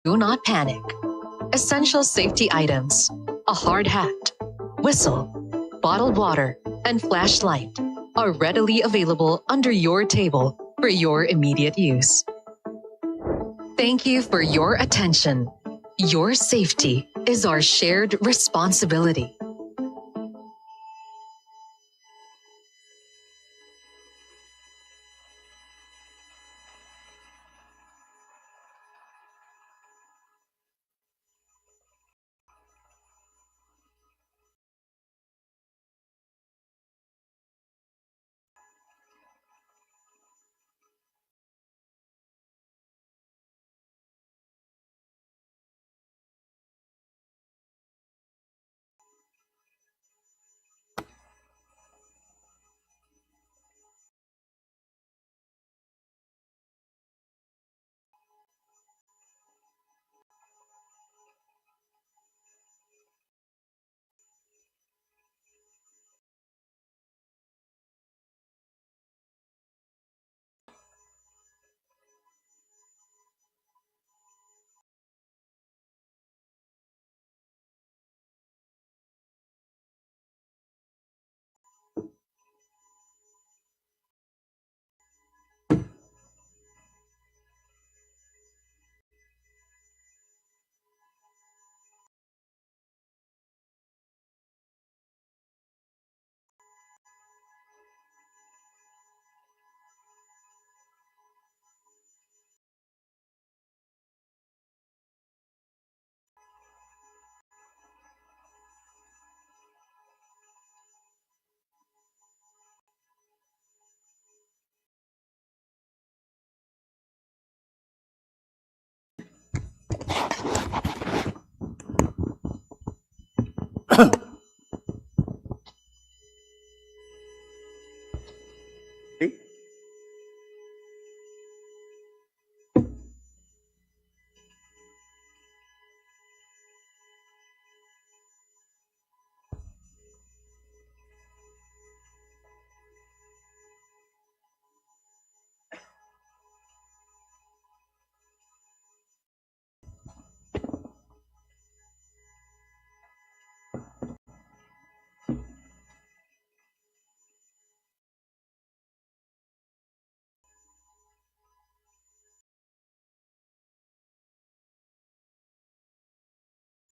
Do not panic. Essential safety items, a hard hat, whistle, bottled water, and flashlight are readily available under your table for your immediate use. Thank you for your attention. Your safety is our shared responsibility.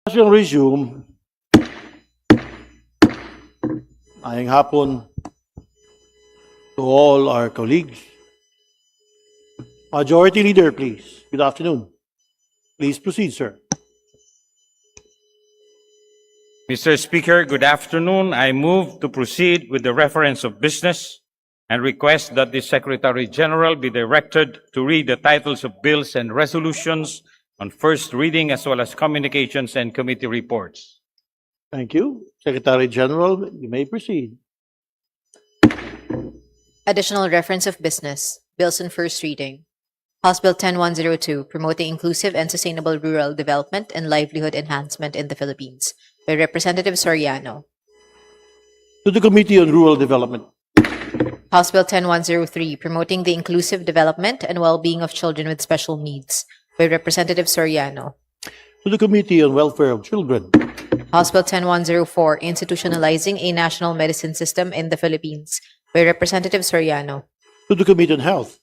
Session resume. Ayang hapon to all our colleagues. Majority Leader, please. Good afternoon. Please proceed, sir. Mr. Speaker, good afternoon. I move to proceed with the reference of business and request that the Secretary General be directed to read the titles of bills and resolutions on first reading as well as communications and committee reports. Thank you. Secretary General, you may proceed. Additional reference of business. Bills on first reading. House Bill 10102, promoting inclusive and sustainable rural development and livelihood enhancement in the Philippines, by Representative Soriano. To the Committee on Rural Development. House Bill 10103, promoting the inclusive development and well-being of children with special needs, by Representative Soriano. To the Committee on Welfare of Children. House Bill 10104, institutionalizing a national medicine system in the Philippines, by Representative Soriano. To the Committee on Health.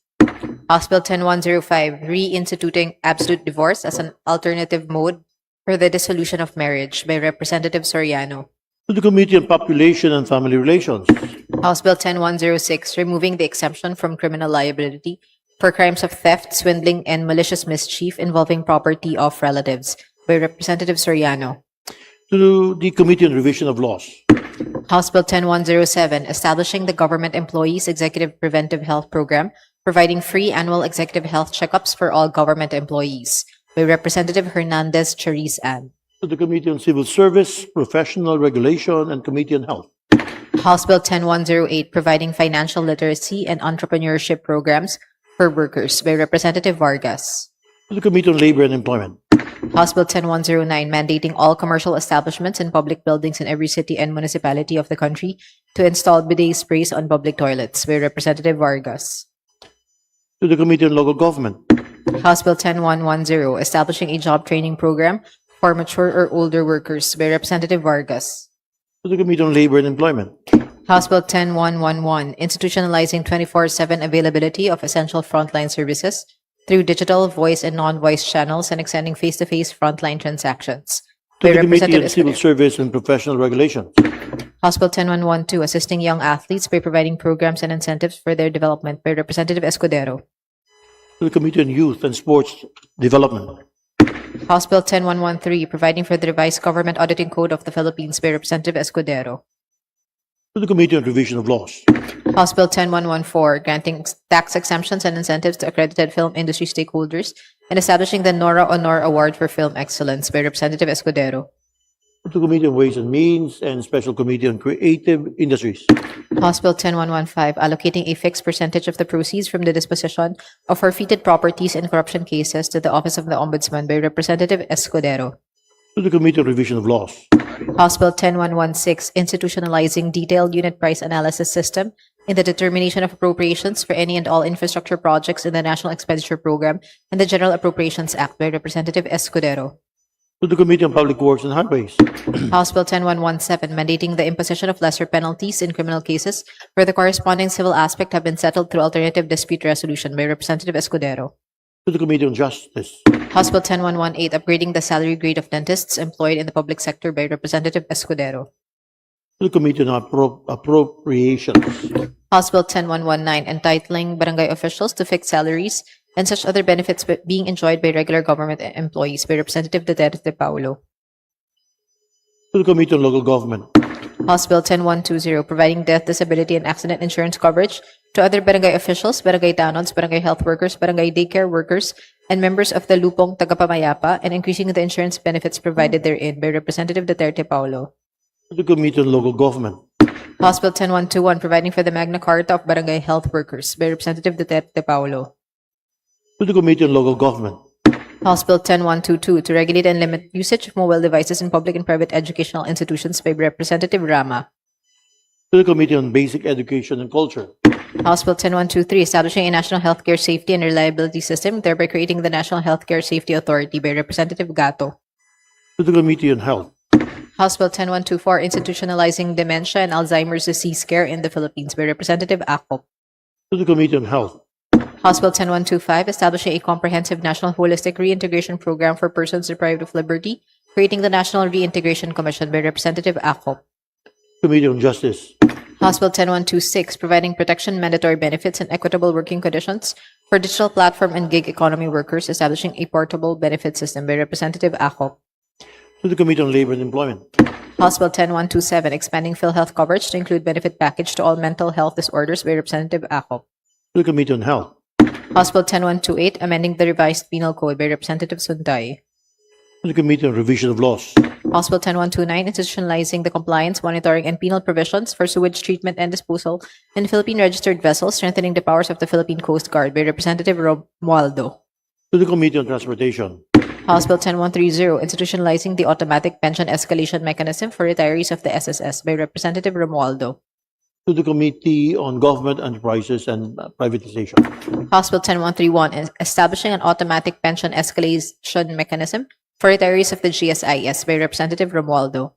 House Bill 10105, reinstituting absolute divorce as an alternative mode for the dissolution of marriage, by Representative Soriano. To the Committee on Population and Family Relations. House Bill 10106, removing the exemption from criminal liability for crimes of theft, swindling, and malicious mischief involving property of relatives, by Representative Soriano. To the Committee on Revision of Laws. House Bill 10107, establishing the Government Employees Executive Preventive Health Program, providing free annual executive health checkups for all government employees, by Representative Hernandez Chariz Ann. To the Committee on Civil Service, Professional Regulation, and Committee on Health. House Bill 10108, providing financial literacy and entrepreneurship programs for workers, by Representative Vargas. To the Committee on Labor and Employment. House Bill 10109, mandating all commercial establishments and public buildings in every city and municipality of the country to install bidet sprays on public toilets, by Representative Vargas. To the Committee on Local Government. House Bill 10110, establishing a job training program for mature or older workers by Representative Vargas. To the Committee on Labor and Employment. House Bill 10111, institutionalizing 24/7 availability of essential frontline services through digital, voice, and non-voice channels and extending face-to-face frontline transactions. To By the Committee on Representative Civil Escudero. Service and Professional Regulations. House Bill 10112, assisting young athletes by providing programs and incentives for their development by Representative Escudero. To the Committee on Youth and Sports Development. House Bill 10113, providing for the revised Government Auditing Code of the Philippines by Representative Escudero. To the Committee on Revision of Laws. House Bill 10114, granting tax exemptions and incentives to accredited film industry stakeholders and establishing the Nora Honor Award for Film Excellence by Representative Escudero. To the Committee on Ways and Means and Special Committee on Creative Industries. House Bill 10115, allocating a fixed percentage of the proceeds from the disposition of forfeited properties in corruption cases to the Office of the Ombudsman by Representative Escudero. To the Committee on Revision of Laws. House Bill 10116, institutionalizing detailed unit price analysis system in the determination of appropriations for any and all infrastructure projects in the National Expenditure Program and the General Appropriations Act by Representative Escudero. To the Committee on Public Works and Highways. House Bill 10117, mandating the imposition of lesser penalties in criminal cases where the corresponding civil aspect have been settled through alternative dispute resolution by Representative Escudero. To the Committee on Justice. House Bill 10118, upgrading the salary grade of dentists employed in the public sector by Representative Escudero. To the Committee on Appropriations. House Bill 10119, entitling barangay officials to fixed salaries and such other benefits being enjoyed by regular government employees by Representative Duterte Paulo. To the Committee on Local Government. House Bill 10120, providing death, disability, and accident insurance coverage to other barangay officials, barangay tanods, barangay health workers, barangay daycare workers, and members of the Lupong Tagapamayapa, and increasing the insurance benefits provided therein by Representative Duterte Paulo. To the Committee on Local Government. House Bill 10121, providing for the Magna Carta of Barangay Health Workers by Representative Duterte Paulo. To the Committee on Local Government. House Bill 10122, to regulate and limit usage of mobile devices in public and private educational institutions by Representative Rama. To the Committee on Basic Education and Culture. House Bill 10123, establishing a national healthcare safety and reliability system, thereby creating the National Healthcare Safety Authority by Representative Gato. To the Committee on Health. House Bill 10124, institutionalizing dementia and Alzheimer's disease care in the Philippines by Representative Acop. To the Committee on Health. House Bill 10125, establishing a comprehensive national holistic reintegration program for persons deprived of liberty, creating the National Reintegration Commission by Representative Acop. Committee on Justice. House Bill 10126, providing protection, mandatory benefits, and equitable working conditions for digital platform and gig economy workers, establishing a portable benefit system by Representative Acop. To the Committee on Labor and Employment. House Bill 10127, expanding PhilHealth coverage to include benefit package to all mental health disorders by Representative Acop. To the Committee on Health. House Bill 10128, amending the revised penal code by Representative Suntay. To the Committee on Revision of Laws. House Bill 10129, institutionalizing the compliance, monitoring, and penal provisions for sewage treatment and disposal in Philippine registered vessels, strengthening the powers of the Philippine Coast Guard by Representative Romualdo. To the Committee on Transportation. House Bill 10130, institutionalizing the automatic pension escalation mechanism for retirees of the SSS by Representative Romualdo. To the Committee on Government Enterprises and Privatization. House Bill 10131, establishing an automatic pension escalation mechanism for retirees of the GSIS by Representative Romualdo.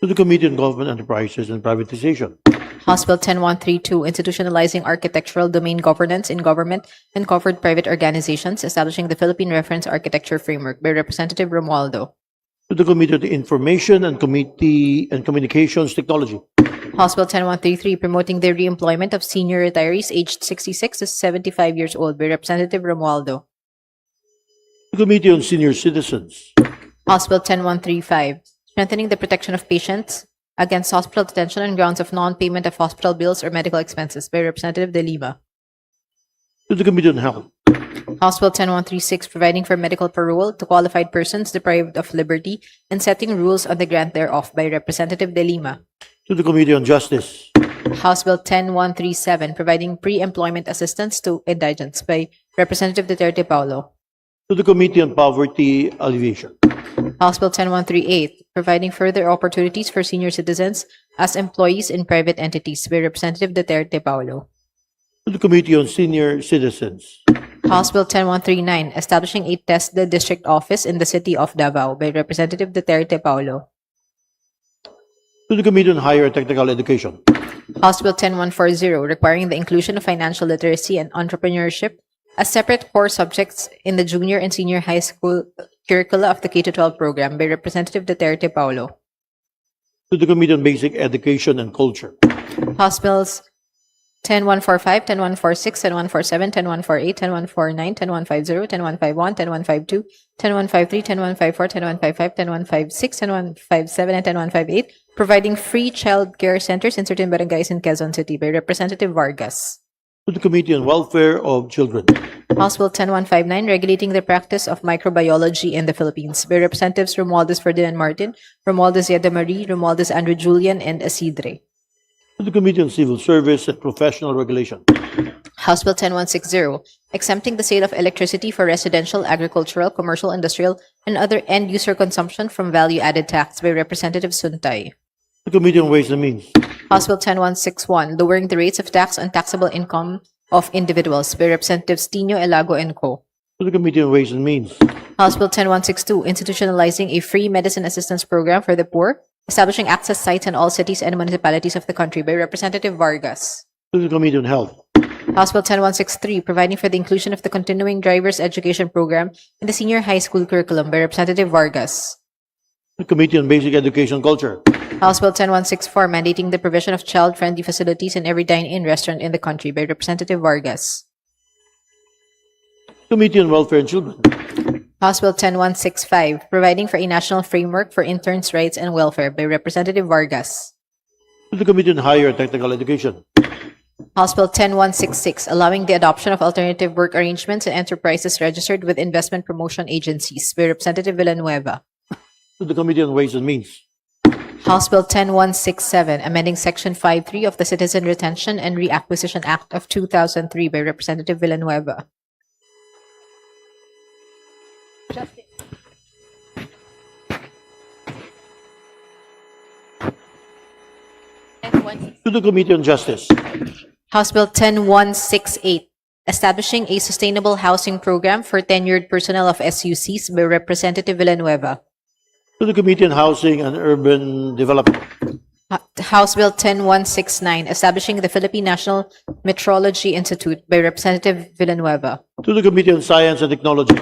To the Committee on Government Enterprises and Privatization. House Bill 10132, institutionalizing architectural domain governance in government and covered private organizations, establishing the Philippine Reference Architecture Framework by Representative Romualdo. To the Committee on Information and Communications Technology. House Bill 10133, promoting the reemployment of senior retirees aged 66 to 75 years old by Representative Romualdo. The Committee on Senior Citizens. House Bill 10135, strengthening the protection of patients against hospital detention on grounds of non-payment of hospital bills or medical expenses by Representative De Lima. To the Committee on Health. House Bill 10136, providing for medical parole to qualified persons deprived of liberty and setting rules on the grant thereof by Representative De Lima. To the Committee on Justice. House Bill 10137, providing pre-employment assistance to indigents by Representative Duterte Paulo. To the Committee on Poverty Alleviation. House Bill 10138, providing further opportunities for senior citizens as employees in private entities by Representative Duterte Paulo. To the Committee on Senior Citizens. House Bill 10139, establishing a TESDA district office in the city of Davao by Representative Duterte Paulo. To the Committee on Higher and Technical Education. House Bill 10140, requiring the inclusion of financial literacy and entrepreneurship as separate core subjects in the junior and senior high school curricula of the K-12 program by Representative Duterte Paulo. To the Committee on Basic Education and Culture. House Bills 10145, 10146, 10147, 10148, 10149, 10150, 10151, 10152, 10153, 10154, 10155, 10156, 10157, and 10158, providing free child care centers in certain barangays in Quezon City by Representative Vargas. To the Committee on Welfare of Children. House Bill 10159, regulating the practice of microbiology in the Philippines by Representatives Romualdez Ferdinand Martin, Romualdez Yeda Marie, Romualdez Andrew Julian, and Asidre. To the Committee on Civil Service and Professional Regulation. House Bill 10160, exempting the sale of electricity for residential, agricultural, commercial, industrial, and other end-user consumption from value-added tax by Representative Suntay. The Committee on Ways and Means. House Bill 10161, lowering the rates of tax on taxable income of individuals by Representatives Tino Elago and Co. To the Committee on Ways and Means. House Bill 10162, institutionalizing a free medicine assistance program for the poor, establishing access sites in all cities and municipalities of the country by Representative Vargas. To the Committee on Health. House Bill 10163, providing for the inclusion of the continuing driver's education program in the senior high school curriculum by Representative Vargas. The Committee on Basic Education and Culture. House Bill 10164, mandating the provision of child-friendly facilities in every dine-in restaurant in the country by Representative Vargas. Committee on Welfare and Children. House Bill 10165, providing for a national framework for interns' rights and welfare by Representative Vargas. To the Committee on Higher and Technical Education. House Bill 10166, allowing the adoption of alternative work arrangements and enterprises registered with investment promotion agencies by Representative Villanueva. To the Committee on Ways and Means. House Bill 10167, amending Section 53 of the Citizen Retention and Reacquisition Act of 2003 by Representative Villanueva. To the Committee on Justice. House Bill 10168, establishing a sustainable housing program for tenured personnel of SUCs by Representative Villanueva. To the Committee on Housing and Urban Development. House Bill 10169, establishing the Philippine National Metrology Institute by Representative Villanueva. To the Committee on Science and Technology.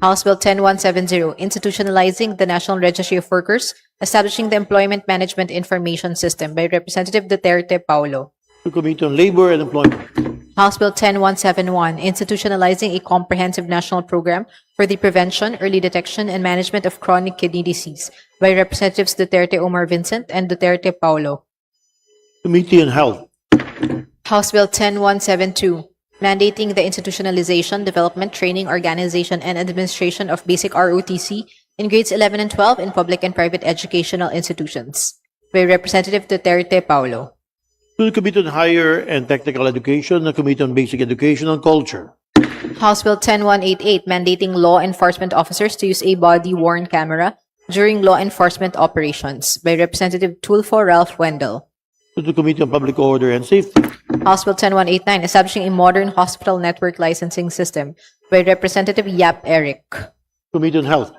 House Bill 10170, institutionalizing the National Registry of Workers, establishing the Employment Management Information System by Representative Duterte Paulo. To the Committee on Labor and Employment. House Bill 10171, institutionalizing a comprehensive national program for the prevention, early detection, and management of chronic kidney disease by Representatives Duterte Omar Vincent and Duterte Paulo. Committee on Health. House Bill 10172, mandating the institutionalization, development, training, organization, and administration of basic ROTC in grades 11 and 12 in public and private educational institutions by Representative Duterte Paulo. To the Committee on Higher and Technical Education, the Committee on Basic Education and Culture. House Bill 10188, mandating law enforcement officers to use a body-worn camera during law enforcement operations by Representative Tulfo Ralph Wendell. To the Committee on Public Order and Safety. House Bill 10189, establishing a modern hospital network licensing system by Representative Yap Eric. Committee on Health.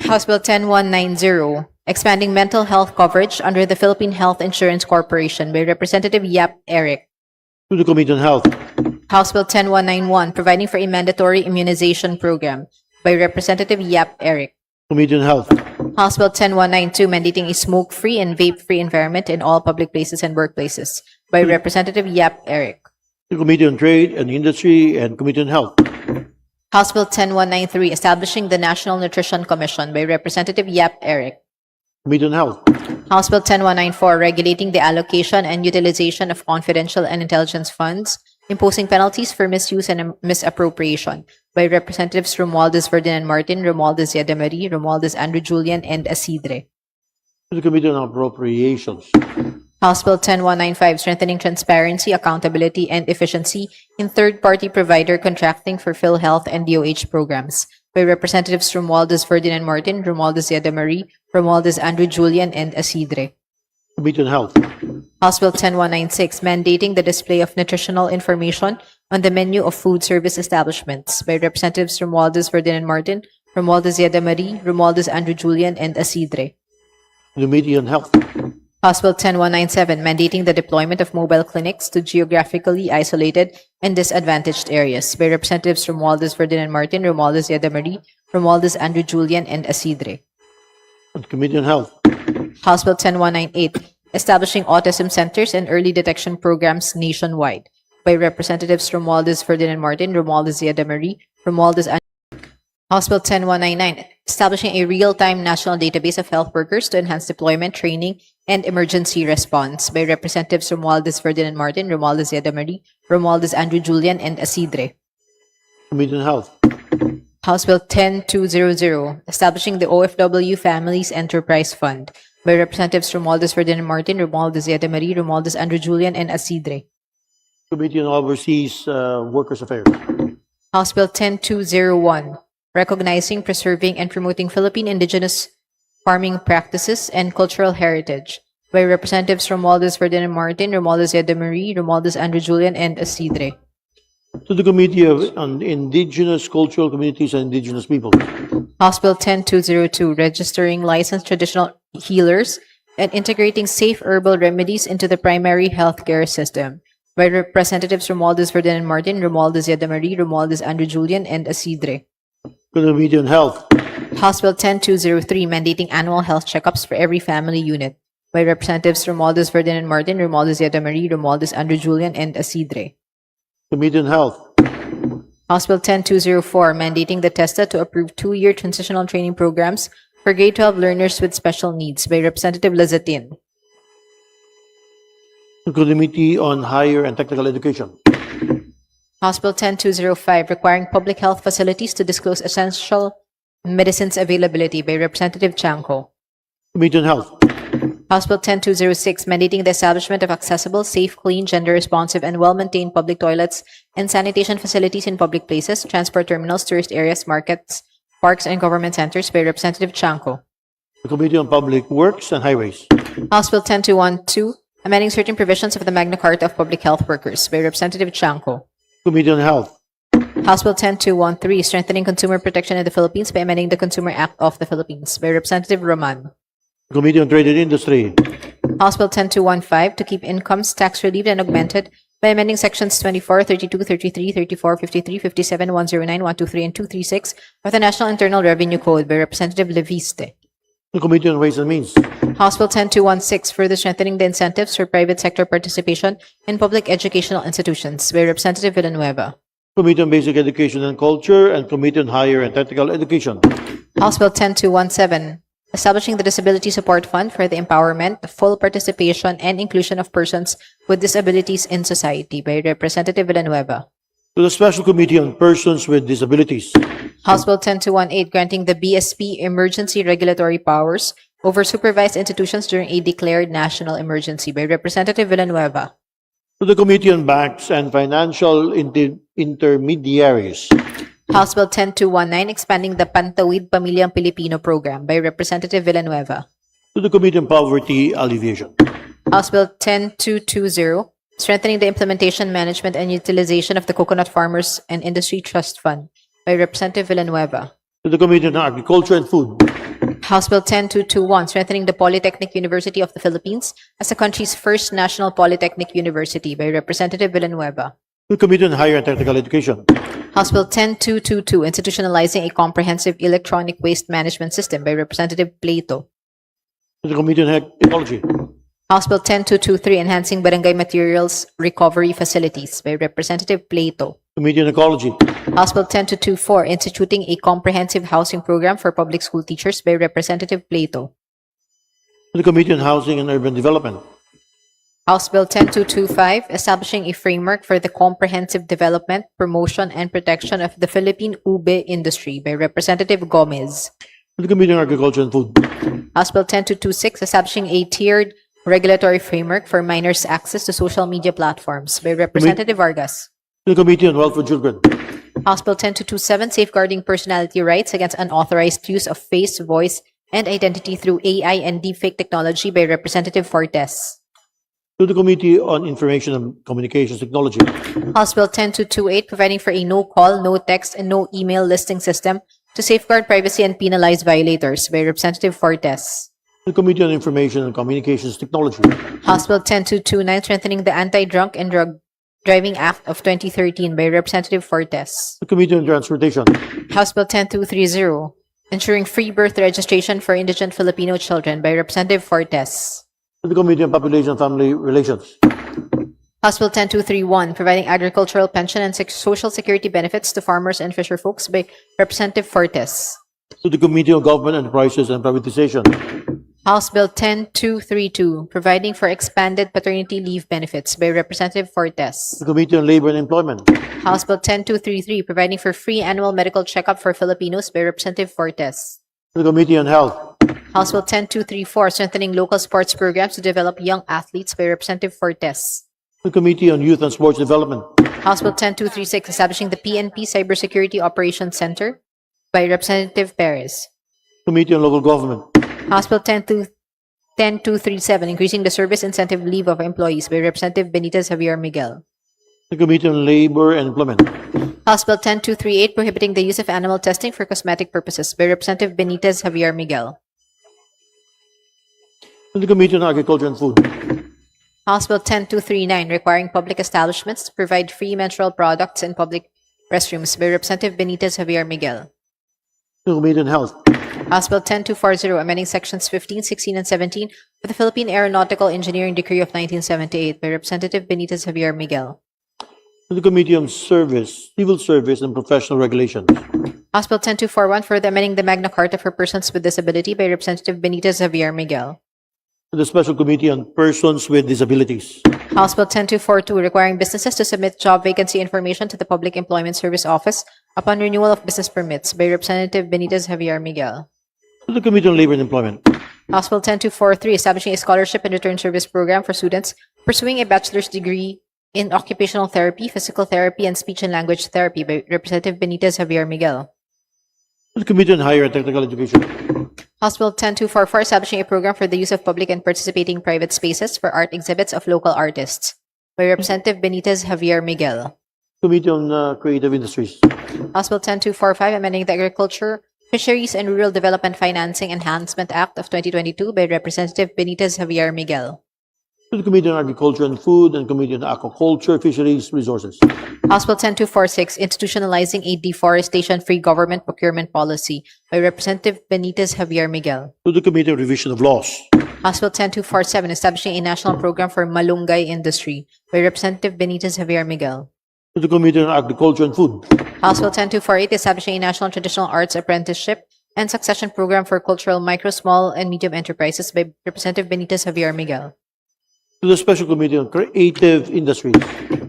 House Bill 10190, expanding mental health coverage under the Philippine Health Insurance Corporation by Representative Yap Eric. To the Committee on Health. House Bill 10191, providing for a mandatory immunization program by Representative Yap Eric. Committee on Health. House Bill 10192, mandating a smoke-free and vape-free environment in all public places and workplaces by Representative Yap Eric. The Committee on Trade and Industry and Committee on Health. House Bill 10193, establishing the National Nutrition Commission by Representative Yap Eric. Committee on Health. House Bill 10194, regulating the allocation and utilization of confidential and intelligence funds, imposing penalties for misuse and misappropriation by Representatives Romualdez Ferdinand Martin, Romualdez Yeda Marie, Romualdez Andrew Julian, and Asidre. To the Committee on Appropriations. House Bill 10195, strengthening transparency, accountability, and efficiency in third-party provider contracting for PhilHealth and DOH programs by Representatives Romualdez Ferdinand Martin, Romualdez Yeda Marie, Romualdez Andrew Julian, and Asidre. Committee on Health. House Bill 10196, mandating the display of nutritional information on the menu of food service establishments by Representatives Romualdez Ferdinand Martin, Romualdez Yeda Marie, Romualdez Andrew Julian, and Asidre. To the Committee on Health. House Bill 10197, mandating the deployment of mobile clinics to geographically isolated and disadvantaged areas by Representatives Romualdez Ferdinand Martin, Romualdez Yeda Marie, Romualdez Andrew Julian, and Asidre. To the Committee on Health. House Bill 10198, establishing autism centers and early detection programs nationwide by Representatives Romualdez Ferdinand Martin, Romualdez Yeda Marie, Romualdez Andrew. House Bill 10199, establishing a real-time national database of health workers to enhance deployment, training, and emergency response by Representatives Romualdez Ferdinand Martin, Romualdez Yeda Marie, Romualdez Andrew Julian, and Asidre. Committee on Health. House Bill 10200, establishing the OFW Families Enterprise Fund by Representatives Romualdez Ferdinand Martin, Romualdez Yeda Marie, Romualdez Andrew Julian, and Asidre. Committee on Overseas Workers Affairs. House Bill 10201, recognizing, preserving, and promoting Philippine indigenous farming practices and cultural heritage by Representatives Romualdez Ferdinand Martin, Romualdez Yeda Marie, Romualdez Andrew Julian, and Asidre. To the Committee on Indigenous Cultural Communities and Indigenous People. House Bill 10202, registering licensed traditional healers and integrating safe herbal remedies into the primary healthcare system by Representatives Romualdez Ferdinand Martin, Romualdez Yeda Marie, Romualdez Andrew Julian, and Asidre. To the Committee on Health. House Bill 10203, mandating annual health checkups for every family unit by Representatives Romualdez Ferdinand Martin, Romualdez Yeda Marie, Romualdez Andrew Julian, and Asidre. Committee on Health. House Bill 10204, mandating the TESTA to approve 2-year transitional training programs for grade 12 learners with special needs by Representative Lazatin. To the Committee on Higher and Technical Education. House Bill 10205, requiring public health facilities to disclose essential medicines availability by Representative Chanco. Committee on Health. House Bill 10206, mandating the establishment of accessible, safe, clean, gender-responsive, and well-maintained public toilets and sanitation facilities in public places, transport terminals, tourist areas, markets, parks, and government centers by Representative Chanco. The Committee on Public Works and Highways. House Bill 10212, amending certain provisions of the Magna Carta of Public Health Workers by Representative Chanco. Committee on Health. House Bill 10213, strengthening consumer protection in the Philippines by amending the Consumer Act of the Philippines by Representative Roman. Committee on Trade and Industry. House Bill 10215, to keep incomes tax relieved and augmented by amending sections 24, 32, 33, 34, 53, 57, 109, 123, and 236 of the National Internal Revenue Code by Representative Leviste. The Committee on Ways and Means. House Bill 10216, further strengthening the incentives for private sector participation in public educational institutions by Representative Villanueva. Committee on Basic Education and Culture and Committee on Higher and Technical Education. House Bill 10217, establishing the Disability Support Fund for the empowerment, full participation, and inclusion of persons with disabilities in society by Representative Villanueva. To the Special Committee on Persons with Disabilities. House Bill 10218, granting the BSP emergency regulatory powers over supervised institutions during a declared national emergency by Representative Villanueva. To the Committee on Banks and Financial Intermediaries. House Bill 10219, expanding the Pantawid Pamilyang Pilipino program by Representative Villanueva. To the Committee on Poverty Alleviation. House Bill 10220, strengthening the implementation, management, and utilization of the Coconut Farmers and Industry Trust Fund by Representative Villanueva. To the Committee on Agriculture and Food. House Bill 10221, strengthening the Polytechnic University of the Philippines as the country's first national polytechnic university by Representative Villanueva. To the Committee on Higher and Technical Education. House Bill 10222, institutionalizing a comprehensive electronic waste management system by Representative Plato. To the Committee on Ecology. House Bill 10223, enhancing barangay materials recovery facilities by Representative Plato. Committee on Ecology. House Bill 10224, instituting a comprehensive housing program for public school teachers by Representative Plato. To the Committee on Housing and Urban Development. House Bill 10225, establishing a framework for the comprehensive development, promotion, and protection of the Philippine ube industry by Representative Gomez. To the Committee on Agriculture and Food. House Bill 10226, establishing a tiered regulatory framework for minors' access to social media platforms by Representative Vargas. To the Committee on Wealth for Children. House Bill 10227, safeguarding personality rights against unauthorized use of face, voice, and identity through AI and deepfake technology by Representative Fortes. To the Committee on Information and Communications Technology. House Bill 10228, providing for a no call, no text, and no email listing system to safeguard privacy and penalize violators, by Representative Fortes. To the Committee on Information and Communications Technology. House Bill 10229, strengthening the Anti-Drunk and Drug Driving Act of 2013, by Representative Fortes. To the Committee on Transportation. House Bill 10230, ensuring free birth registration for indigent Filipino children, by Representative Fortes. To the Committee on Population and Family Relations. House Bill 10231, providing agricultural pension and social security benefits to farmers and fisher folks, by Representative Fortes. To the Committee on Government Enterprises and Privatization. House Bill 10232, providing for expanded paternity leave benefits, by Representative Fortes. To the Committee on Labor and Employment. House Bill 10233, providing for free annual medical checkup for Filipinos, by Representative Fortes. To the Committee on Health. House Bill 10234, strengthening local sports programs to develop young athletes, by Representative Fortes. To the Committee on Youth and Sports Development. House Bill 10236, establishing the PNP Cybersecurity Operations Center, by Representative Perez. Committee on Local Government. House Bill 10237, increasing the service incentive leave of employees, by Representative Benitez Javier Miguel. The Committee on Labor and Employment. House Bill 10238, prohibiting the use of animal testing for cosmetic purposes, by Representative Benitez Javier Miguel. To the Committee on Agriculture and Food. House Bill 10239, requiring public establishments to provide free menstrual products in public restrooms, by Representative Benitez Javier Miguel. To the Committee on Health. House Bill 10240, amending sections 15, 16, and 17 of the Philippine Aeronautical Engineering Decree of 1978, by Representative Benitez Javier Miguel. To the Committee on Service, Civil Service and Professional Regulations. House Bill 10241, further amending the Magna Carta for Persons with Disability, by Representative Benitez Javier Miguel. To the Special Committee on Persons with Disabilities. House Bill 10242, requiring businesses to submit job vacancy information to the Public Employment Service Office upon renewal of business permits, by Representative Benitez Javier Miguel. To the Committee on Labor and Employment. House Bill 10243, establishing a scholarship and return service program for students pursuing a bachelor's degree in occupational therapy, physical therapy, and speech and language therapy, by Representative Benitez Javier Miguel. To the Committee on Higher and Technical Education. House Bill 10244, establishing a program for the use of public and participating private spaces for art exhibits of local artists, by Representative Benitez Javier Miguel. Committee on Creative Industries. House Bill 10245, amending the Agriculture, Fisheries, and Rural Development Financing Enhancement Act of 2022, by Representative Benitez Javier Miguel. To the Committee on Agriculture and Food and Committee on Aquaculture, Fisheries, Resources. House Bill 10246, institutionalizing a deforestation-free government procurement policy, by Representative Benitez Javier Miguel. To the Committee on Revision of Laws. House Bill 10247, establishing a national program for malunggay industry, by Representative Benitez Javier Miguel. To the Committee on Agriculture and Food. House Bill 10248, establishing a national traditional arts apprenticeship and succession program for cultural micro, small, and medium enterprises, by Representative Benitez Javier Miguel. To the Special Committee on Creative Industries.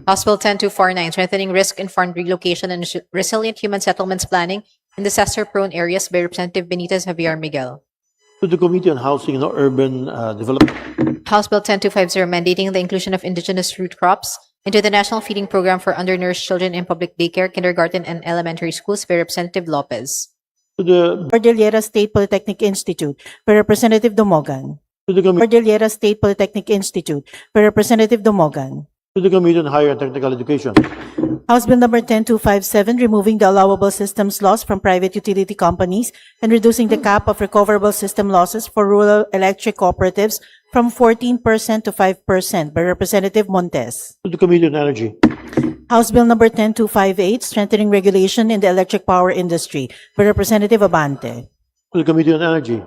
House Bill 10249, strengthening risk-informed relocation and resilient human settlements planning in disaster-prone areas, by Representative Benitez Javier Miguel. To the Committee on Housing and Urban Development. House Bill 10250, mandating the inclusion of indigenous root crops into the National Feeding Program for undernourished children in public daycare, kindergarten, and elementary schools, by Representative Lopez. To the Cordillera State Polytechnic Institute, by Representative Domogan. To the Committee Cordillera State Polytechnic Institute, by Representative Domogan. To the Committee on Higher and Technical Education. House Bill number 10257, removing the allowable systems loss from private utility companies and reducing the cap of recoverable system losses for rural electric cooperatives from 14% to 5%, by Representative Montes. To the Committee on Energy. House Bill number 10258, strengthening regulation in the electric power industry, by Representative Abante. To the Committee on Energy.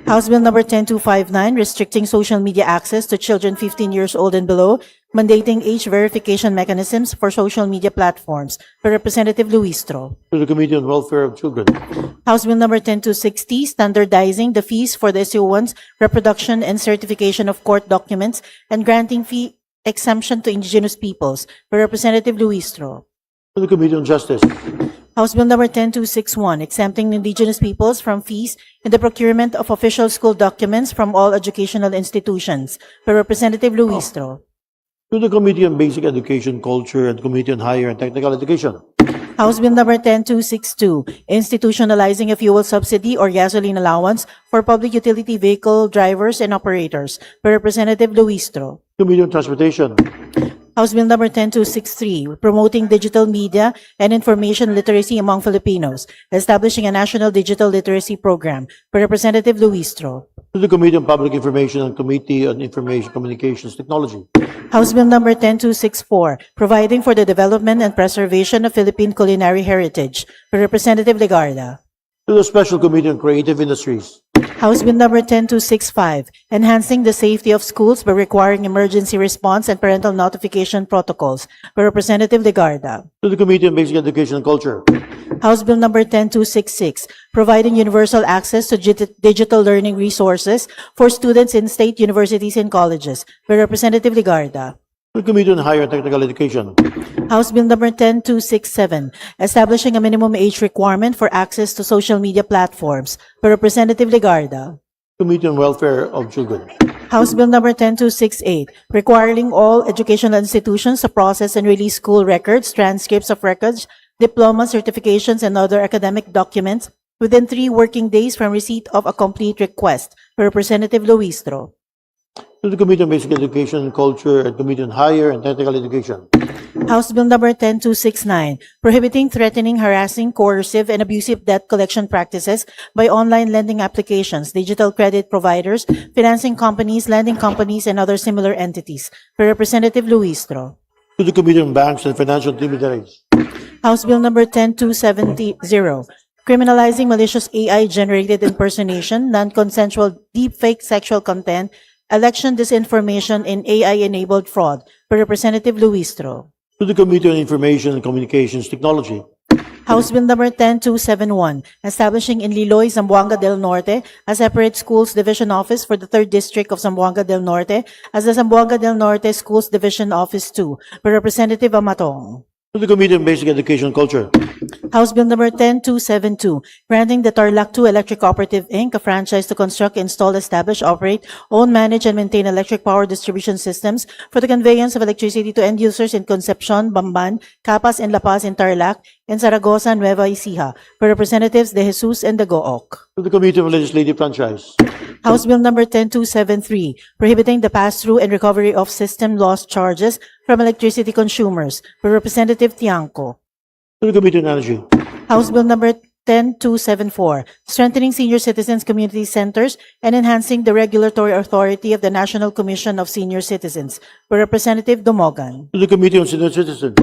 House Bill number 10259, restricting social media access to children 15 years old and below, mandating age verification mechanisms for social media platforms, by Representative Luistro. To the Committee on Welfare of Children. House Bill number 10260, standardizing the fees for the issuance, reproduction, and certification of court documents and granting fee exemption to indigenous peoples, by Representative Luistro. To the Committee on Justice. House Bill number 10261, exempting indigenous peoples from fees in the procurement of official school documents from all educational institutions, by Representative Luistro. To the Committee on Basic Education, Culture, and Committee on Higher and Technical Education. House Bill number 10262, institutionalizing a fuel subsidy or gasoline allowance for public utility vehicle drivers and operators by Representative Luistro. Committee on Transportation. House Bill number 10263, promoting digital media and information literacy among Filipinos, establishing a national digital literacy program by Representative Luistro. To the Committee on Public Information and Committee on Information Communications Technology. House Bill number 10264, providing for the development and preservation of Philippine culinary heritage by Representative Legarda. To the Special Committee on Creative Industries. House Bill number 10265, enhancing the safety of schools by requiring emergency response and parental notification protocols by Representative Legarda. To the Committee on Basic Education and Culture. House Bill number 10266, providing universal access to digital learning resources for students in state universities and colleges by Representative Legarda. To the Committee on Higher and Technical Education. House Bill number 10267, establishing a minimum age requirement for access to social media platforms by Representative Legarda. Committee on Welfare of Children. House Bill number 10268, requiring all educational institutions to process and release school records, transcripts of records, diplomas, certifications, and other academic documents within 3 working days from receipt of a complete request by Representative Luistro. To the Committee on Basic Education and Culture and Committee on Higher and Technical Education. House Bill number 10269, prohibiting threatening, harassing, coercive, and abusive debt collection practices by online lending applications, digital credit providers, financing companies, lending companies, and other similar entities by Representative Luistro. To the Committee on Banks and Financial Intermediaries. House Bill number 10270, criminalizing malicious AI-generated impersonation, non-consensual deepfake sexual content, election disinformation, and AI-enabled fraud by Representative Luistro. To the Committee on Information and Communications Technology. House Bill number 10271, establishing in Liloy, Zamboanga del Norte, a separate schools division office for the 3rd District of Zamboanga del Norte as the Zamboanga del Norte Schools Division Office 2 by Representative Amatong. To the Committee on Basic Education and Culture. House Bill number 10272, granting the Tarlac 2 Electric Cooperative Inc. a franchise to construct, install, establish, operate, own, manage, and maintain electric power distribution systems for the conveyance of electricity to end users in Concepcion, Bamban, Capas, and La Paz in Tarlac, and Zaragoza, Nueva Ecija, by Representatives De Jesus and De Gooc. To the Committee on Legislative Franchise. House Bill number 10273, prohibiting the pass-through and recovery of system loss charges from electricity consumers by Representative Tiangco. To the Committee on Energy. House Bill number 10274, strengthening senior citizens community centers and enhancing the regulatory authority of the National Commission of Senior Citizens by Representative Dumogan. To the Committee on Senior Citizens.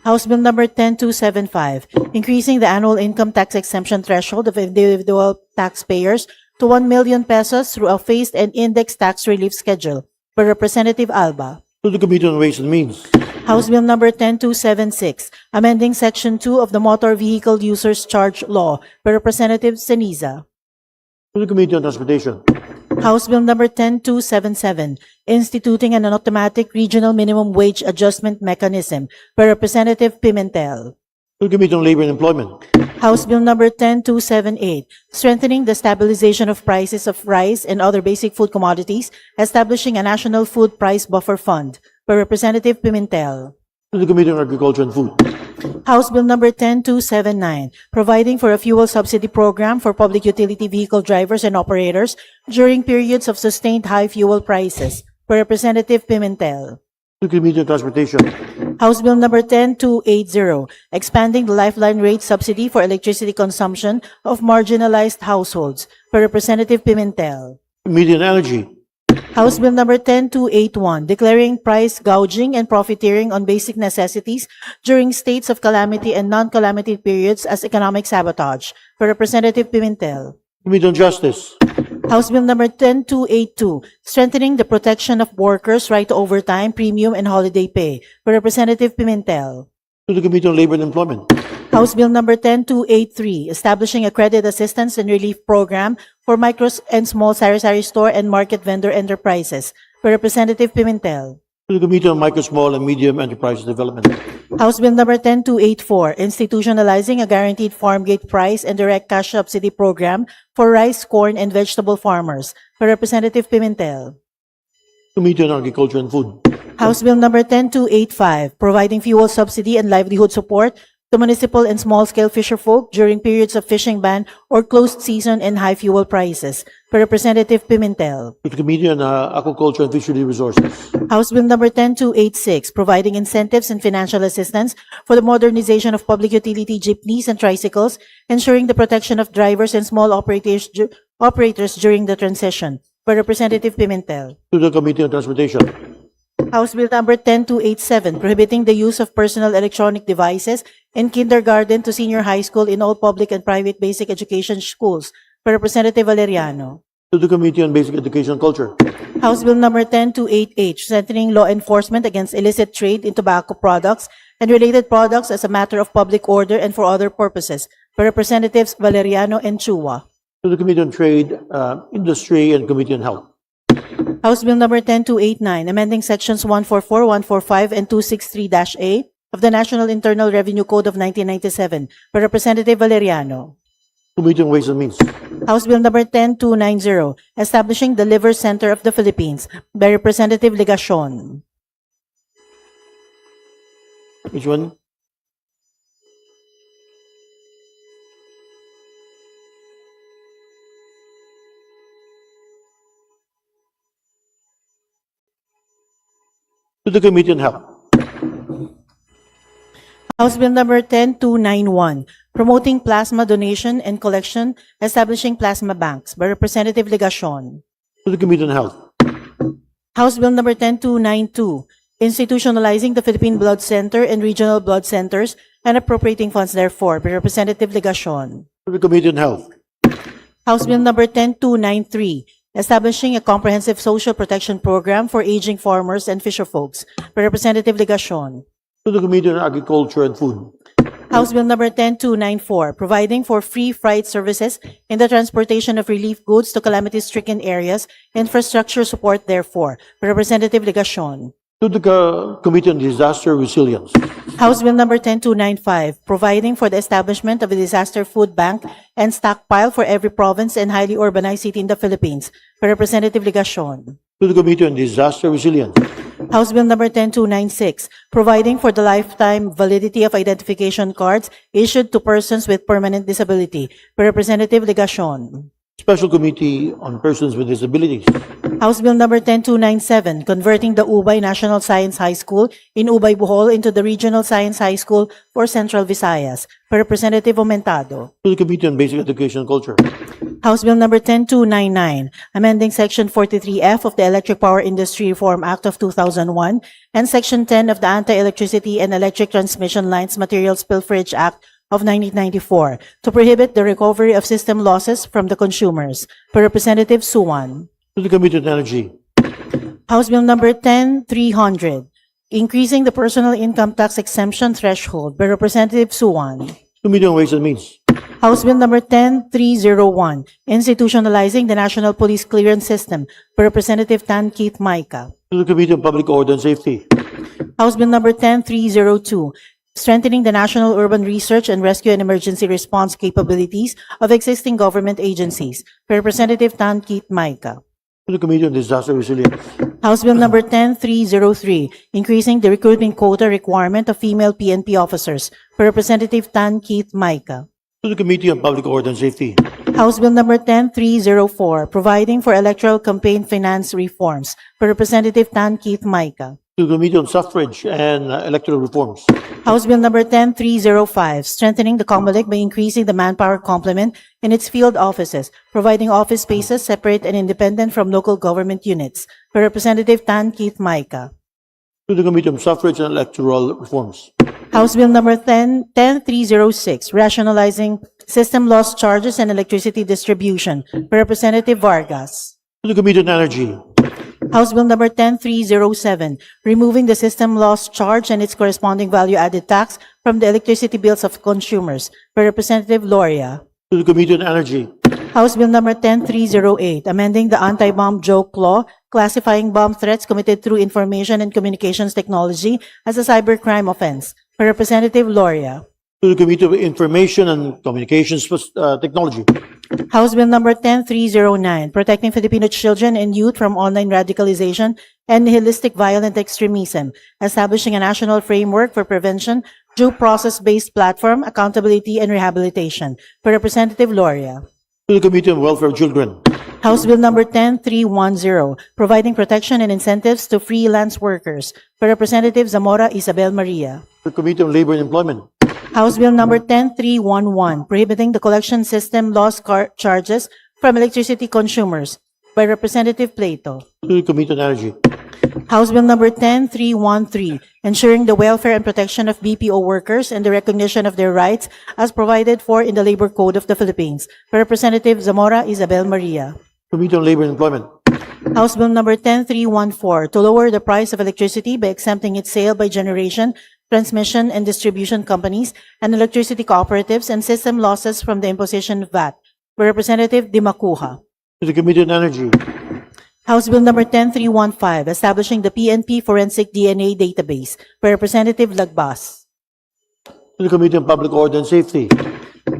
House Bill number 10275, increasing the annual income tax exemption threshold of individual taxpayers to 1 million pesos through a phased and indexed tax relief schedule by Representative Alba. To the Committee on Ways and Means. House Bill number 10276, amending Section 2 of the Motor Vehicle Users Charge Law by Representative Ceniza. To the Committee on Transportation. House Bill number 10277, instituting an automatic regional minimum wage adjustment mechanism by Representative Pimentel. To the Committee on Labor and Employment. House Bill number 10278, strengthening the stabilization of prices of rice and other basic food commodities, establishing a national food price buffer fund by Representative Pimentel. To the Committee on Agriculture and Food. House Bill number 10279, providing for a fuel subsidy program for public utility vehicle drivers and operators during periods of sustained high fuel prices by Representative Pimentel. To the Committee on Transportation. House Bill number 10280, expanding the lifeline rate subsidy for electricity consumption of marginalized households by Representative Pimentel. Committee on Energy. House Bill number 10281, declaring price gouging and profiteering on basic necessities during states of calamity and non-calamity periods as economic sabotage by Representative Pimentel. Committee on Justice. House Bill number 10282, strengthening the protection of workers' right to overtime, premium, and holiday pay by Representative Pimentel. To the Committee on Labor and Employment. House Bill number 10283, establishing a credit assistance and relief program for micro and small sari-sari store and market vendor enterprises by Representative Pimentel. To the Committee on Micro, Small, and Medium Enterprises Development. House Bill number 10284, institutionalizing a guaranteed farm gate price and direct cash subsidy program for rice, corn, and vegetable farmers by Representative Pimentel. Committee on Agriculture and Food. House Bill number 10285, providing fuel subsidy and livelihood support to municipal and small-scale fisherfolk during periods of fishing ban or closed season and high fuel prices. Per Representative Pimentel. To the Committee on Aquaculture and Fishery Resources. House Bill number 10286, providing incentives and financial assistance for the modernization of public utility jeepneys and tricycles, ensuring the protection of drivers and small operators during the transition. Per Representative Pimentel. To the Committee on Transportation. House Bill number 10287, prohibiting the use of personal electronic devices in kindergarten to senior high school in all public and private basic education schools. Per Representative Valeriano. To the Committee on Basic Education and Culture. House Bill number 10288, strengthening law enforcement against illicit trade in tobacco products and related products as a matter of public order and for other purposes. Per Representatives Valeriano and Chua. To the Committee on Trade, Industry, and Committee on Health. House Bill number 10289, amending sections 144, 145, and 263-A of the National Internal Revenue Code of 1997. Per Representative Valeriano. Committee on Ways and Means. House Bill number 10290, establishing the Liver Center of the Philippines. By Representative Legacion. Which one? To the Committee on Health. House Bill number 10291, promoting plasma donation and collection, establishing plasma banks. By Representative Legacion. To the Committee on Health. House Bill number 10292, institutionalizing the Philippine Blood Center and regional blood centers and appropriating funds therefor. By Representative Legacion. To the Committee on Health. House Bill number 10293, establishing a comprehensive social protection program for aging farmers and fisherfolks. By Representative Legacion. To the Committee on Agriculture and Food. House Bill number 10294, providing for free freight services in the transportation of relief goods to calamity-stricken areas, infrastructure support therefor. By Representative Legacion. To the Committee on Disaster Resilience. House Bill number 10295, providing for the establishment of a disaster food bank and stockpile for every province and highly urbanized city in the Philippines. By Representative Legacion. To the Committee on Disaster Resilience. House Bill number 10296, providing for the lifetime validity of identification cards issued to persons with permanent disability. By Representative Legacion. Special Committee on Persons with Disabilities. House Bill number 10297, converting the Ubay National Science High School in Ubay, Bohol into the Regional Science High School for Central Visayas. By Representative Aumentado. To the Committee on Basic Education and Culture. House Bill number 10299, amending Section 43F of the Electric Power Industry Reform Act of 2001 and Section 10 of the Anti-Electricity and Electric Transmission Lines Materials Pilferage Act of 1994 to prohibit the recovery of system losses from the consumers. By Representative Suwan. To the Committee on Energy. House Bill number 10300, increasing the personal income tax exemption threshold. By Representative Suwan. Committee on Ways and Means. House Bill number 10301, institutionalizing the National Police Clearance System. By Representative Tan Keith Maika. To the Committee on Public Order and Safety. House Bill number 10302, strengthening the national urban research and rescue and emergency response capabilities of existing government agencies. By Representative Tan Keith Maika. To the Committee on Disaster Resilience. House Bill number 10303, increasing the recruitment quota requirement of female PNP officers. By Representative Tan Keith Maika. To the Committee on Public Order and Safety. House Bill number 10304, providing for electoral campaign finance reforms. By Representative Tan Keith Maika. To the Committee on Suffrage and Electoral Reforms. House Bill number 10305, strengthening the COMELEC by increasing the manpower complement in its field offices, providing office spaces separate and independent from local government units. By Representative Tan Keith Maika. To the Committee on Suffrage and Electoral Reforms. House Bill number 10306, rationalizing system loss charges and electricity distribution. By Representative Vargas. To the Committee on Energy. House Bill number 10307, removing the system loss charge and its corresponding value-added tax from the electricity bills of consumers. By Representative Loria. To the Committee on Energy. House Bill number 10308, amending the anti-bomb joke law, classifying bomb threats committed through information and communications technology as a cybercrime offense. By Representative Loria. To the Committee of Information and Communications Technology. House Bill number 10309, protecting Filipino children and youth from online radicalization and nihilistic violent extremism, establishing a national framework for prevention, due process-based platform, accountability, and rehabilitation. By Representative Loria. To the Committee on Welfare of Children. House Bill number 10310, providing protection and incentives to freelance workers. By Representative Zamora Isabel Maria. To the Committee on Labor and Employment. House Bill number 10311, prohibiting the collection system loss charges from electricity consumers. By Representative Plato. To the Committee on Energy. House Bill number 10313, ensuring the welfare and protection of BPO workers and the recognition of their rights as provided for in the Labor Code of the Philippines. By Representative Zamora Isabel Maria. Committee on Labor and Employment. House Bill number 10314, to lower the price of electricity by exempting its sale by generation, transmission, and distribution companies and electricity cooperatives and system losses from the imposition of VAT. By Representative Dimacuja. To the Committee on Energy. House Bill number 10315, establishing the PNP Forensic DNA Database. By Representative Lagbas. To the Committee on Public Order and Safety.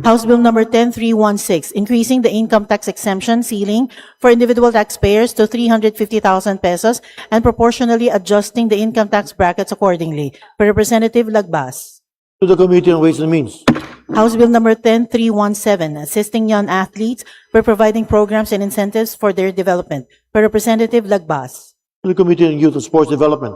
House Bill number 10316, increasing the income tax exemption ceiling for individual taxpayers to 350,000 pesos and proportionally adjusting the income tax brackets accordingly. By Representative Lagbas. To the Committee on Ways and Means. House Bill number 10317, assisting young athletes by providing programs and incentives for their development. By Representative Lagbas. To the Committee on Youth and Sports Development.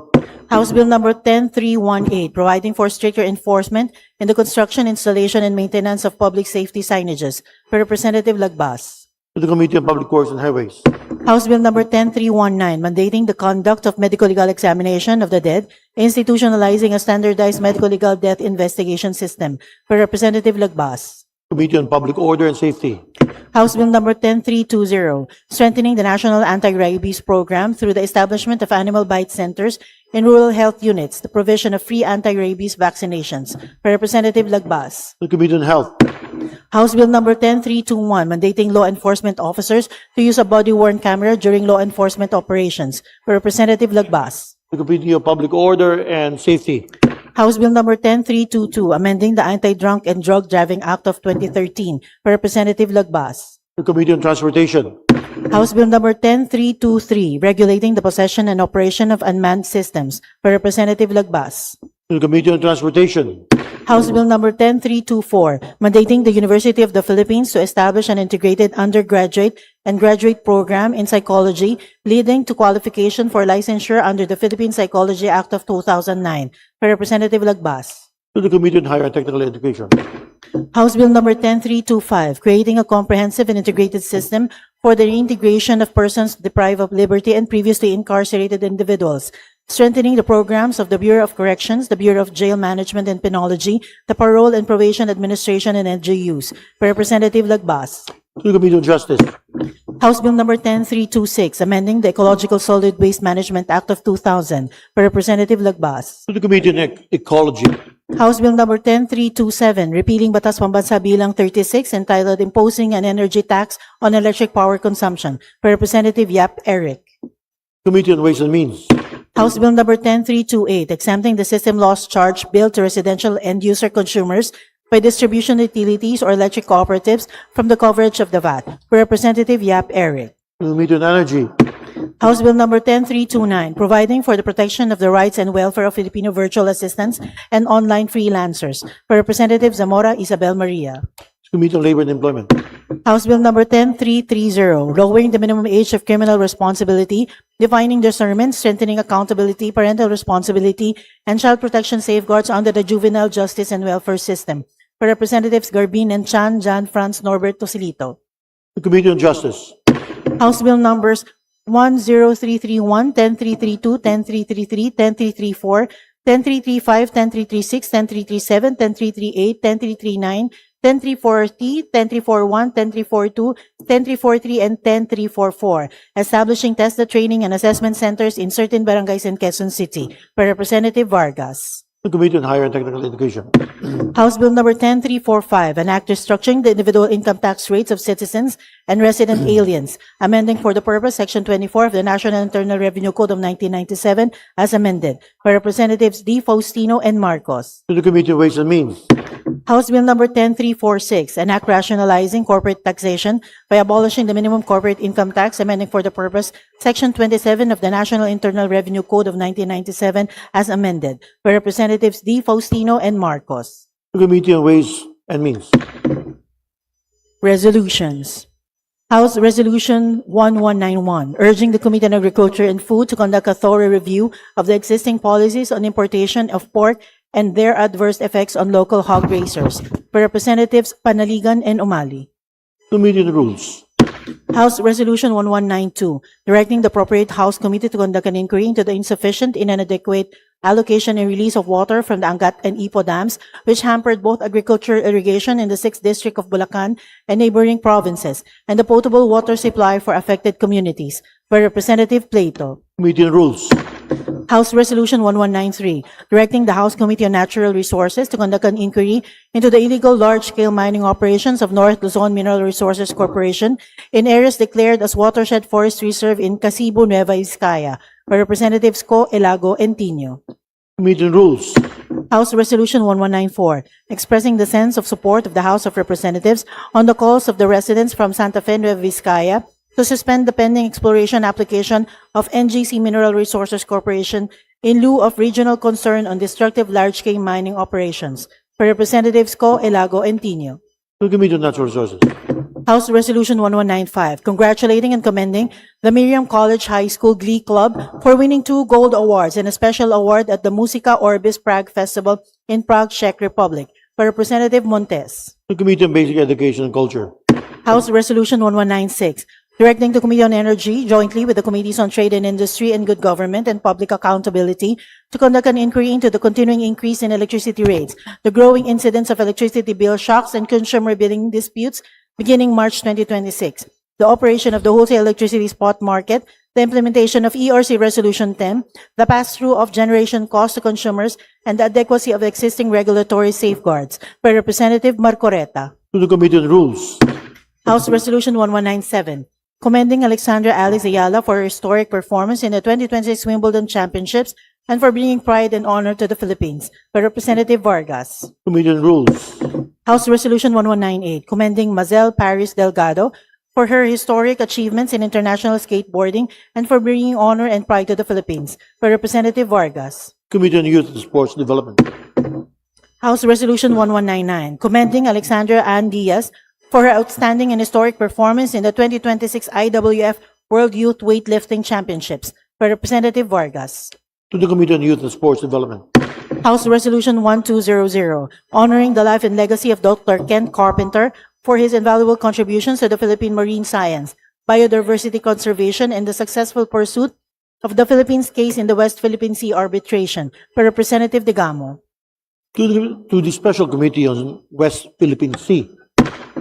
House Bill number 10318, providing for stricter enforcement in the construction, installation, and maintenance of public safety signages. By Representative Lagbas. To the Committee on Public Works and Highways. House Bill number 10319, mandating the conduct of medical legal examination of the dead, institutionalizing a standardized medical legal death investigation system. By Representative Lagbas. Committee on Public Order and Safety. House Bill number 10320, strengthening the National Anti-Rabies Program through the establishment of animal bite centers in rural health units, the provision of free anti-rabies vaccinations. By Representative Lagbas. To the Committee on Health. House Bill number 10321, mandating law enforcement officers to use a body-worn camera during law enforcement operations. By Representative Lagbas. To the Committee on Public Order and Safety. House Bill number 10322, amending the Anti-Drunk and Drug Driving Act of 2013. By Representative Lagbas. To the Committee on Transportation. House Bill number 10323, regulating the possession and operation of unmanned systems. By Representative Lagbas. To the Committee on Transportation. House Bill number 10324, mandating the University of the Philippines to establish an integrated undergraduate and graduate program in psychology, leading to qualification for licensure under the Philippine Psychology Act of 2009. By Representative Lagbas. To the Committee on Higher and Technical Education. House Bill number 10325, creating a comprehensive and integrated system for the reintegration of persons deprived of liberty and previously incarcerated individuals, strengthening the programs of the Bureau of Corrections, the Bureau of Jail Management and Penology, the Parole and Probation Administration, and LGUs. By Representative Lagbas. To the Committee on Justice. House Bill number 10326, amending the Ecological Solid Waste Management Act of 2000. By Representative Lagbas. To the Committee on Ecology. House Bill number 10327, repealing Batas Pambansa Bilang 36, entitled Imposing an Energy Tax on Electric Power Consumption. By Representative Yap Eric. Committee on Ways and Means. House Bill number 10328, exempting the system loss charge billed to residential end-user consumers by distribution utilities or electric cooperatives from the coverage of the VAT. By Representative Yap Eric. To the Committee on Energy. House Bill number 10329, providing for the protection of the rights and welfare of Filipino virtual assistants and online freelancers. By Representative Zamora Isabel Maria. Committee on Labor and Employment. House Bill number 10330, lowering the minimum age of criminal responsibility, defining discernment, strengthening accountability, parental responsibility, and child protection safeguards under the juvenile justice and welfare system. For Representatives Garbin and Chan, Jan Franz Norbert Tosilito. The Committee on Justice. House Bill numbers 10331, 10332, 10333, 10334, 10335, 10336, 10337, 10338, 10339, 10340, 10341, 10342, 10343, and 10344, establishing test the training and assessment centers in certain barangays in Quezon City. By Representative Vargas. The Committee on Higher and Technical Education. House Bill number 10345, an act restructuring the individual income tax rates of citizens and resident aliens, amending for the purpose Section 24 of the National Internal Revenue Code of 1997 as amended. By Representatives D. Faustino and Marcos. To the Committee on Ways and Means. House Bill number 10346, an act rationalizing corporate taxation by abolishing the minimum corporate income tax, amending for the purpose Section 27 of the National Internal Revenue Code of 1997 as amended, by Representatives D. Faustino and Marcos. To Committee on Ways and Means. Resolutions. House Resolution 1191, urging the Committee on Agriculture and Food to conduct a thorough review of the existing policies on importation of pork and their adverse effects on local hog raisers, by Representatives Panaligan and Umali. Committee on Rules. House Resolution 1192, directing the appropriate House Committee to conduct an inquiry into the insufficient and inadequate allocation and release of water from the Angat and Ipo dams, which hampered both agricultural irrigation in the 6th District of Bulacan and neighboring provinces, and the potable water supply for affected communities, by Representative Plato. Committee on Rules. House Resolution 1193, directing the House Committee on Natural Resources to conduct an inquiry into the illegal large-scale mining operations of North Luzon Mineral Resources Corporation in areas declared as watershed forest reserve in Casibo, Nueva Vizcaya, by Representatives Co, Elago, and Tino. Committee on Rules. House Resolution 1194, expressing the sense of support of the House of Representatives on the calls of the residents from Santa Fe, Nueva Vizcaya, to suspend the pending exploration application of NGC Mineral Resources Corporation in lieu of regional concern on destructive large-scale mining operations, by Representatives Co, Elago, and Tino. To Committee on Natural Resources. House Resolution 1195, congratulating and commending the Miriam College High School Glee Club for winning 2 gold awards and a special award at the Musica Orbis Prague Festival in Prague, Czech Republic, by Representative Montes. To Committee on Basic Education and Culture. House Resolution 1196, directing the Committee on Energy, jointly with the Committees on Trade and Industry and Good Government and Public Accountability, to conduct an inquiry into the continuing increase in electricity rates, the growing incidence of electricity bill shocks and consumer billing disputes beginning March 2026, the operation of the wholesale electricity spot market, the implementation of ERC Resolution 10, the pass-through of generation costs to consumers, and the adequacy of existing regulatory safeguards, by Representative Marcoreta. To the Committee on Rules. House Resolution 1197, commending Alexandra Alice Ayala for her historic performance in the 2026 Wimbledon Championships and for bringing pride and honor to the Philippines, by Representative Vargas. Committee on Rules. House Resolution 1198, commending Mazel Paris Delgado for her historic achievements in international skateboarding and for bringing honor and pride to the Philippines, by Representative Vargas. Committee on Youth and Sports Development. House Resolution 1199, commending Alexandra Ann Diaz for her outstanding and historic performance in the 2026 IWF World Youth Weightlifting Championships, by Representative Vargas. To the Committee on Youth and Sports Development. House Resolution 1200, honoring the life and legacy of Dr. Kent Carpenter for his invaluable contributions to the Philippine marine science, biodiversity conservation, and the successful pursuit of the Philippines case in the West Philippine Sea arbitration, by Representative Degamo. To the Special Committee on West Philippine Sea.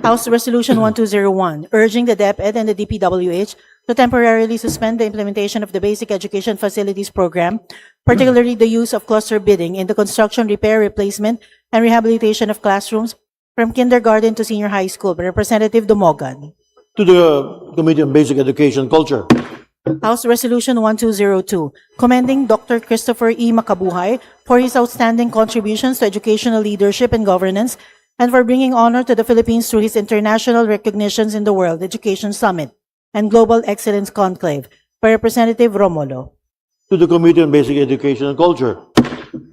House Resolution 1201, urging the DepEd and the DPWH to temporarily suspend the implementation of the Basic Education Facilities Program, particularly the use of cluster bidding in the construction, repair, replacement, and rehabilitation of classrooms from kindergarten to senior high school, by Representative Dumogan. To the Committee on Basic Education and Culture. House Resolution 1202, commending Dr. Christopher E. Makabuhay for his outstanding contributions to educational leadership and governance and for bringing honor to the Philippines through his international recognitions in the World Education Summit and Global Excellence Conclave, by Representative Romulo. To the Committee on Basic Education and Culture.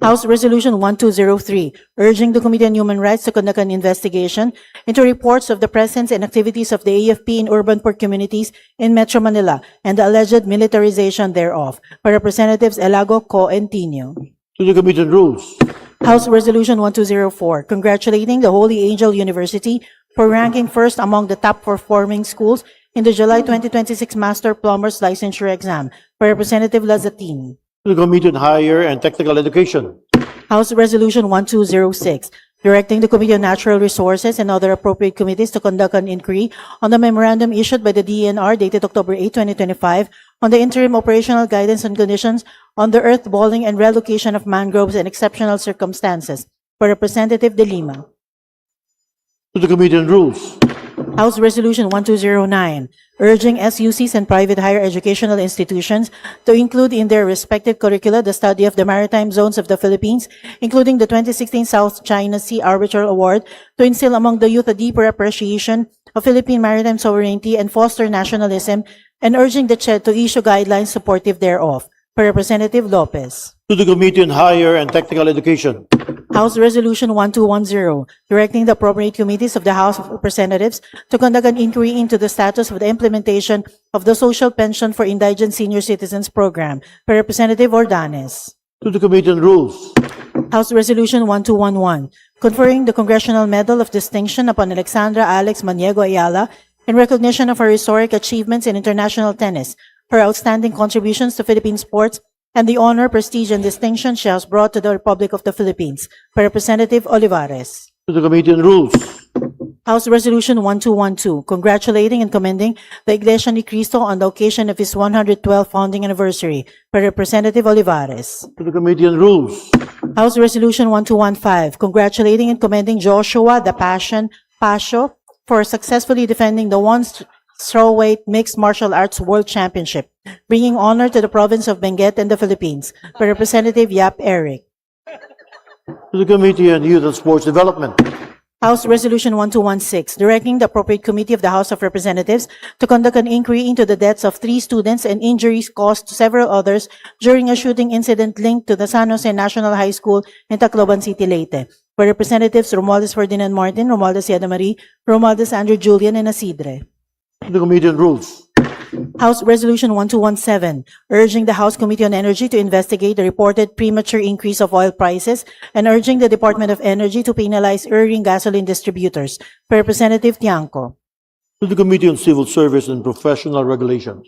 House Resolution 1203, urging the Committee on Human Rights to conduct an investigation into reports of the presence and activities of the AFP in urban poor communities in Metro Manila and the alleged militarization thereof, by Representatives Elago, Co, and Tino. To the Committee on Rules. House Resolution 1204, congratulating the Holy Angel University for ranking first among the top performing schools in the July 2026 Master Plumber's Licensure Exam, by Representative Lazatin. To the Committee on Higher and Technical Education. House Resolution 1206, directing the Committee on Natural Resources and other appropriate committees to conduct an inquiry on the memorandum issued by the DENR dated October 8, 2025 on the interim operational guidance and conditions on the earthballing and relocation of mangroves in exceptional circumstances, by Representative De Lima. To the Committee on Rules. House Resolution 1209, urging SUCs and private higher educational institutions to include in their respective curricula the study of the maritime zones of the Philippines, including the 2016 South China Sea Arbitral Award, to instill among the youth a deeper appreciation of Philippine maritime sovereignty and foster nationalism, and urging the CHED to issue guidelines supportive thereof. Per Representative Lopez. To the Committee on Higher and Technical Education. House Resolution 1210, directing the appropriate committees of the House of Representatives to conduct an inquiry into the status of the implementation of the Social Pension for Indigent Senior Citizens Program. Per Representative Ordanes. To the Committee on Rules. House Resolution 1211, conferring the Congressional Medal of Distinction upon Alexandra Alex Maniego Ayala in recognition of her historic achievements in international tennis, her outstanding contributions to Philippine sports, and the honor, prestige, and distinction she has brought to the Republic of the Philippines. Per Representative Olivares. To the Committee on Rules. House Resolution 1212, congratulating and commending the Iglesia ni Cristo on the occasion of his 112th founding anniversary. Per Representative Olivares. To the Committee on Rules. House Resolution 1215, congratulating and commending Joshua the Passion Pasho for successfully defending the strawweight mixed martial arts world championship, bringing honor to the province of Benguet and the Philippines. Per Representative Yap Eric. To the Committee on Youth and Sports Development. House Resolution 1216, directing the appropriate committee of the House of Representatives to conduct an inquiry into the deaths of 3 students and injuries caused to several others during a shooting incident linked to the San Jose National High School in Tacloban City, Leyte. By Representatives Romualdez Ferdinand Martin, Romualdez Yeda Marie, Romualdez Andrew Julian, and Asidre. To the Committee on Rules. House Resolution 1217, urging the House Committee on Energy to investigate the reported premature increase of oil prices and urging the Department of Energy to penalize erring gasoline distributors. Per Representative Tiangco. To the Committee on Civil Service and Professional Regulation.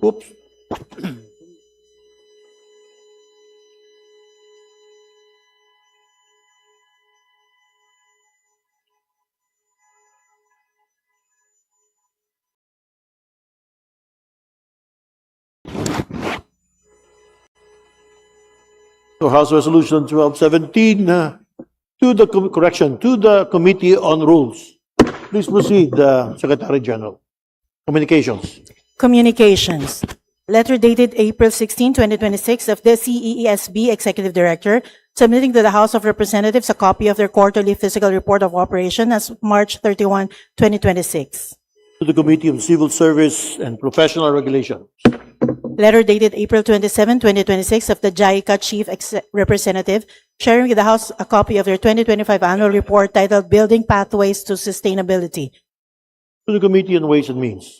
Oops. So House Resolution 1217, to the Committee on Rules. Please proceed, Secretary General. Communications. Communications. Letter dated April 16, 2026 of the CEESB Executive Director, submitting to the House of Representatives a copy of their quarterly physical report of operation as of March 31, 2026. To the Committee on Civil Service and Professional Regulation. Letter dated April 27, 2026 of the JICA Chief Representative, sharing with the House a copy of their 2025 annual report titled Building Pathways to Sustainability. To the Committee on Ways and Means.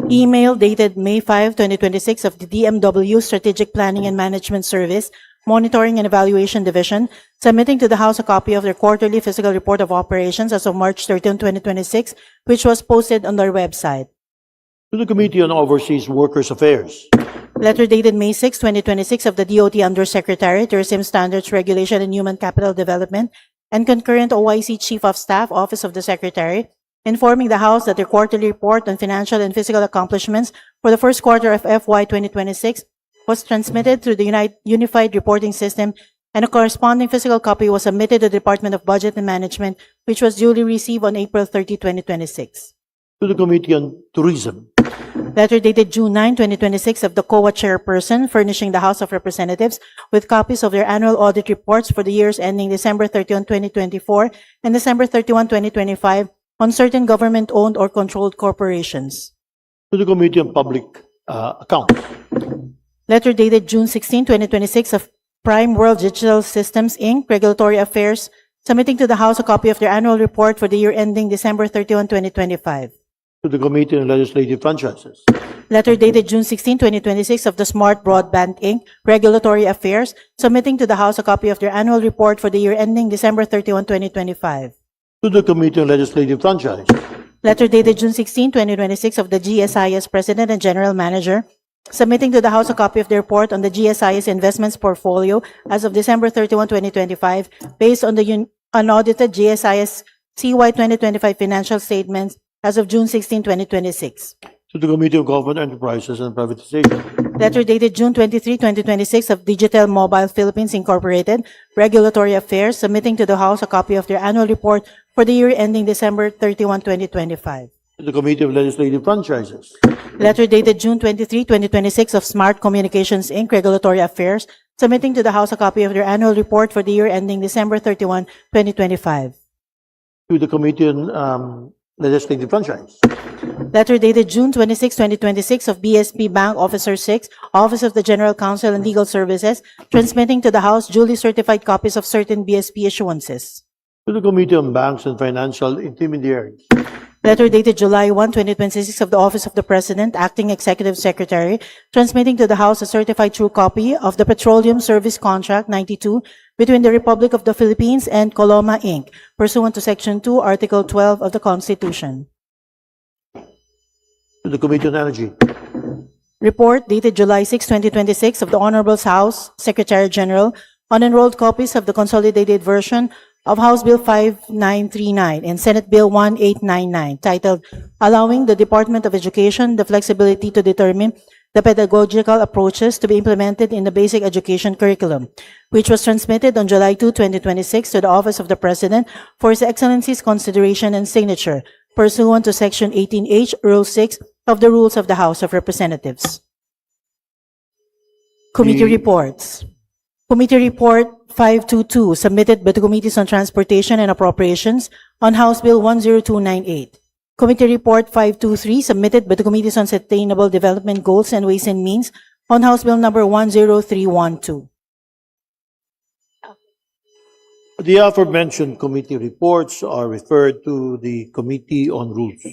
Email dated May 5, 2026 of the DMW Strategic Planning and Management Service, Monitoring and Evaluation Division, submitting to the House a copy of their quarterly physical report of operations as of March 13, 2026, which was posted on their website. To the Committee on Overseas Workers' Affairs. Letter dated May 6, 2026 of the DOT Undersecretary, Tourism Standards Regulation and Human Capital Development, and concurrent OIC Chief of Staff, Office of the Secretary, informing the House that their quarterly report on financial and physical accomplishments for the first quarter of FY 2026 was transmitted through the Unified Reporting System, and a corresponding physical copy was submitted to the Department of Budget and Management, which was duly received on April 30, 2026. To the Committee on Tourism. Letter dated June 9, 2026 of the COA Chairperson, furnishing the House of Representatives with copies of their annual audit reports for the years ending December 31, 2024 and December 31, 2025 on certain government-owned or controlled corporations. To the Committee on Public Accounts. Letter dated June 16, 2026 of Prime World Digital Systems, Inc., Regulatory Affairs, submitting to the House a copy of their annual report for the year ending December 31, 2025. To the Committee on Legislative Franchises. Letter dated June 16, 2026 of the Smart Broadband, Inc., Regulatory Affairs, submitting to the House a copy of their annual report for the year ending December 31, 2025. To the Committee on Legislative Franchise. Letter dated June 16, 2026 of the GSIS President and General Manager, submitting to the House a copy of the report on the GSIS investments portfolio as of December 31, 2025, based on the unaudited GSIS CY 2025 financial statements as of June 16, 2026. To the Committee on Government Enterprises and Privatization. Letter dated June 23, 2026 of Digital Mobile Philippines Incorporated, Regulatory Affairs, submitting to the House a copy of their annual report for the year ending December 31, 2025. To the Committee of Legislative Franchises. Letter dated June 23, 2026 of Smart Communications Inc., Regulatory Affairs, submitting to the House a copy of their annual report for the year ending December 31, 2025. To the Committee on Legislative Franchise. Letter dated June 26, 2026 of BSP Bank Officer 6, Office of the General Counsel and Legal Services, transmitting to the House duly certified copies of certain BSP issuances. To the Committee on Banks and Financial Intermediaries. Letter dated July 1, 2026 of the Office of the President, Acting Executive Secretary, transmitting to the House a certified true copy of the Petroleum Service Contract 92 between the Republic of the Philippines and Coloma, Inc., pursuant to Section 2, Article 12 of the Constitution. To the Committee on Energy. Report dated July 6, 2026 of the Honorable House Secretary General on enrolled copies of the consolidated version of House Bill 5939 and Senate Bill 1899, titled Allowing the Department of Education the Flexibility to Determine the Pedagogical Approaches to be Implemented in the Basic Education Curriculum, which was transmitted on July 2, 2026 to the Office of the President for His Excellency's consideration and signature, pursuant to Section 18H, Rule 6 of the Rules of the House of Representatives. Committee reports. Committee Report 522, submitted by the Committees on Transportation and Appropriations on House Bill 10298. Committee Report 523, submitted by the Committees on Sustainable Development Goals and Ways and Means on House Bill number 10312. The aforementioned committee reports are referred to the Committee on Rules.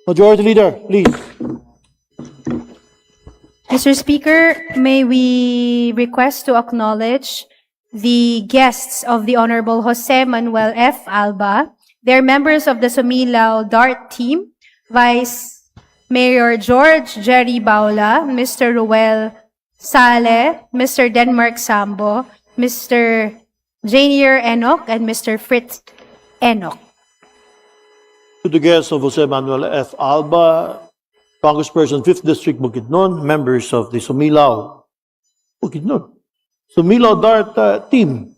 Majority Leader, please. Mr. Speaker, may we request to acknowledge the guests of the Honorable Jose Manuel F. Alba. They're members of the Sumilao DART team, Vice Mayor George Jerry Baula, Mr. Ruel Sale, Mr. Denmark Sambo, Mr. Janier Enoch, and Mr. Fritz Enoch. To the guests of Jose Manuel F. Alba, Congressperson 5th District Bukidnon, members of the Sumilao DART team,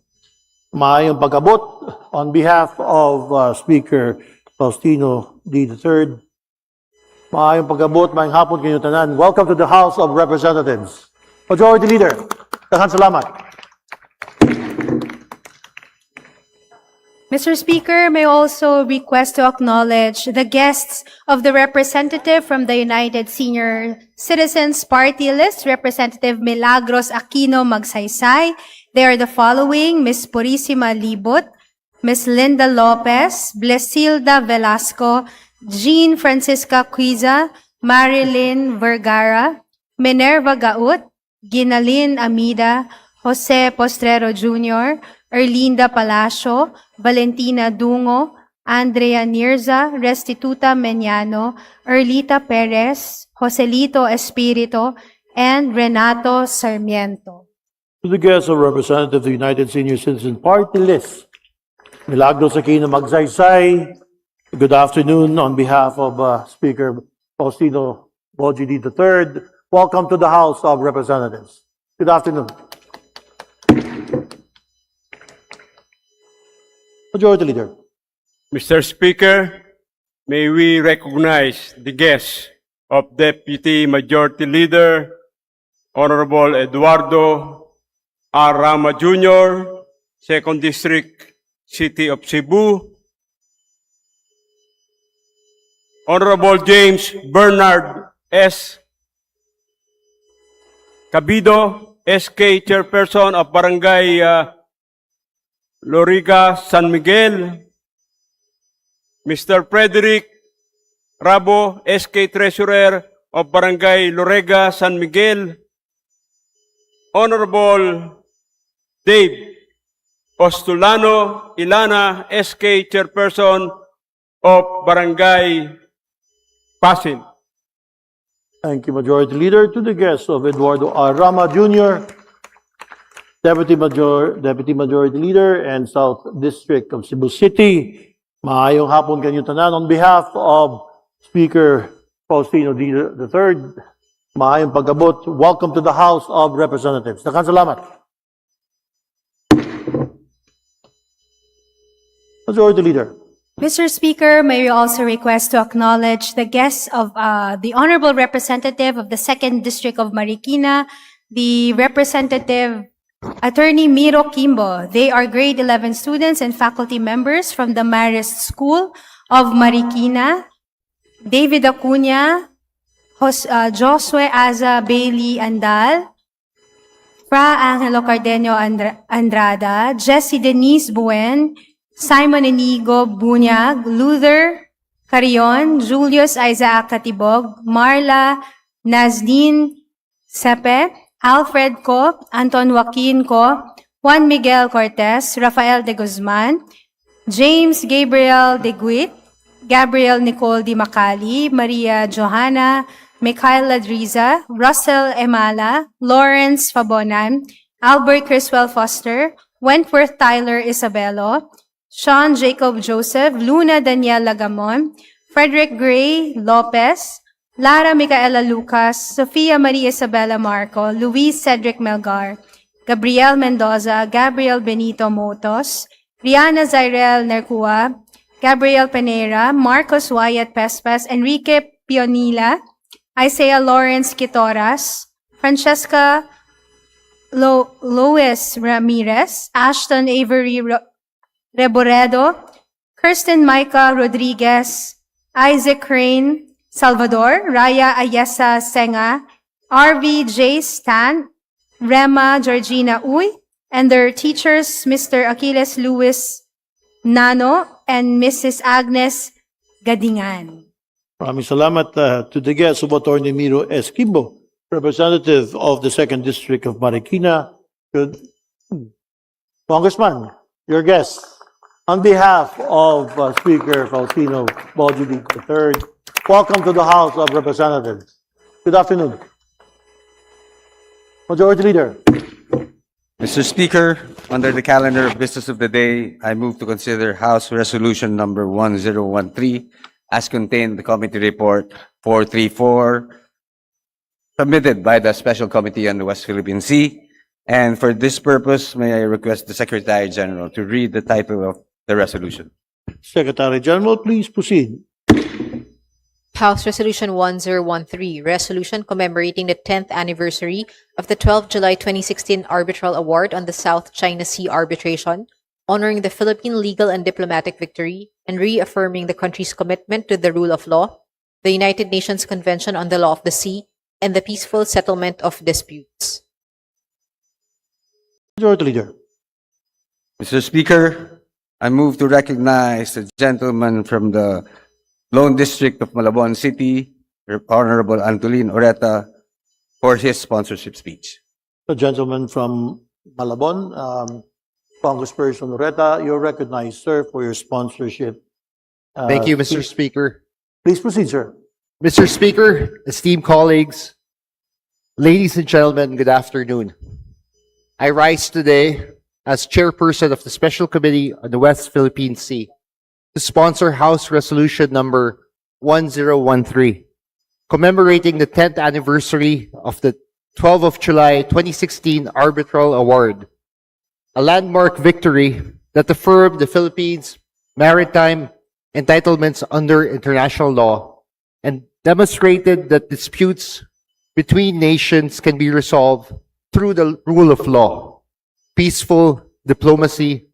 maayong pag-abot on behalf of Speaker Faustino D. III. Maayong pag-abot, maayong hapon kayo tanan. Welcome to the House of Representatives. Majority Leader, daghang salamat. Mr. Speaker, may I also request to acknowledge the guests of the representative from the United Senior Citizens Party List, Representative Milagros Aquino Magsaysay. They are the following: Ms. Purisima Libot, Ms. Linda Lopez, Blesilda Velasco, Jean Francisca Quiza, Marilyn Vergara, Minerva Gaut, Ginalin Amida, Jose Postrero Jr., Erlinda Palacio, Valentina Dungo, Andrea Nirza, Restituta Meñano, Erlita Perez, Joselito Espirito, and Renato Sarmiento. To the guests of Representative of the United Senior Citizen Party List, Milagros Aquino Magsaysay, good afternoon on behalf of Speaker Faustino Boji D. III. Welcome to the House of Representatives. Good afternoon. Majority Leader. Mr. Speaker, may we recognize the guests of Deputy Majority Leader, Honorable Eduardo R. Rama Jr., 2nd District, City of Cebu, Honorable James Bernard S. Cabido, SK Chairperson of Barangay Loriga, San Miguel, Mr. Frederick Rabo, SK Treasurer of Barangay Lorega, San Miguel, Honorable Dave Ostulano Ilana, SK Chairperson of Barangay Pasin. Thank you, Majority Leader. To the guests of Eduardo R. Rama Jr., Deputy Majority Leader and South District of Cebu City. Maayong hapon kanyo tanan. On behalf of Speaker Faustino D. III, maayong pag-abot. Welcome to the House of Representatives. Daghang salamat. Majority Leader. Mr. Speaker, may we also request to acknowledge the guests of the Honorable Representative of the 2nd District of Marikina, the Representative Attorney Miro Kimbo. They are grade 11 students and faculty members from the Marist School of Marikina. David Acuña, Josue Aza Bailey Andal, Fra Angelo Cardenio Andrada, Jessie Denise Buen, Simon Inigo Bunyag, Luther Carion, Julius Isaac Katibog, Marla Nazdin Sepe, Alfred Co, Anton Joaquin Co, Juan Miguel Cortez, Rafael de Guzman, James Gabriel de Guit, Gabriel Nicole Di Macali, Maria Johanna, Mikhail Ladriza, Russell Emala, Lawrence Fabonan, Albert Criswell Foster, Wentworth Tyler Isabelo, Sean Jacob Joseph, Luna Daniel Lagamon, Frederick Gray Lopez, Lara Micaela Lucas, Sofia Maria Isabella Marco, Luis Cedric Melgar, Gabriel Mendoza, Gabriel Benito Motos, Rihanna Zairel Nercua, Gabriel Peneira, Marcos Wyatt Pespes, Enrique Pionila, Isaiah Lawrence Quitoras, Francesca Lois Ramirez, Ashton Avery Reboredo, Kirsten Micah Rodriguez, Isaac Crane Salvador, Raya Ayesa Senga, RV J. Stan, Rema Georgina Uy, and their teachers, Mr. Achilles Luis Nano and Mrs. Agnes Gadingan. Maraming salamat to the guests of Attorney Miro S. Kimbo, Representative of the 2nd District of Marikina. Good. Congressman, your guest. On behalf of Speaker Faustino Boji III, welcome to the House of Representatives. Good afternoon. Majority Leader. Mr. Speaker, under the calendar of business of the day, I move to consider House Resolution number 1013 as contained in the Committee Report 434 submitted by the Special Committee on the West Philippine Sea. And for this purpose, may I request the Secretary General to read the title of the resolution. Secretary General, please proceed. House Resolution 1013, Resolution commemorating the 10th anniversary of the 12 July 2016 Arbitral Award on the South China Sea Arbitration, honoring the Philippine legal and diplomatic victory, and reaffirming the country's commitment to the rule of law, the United Nations Convention on the Law of the Sea, and the peaceful settlement of disputes. Majority Leader. Mr. Speaker, I move to recognize the gentleman from the Lone District of Malabon City, Honorable Antolin Oreta, for his sponsorship speech. The gentleman from Malabon, Congressperson Oreta, you're recognized, sir, for your sponsorship. Thank you, Mr. Speaker. Please proceed, sir. Mr. Speaker, esteemed colleagues, ladies and gentlemen, good afternoon. I rise today as chairperson of the Special Committee on the West Philippine Sea to sponsor House Resolution number 1013, commemorating the 10th anniversary of the 12 of July 2016 Arbitral Award, a landmark victory that affirmed the Philippines' maritime entitlements under international law and demonstrated that disputes between nations can be resolved through the rule of law, peaceful diplomacy,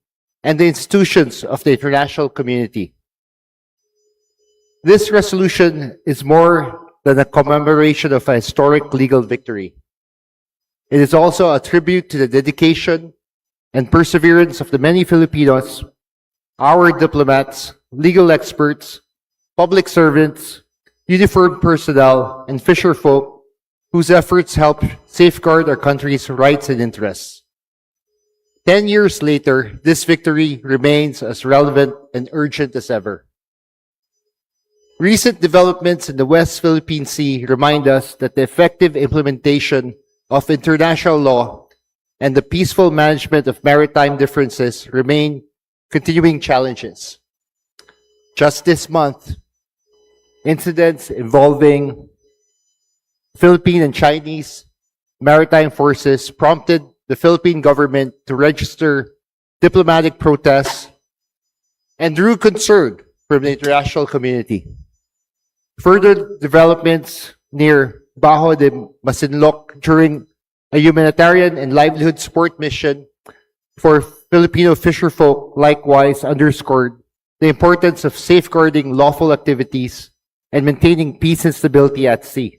and the institutions of the international community. This resolution is more than a commemoration of a historic legal victory. It is also a tribute to the dedication and perseverance of the many Filipinos, our diplomats, legal experts, public servants, uniformed personnel, and fisherfolk whose efforts help safeguard our country's rights and interests. 10 years later, this victory remains as relevant and urgent as ever. Recent developments in the West Philippine Sea remind us that the effective implementation of international law and the peaceful management of maritime differences remain continuing challenges. Just this month, incidents involving Philippine and Chinese maritime forces prompted the Philippine government to register diplomatic protests and drew concern from the international community. Further developments near Bajo de Masinloc during a humanitarian and livelihood support mission for Filipino fisherfolk likewise underscored the importance of safeguarding lawful activities and maintaining peace and stability at sea.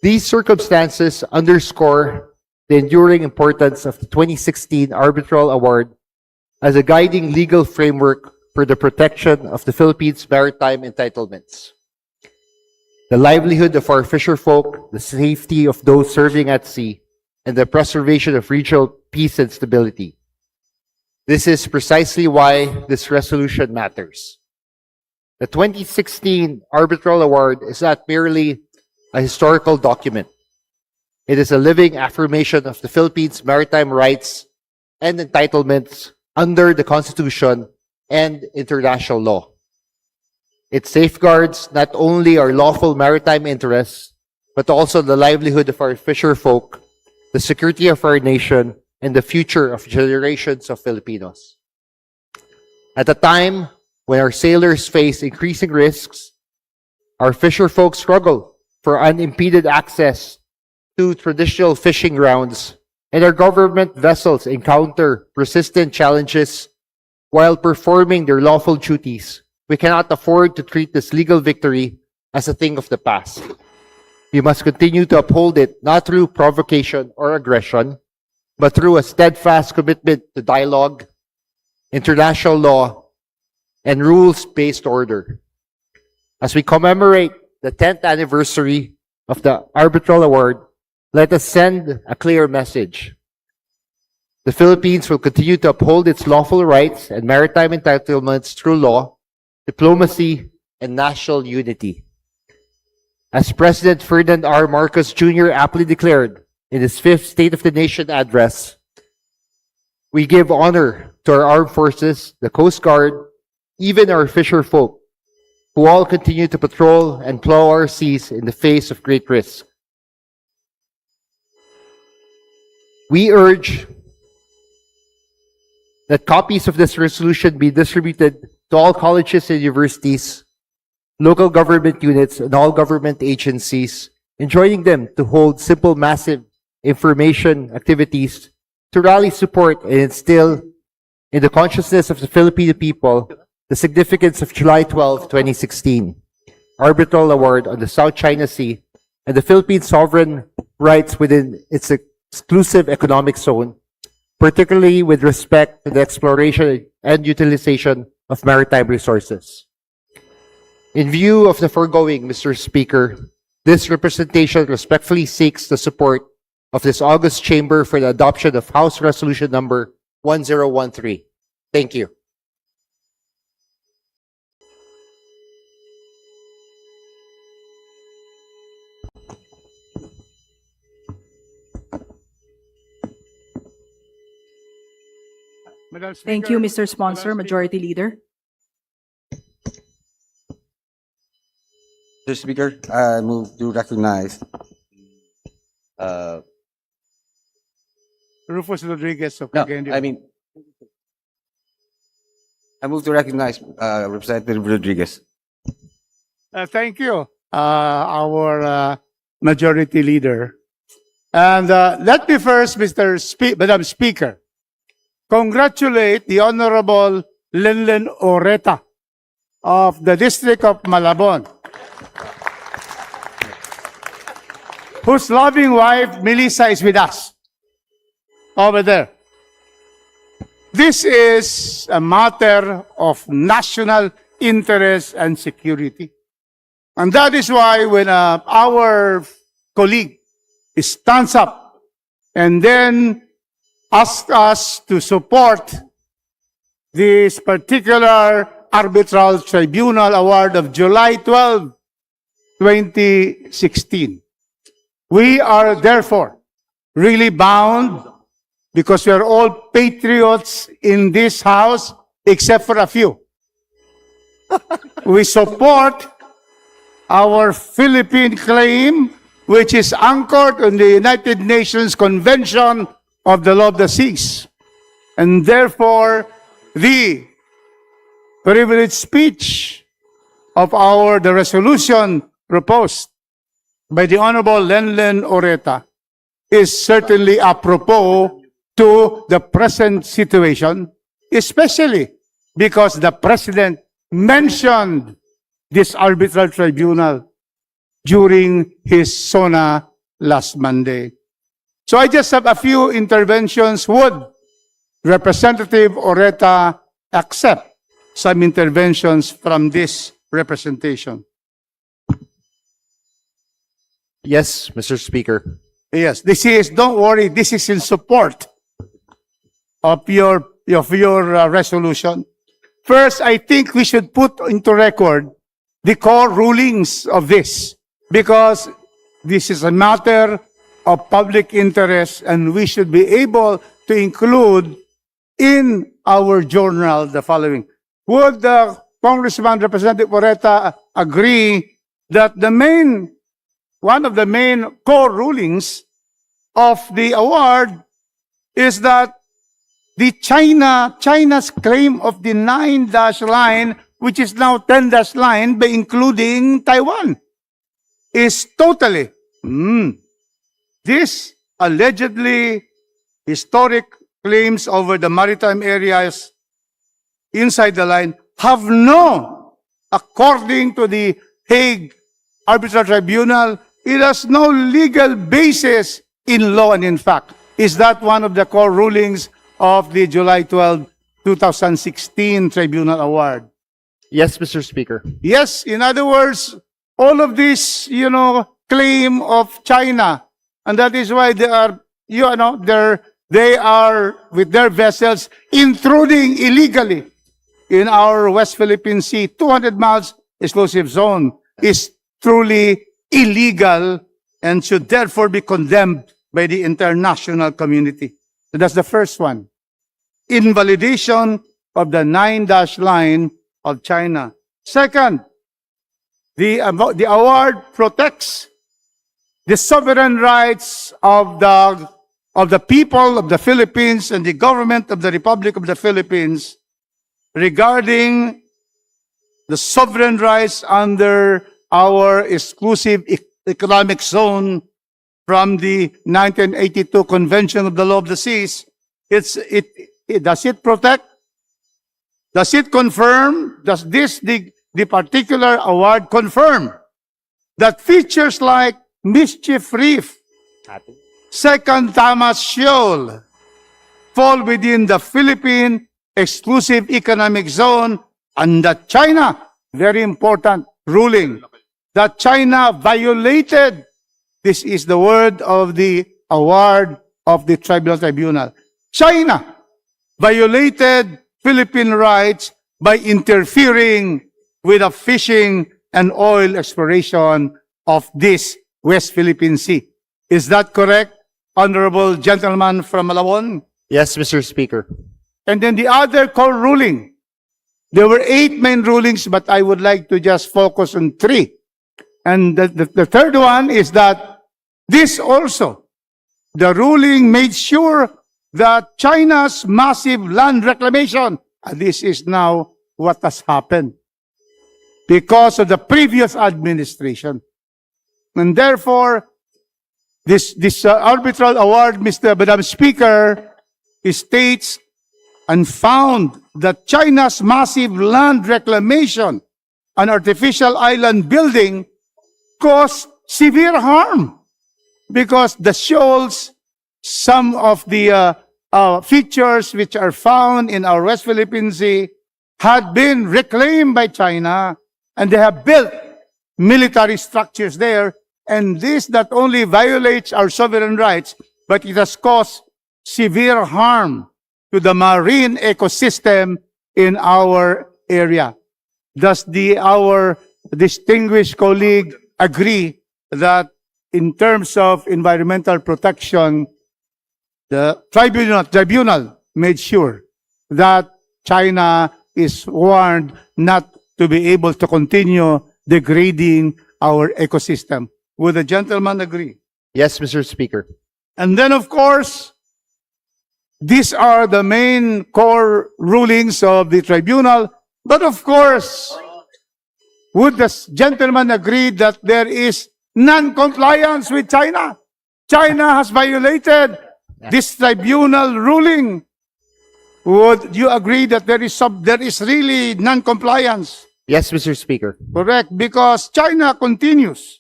These circumstances underscore the enduring importance of the 2016 Arbitral Award as a guiding legal framework for the protection of the Philippines' maritime entitlements. The livelihood of our fisherfolk, the safety of those serving at sea, and the preservation of regional peace and stability. This is precisely why this resolution matters. The 2016 Arbitral Award is not merely a historical document. It is a living affirmation of the Philippines' maritime rights and entitlements under the Constitution and international law. It safeguards not only our lawful maritime interests, but also the livelihood of our fisherfolk, the security of our nation, and the future of generations of Filipinos. At a time when our sailors face increasing risks, our fisherfolk struggle for unimpeded access to traditional fishing grounds, and our government vessels encounter persistent challenges while performing their lawful duties, we cannot afford to treat this legal victory as a thing of the past. We must continue to uphold it not through provocation or aggression, but through a steadfast commitment to dialogue, international law, and rules-based order. As we commemorate the 10th anniversary of the Arbitral Award, let us send a clear message. The Philippines will continue to uphold its lawful rights and maritime entitlements through law, diplomacy, and national unity. As President Ferdinand R. Marcos Jr. aptly declared in his 5th State of the Nation address, we give honor to our armed forces, the Coast Guard, even our fisherfolk, who all continue to patrol and plow our seas in the face of great risk. We urge that copies of this resolution be distributed to all colleges and universities, local government units, and all government agencies, enjoining them to hold simple, massive information activities to rally support and instill in the consciousness of the Filipino people the significance of July 12, 2016, Arbitral Award on the South China Sea and the Philippines' sovereign rights within its exclusive economic zone, particularly with respect to the exploration and utilization of maritime resources. In view of the foregoing, Mr. Speaker, this representation respectfully seeks the support of this august chamber for the adoption of House Resolution number 1013. Thank you. Thank you, Mr. Sponsor, Majority Leader. Mr. Speaker, I move to recognize Rufus Rodriguez of no, Cagayan de I mean, I move to recognize Representative Rodriguez. Thank you, our majority leader. And let me first, Madam Speaker, congratulate the Honorable Lenlen Oreta of the District of Malabon, whose loving wife, Melissa, is with us over there. This is a matter of national interest and security. And that is why when our colleague stands up and then asks us to support this particular Arbitral Tribunal Award of July 12, 2016. We are therefore really bound, because we are all patriots in this house, except for a few. We support our Philippine claim, which is anchored in the United Nations Convention of the Law of the Seas. And therefore, the privileged speech of the resolution proposed by the Honorable Lenlen Oreta is certainly apropos to the present situation, especially because the President mentioned this arbitral tribunal during his SONA last Monday. So I just have a few interventions. Would Representative Oreta accept some interventions from this representation? Yes, Mr. Speaker. Yes, don't worry, this is in support of your resolution. First, I think we should put into record the core rulings of this, because this is a matter of public interest and we should be able to include in our journal the following. Would the Congressman Representative Oreta agree that one of the main core rulings of the award is that China's claim of the 9- line, which is now 10- line, by including Taiwan, is totally, this allegedly historic claims over the maritime areas inside the line have according to the Hague Arbitral Tribunal, it has no legal basis in law and in fact. Is that one of the core rulings of the July 12, 2016 Tribunal Award? Yes, Mr. Speaker. Yes, in other words, all of this, claim of China, and that is why they are with their vessels intruding illegally in our West Philippine Sea, 200 miles exclusive zone, is truly illegal and should therefore be condemned by the international community. So that's the first one. Invalidation of the 9- line of China. Second, the award protects the sovereign rights of the people of the Philippines and the government of the Republic of the Philippines regarding the sovereign rights under our exclusive economic zone from the 1982 Convention of the Law of the Seas. Does it protect? Does it confirm? Does the particular award confirm that features like Mischief Reef, Second Tamas Shoal fall within the Philippine exclusive economic zone, and that China, very important ruling, that China violated, this is the word of the award of the Tribunal, China violated Philippine rights by interfering with the fishing and oil exploration of this West Philippine Sea. Is that correct, honorable gentleman from Malabon? Yes, Mr. Speaker. And then the other core ruling. There were 8 main rulings, but I would like to just focus on 3. And the third one is that this also, the ruling made sure that China's massive land reclamation, and this is now what has happened because of the previous administration. And therefore, this arbitral award, Madam Speaker, states and found that China's massive land reclamation and artificial island building caused severe harm because the shoals, some of the features which are found in our West Philippine Sea had been reclaimed by China, and they have built military structures there. And this not only violates our sovereign rights, but it has caused severe harm to the marine ecosystem in our area. does our distinguished colleague agree that in terms of environmental protection, the tribunal made sure that China is warned not to be able to continue degrading our ecosystem? Would the gentleman agree? Yes, Mr. Speaker. And then, of course, these are the main core rulings of the tribunal. But of course, would the gentleman agree that there is non-compliance with China? China has violated this tribunal ruling. Would you agree that there is really non-compliance? Yes, Mr. Speaker. Correct, because China continues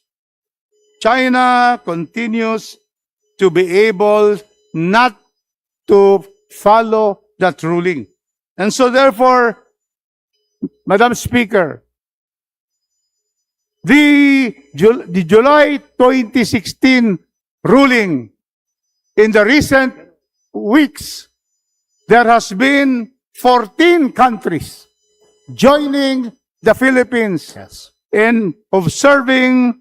to be able not to follow that ruling. And so therefore, Madam Speaker, the July 2016 ruling, in the recent weeks, there has been 14 countries joining the Philippines Yes. in observing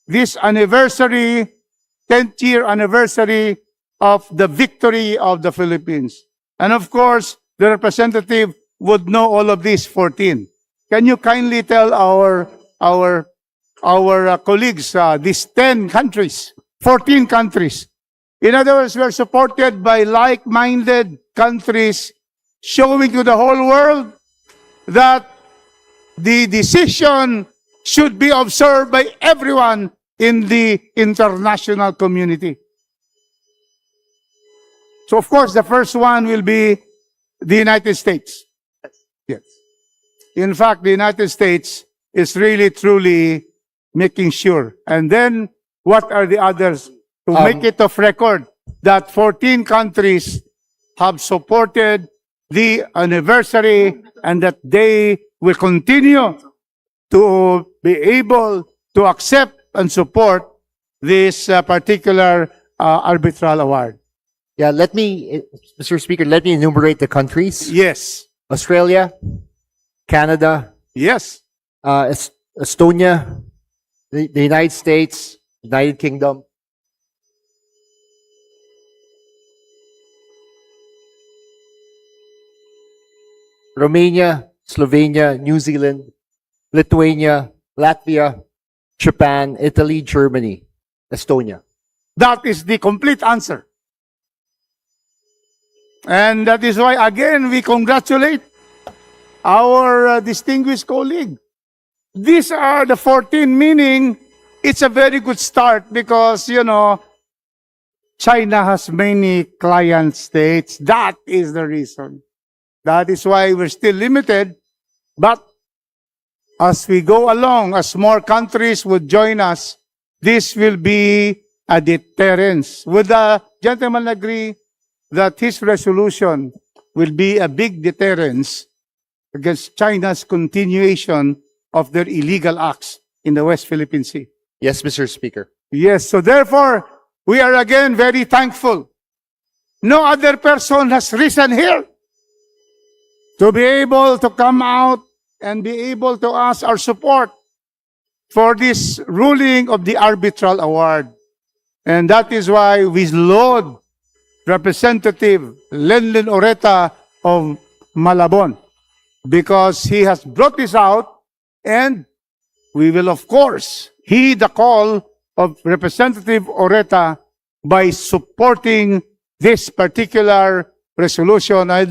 this anniversary, 10th year anniversary of the victory of the Philippines. And of course, the representative would know all of these 14. Can you kindly tell our colleagues, these 10 countries, 14 countries? In other words, we are supported by like-minded countries, showing to the whole world that the decision should be observed by everyone in the international community. So, of course, the first one will be the United States. Yes. In fact, the United States is really, truly making sure. And then, what are the others? To make it of record that 14 countries have supported the anniversary and that they will continue to be able to accept and support this particular arbitral award. Yeah, Mr. Speaker, let me enumerate the countries. Yes. Australia, Canada, Yes. Estonia, the United States, United Kingdom, Romania, Slovenia, New Zealand, Lithuania, Latvia, Japan, Italy, Germany, Estonia. That is the complete answer. And that is why, again, we congratulate our distinguished colleague. These are the 14, meaning it's a very good start because, China has many client states. That is the reason. That is why we're still limited. But as we go along, as more countries would join us, this will be a deterrence. Would the gentleman agree that his resolution will be a big deterrence against China's continuation of their illegal acts in the West Philippine Sea? Yes, Mr. Speaker. Yes, so therefore, we are again very thankful. No other person has risen here to be able to come out and be able to ask our support for this ruling of the arbitral award. And that is why we laud Representative Lenlen Oreta of Malabon, because he has brought this out, and we will, of course, heed the call of Representative Oreta by supporting this particular resolution. I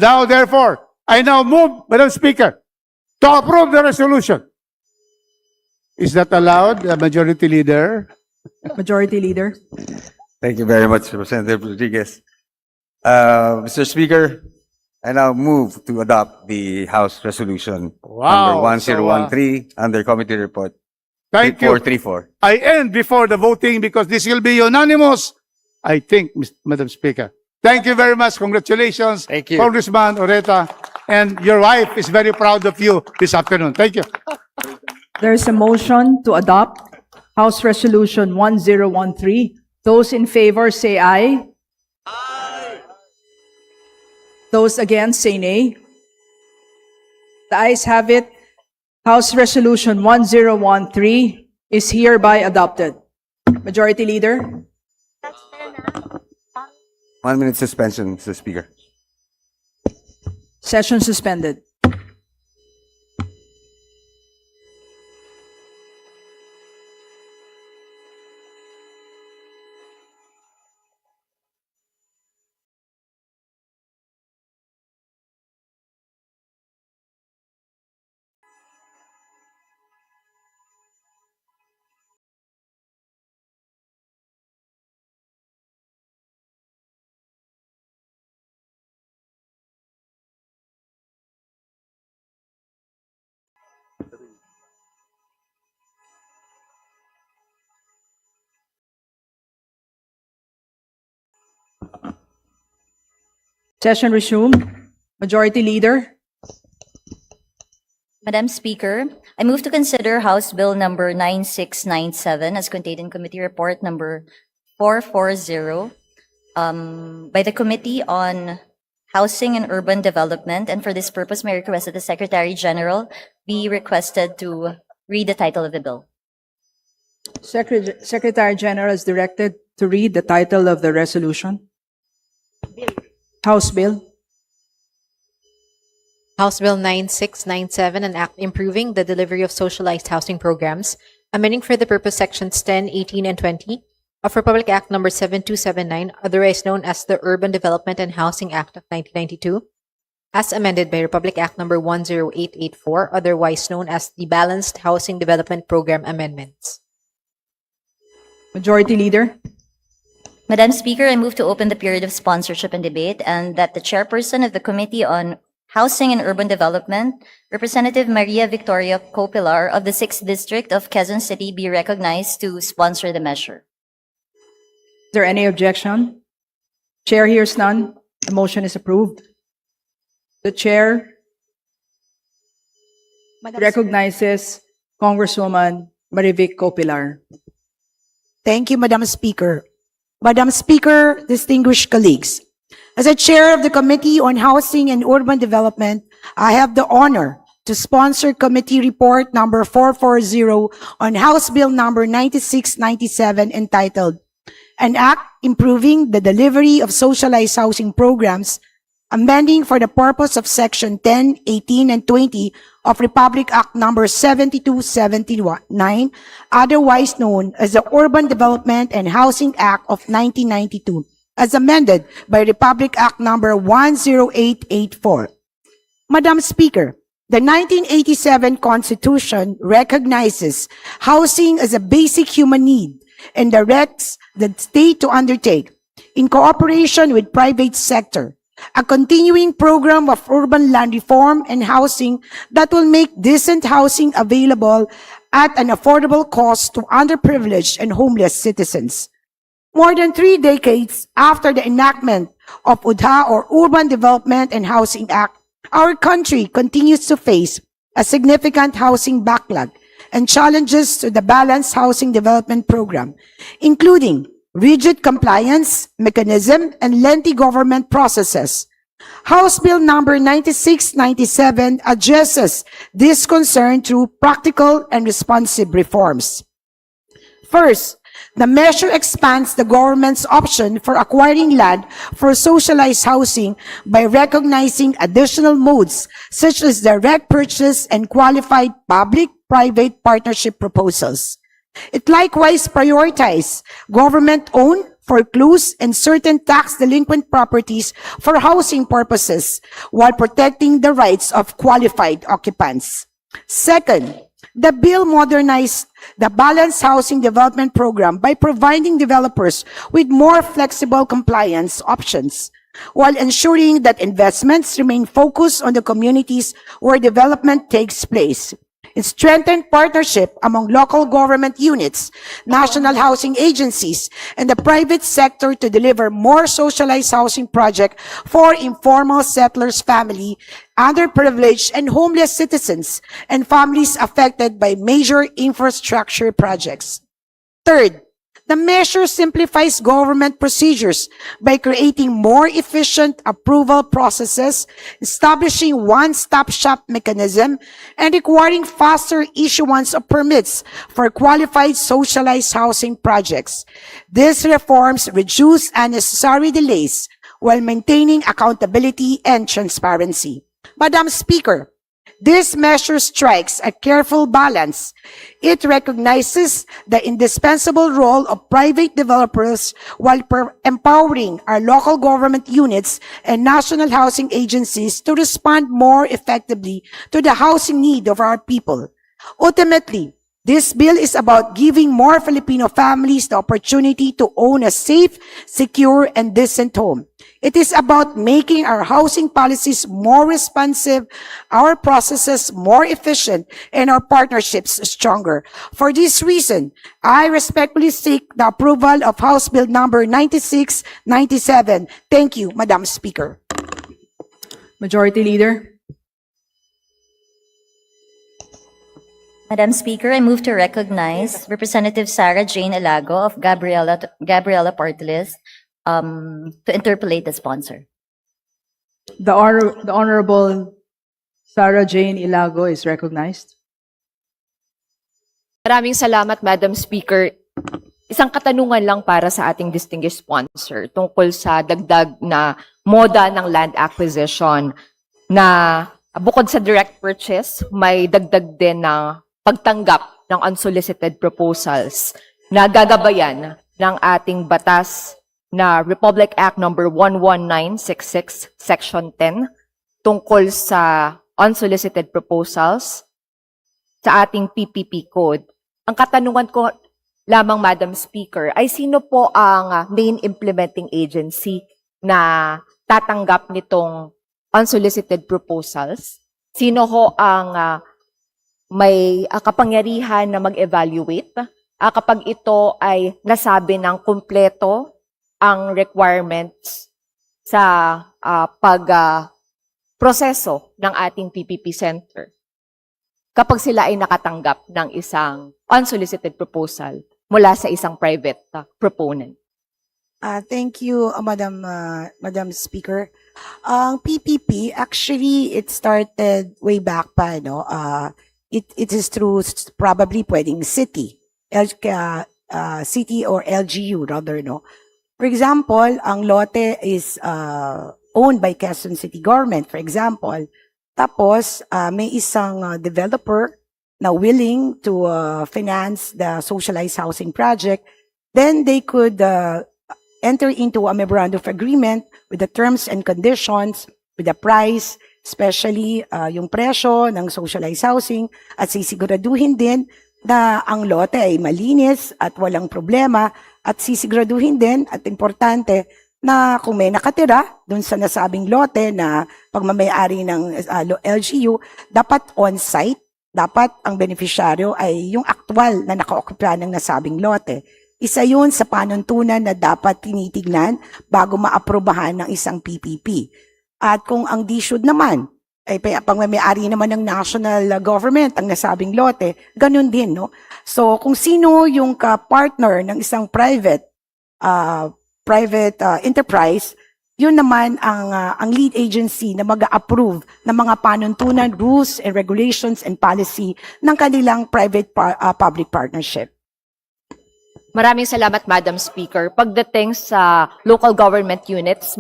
now move, Madam Speaker, to approve the resolution. Is that allowed, Majority Leader? Majority Leader. Thank you very much, Representative Rodriguez. Mr. Speaker, I now move to adopt the House Resolution number 1013 under Committee Report Thank you. 3434. I end before the voting because this will be unanimous, I think, Madam Speaker. Thank you very much. Congratulations, Thank you. Congressman Oreta. And your wife is very proud of you this afternoon. Thank you. There is a motion to adopt House Resolution 1013. Those in favor say aye. Aye. Those against say nay. The ayes have it. House Resolution 1013 is hereby adopted. Majority Leader? 1 minute suspension, Mr. Speaker. Session suspended. Session resumed. Majority Leader? Madam Speaker, I move to consider House Bill number 9697 as contained in Committee Report number 440 by the Committee on Housing and Urban Development, and for this purpose, may I request that the Secretary General be requested to read the title of the bill. Secretary General is directed to read the title of the resolution. House Bill. House Bill 9697, an act improving the delivery of socialized housing programs, amending for the purpose sections 10, 18, and 20 of Republic Act number 7279, otherwise known as the Urban Development and Housing Act of 1992, as amended by Republic Act number 10884, otherwise known as the Balanced Housing Development Program Amendments. Majority Leader? Madam Speaker, I move to open the period of sponsorship and debate, and that the chairperson of the Committee on Housing and Urban Development, Representative Maria Victoria Copilar of the 6th District of Quezon City, be recognized to sponsor the measure. Is there any objection? Chair hears none. The motion is approved. The Chair recognizes Congresswoman Marivic Copilar. Thank you, Madam Speaker. Madam Speaker, distinguished colleagues, as a chair of the Committee on Housing and Urban Development, I have the honor to sponsor Committee Report number 440 on House Bill number 9697 entitled An Act Improving the Delivery of Socialized Housing Programs, amending for the purpose of Section 10, 18, and 20 of Republic Act number 7279, otherwise known as the Urban Development and Housing Act of 1992, as amended by Republic Act number 10884. Madam Speaker, the 1987 Constitution recognizes housing as a basic human need and directs the state to undertake, in cooperation with private sector, a continuing program of urban land reform and housing that will make decent housing available at an affordable cost to underprivileged and homeless citizens. More than 3 decades after the enactment of UDHA, or Urban Development and Housing Act, our country continues to face a significant housing backlog and challenges to the balanced housing development program, including rigid compliance mechanism and lengthy government processes. House Bill number 9697 addresses this concern through practical and responsive reforms. First, the measure expands the government's option for acquiring land for socialized housing by recognizing additional modes such as direct purchase and qualified public-private partnership proposals. It likewise prioritizes government-owned, foreclosed, and certain tax-delinquent properties for housing purposes while protecting the rights of qualified occupants. Second, the bill modernized the Balanced Housing Development Program by providing developers with more flexible compliance options, while ensuring that investments remain focused on the communities where development takes place. It strengthened partnership among local government units, national housing agencies, and the private sector to deliver more socialized housing projects for informal settlers' family, underprivileged and homeless citizens, and families affected by major infrastructure projects. Third, The measure simplifies government procedures by creating more efficient approval processes, establishing one-stop shop mechanism, and requiring faster issuance of permits for qualified socialized housing projects. These reforms reduce unnecessary delays while maintaining accountability and transparency. Madam Speaker, this measure strikes a careful balance. It recognizes the indispensable role of private developers while empowering our local government units and national housing agencies to respond more effectively to the housing need of our people. Ultimately, this bill is about giving more Filipino families the opportunity to own a safe, secure, and decent home. It is about making our housing policies more responsive, our processes more efficient, and our partnerships stronger. For this reason, I respectfully seek the approval of House Bill number 9697. Thank you, Madam Speaker. Majority Leader. Madam Speaker, I move to recognize Representative Sarah Jane Ilago of Gabriela Party List to interpolate the sponsor. The Honorable Sarah Jane Ilago is recognized. Maraming salamat, Madam Speaker. Isang katanungan lang para sa ating distinguished sponsor tungkol sa dagdag na moda ng land acquisition na bukod sa direct purchase, may dagdag din na pagtanggap ng unsolicited proposals na gagabayan ng ating batas na Republic Act number 11966 Section 10 tungkol sa unsolicited proposals sa ating PPP code. Ang katanungan ko lamang, Madam Speaker, ay sino po ang main implementing agency na tatanggap nitong unsolicited proposals? Sino ho ang may kapangyarihan na mag-evaluate kapag ito ay nasabi ng kumpleto ang requirements sa proseso ng ating PPP Center kapag sila ay nakatanggap ng isang unsolicited proposal mula sa isang private proponent? Thank you, Madam Speaker. Ang PPP, actually, it started way back pa, no? It is through probably pwedeng city or LGU rather, no? For example, ang lote is owned by Quezon City Government, for example. Tapos, may isang developer na willing to finance the socialized housing project. Then they could enter into a memorandum of agreement with the terms and conditions, with the price, especially yung presyo ng socialized housing, at sisiguraduhin din na ang lote ay malinis at walang problema, at sisiguraduhin din at importante na kung may nakatira dun sa nasabing lote na pagmamayari ng LGU, dapat on-site, dapat ang beneficiaryo ay yung aktual na naka-occupy ng nasabing lote. Isa yun sa panuntunan na dapat tinitignan bago maaprobahan ng isang PPP. At kung ang DSUD naman, ay pagmamayari naman ng national government ang nasabing lote, ganun din, no? So, kung sino yung ka-partner ng isang private enterprise, yun naman ang lead agency na mag-approve ng mga panuntunan, rules and regulations and policy ng kanilang private-public partnership. Maraming salamat, Madam Speaker. Pagdating sa local government units,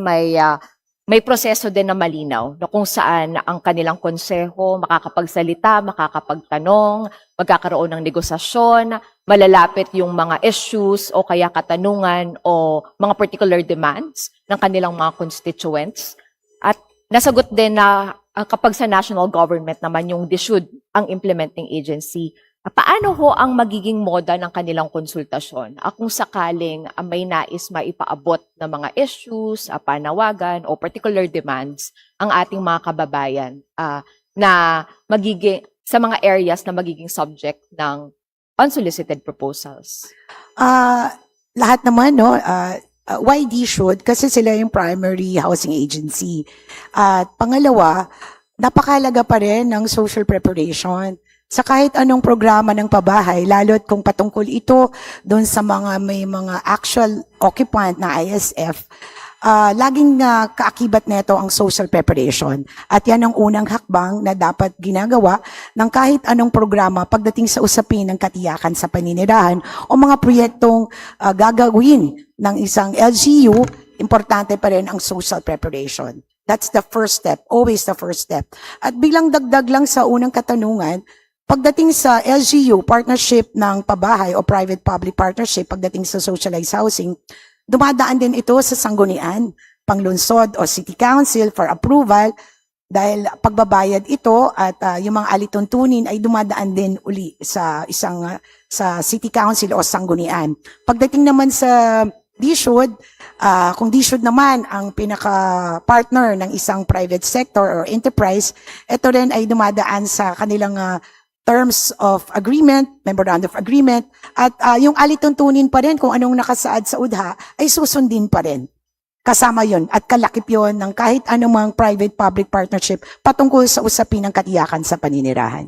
may proseso din na malinaw na kung saan ang kanilang konseho makakapagsalita, makakapagtanong, magkakaroon ng negosasyon, malalapit yung mga issues o kaya katanungan o mga particular demands ng kanilang mga constituents. At nasagot din na kapag sa national government naman yung DSUD ang implementing agency, paano ho ang magiging moda ng kanilang konsultasyon? Kung sakaling may nais maipaabot na mga issues, panawagan o particular demands ang ating mga kababayan na magiging sa mga areas na magiging subject ng unsolicited proposals? Lahat naman, no? Why DSUD? Kasi sila yung primary housing agency. At pangalawa, napakalaga pa rin ng social preparation. sa kahit anong programa ng pabahay, lalo't kung patungkol ito doon sa may mga actual occupant na ISF, laging kaakibat nito ang social preparation. At yan ang unang hakbang na dapat ginagawa ng kahit anong programa pagdating sa usapin ng katiyakan sa paninirahan o mga proyektong gagawin ng isang LGU, importante pa rin ang social preparation. That's the first step, always the first step. At bilang dagdag lang sa unang katanungan, pagdating sa LGU, partnership ng pabahay o private-public partnership, pagdating sa socialized housing, dumadaan din ito sa sanggunian, panglunsod o city council for approval dahil pagbabayad ito at yung mga alituntunin ay dumadaan din uli sa sa city council o sanggunian. Pagdating naman sa DSUD, kung DSUD naman ang pinaka-partner ng isang private sector or enterprise, ito rin ay dumadaan sa kanilang terms of agreement, memorandum of agreement, at yung alituntunin pa rin kung anong nakasaad sa UDHA ay susundin pa rin. Kasama yon at kalakip yon ng kahit anumang private-public partnership patungkol sa usapin ng katiyakan sa paninirahan.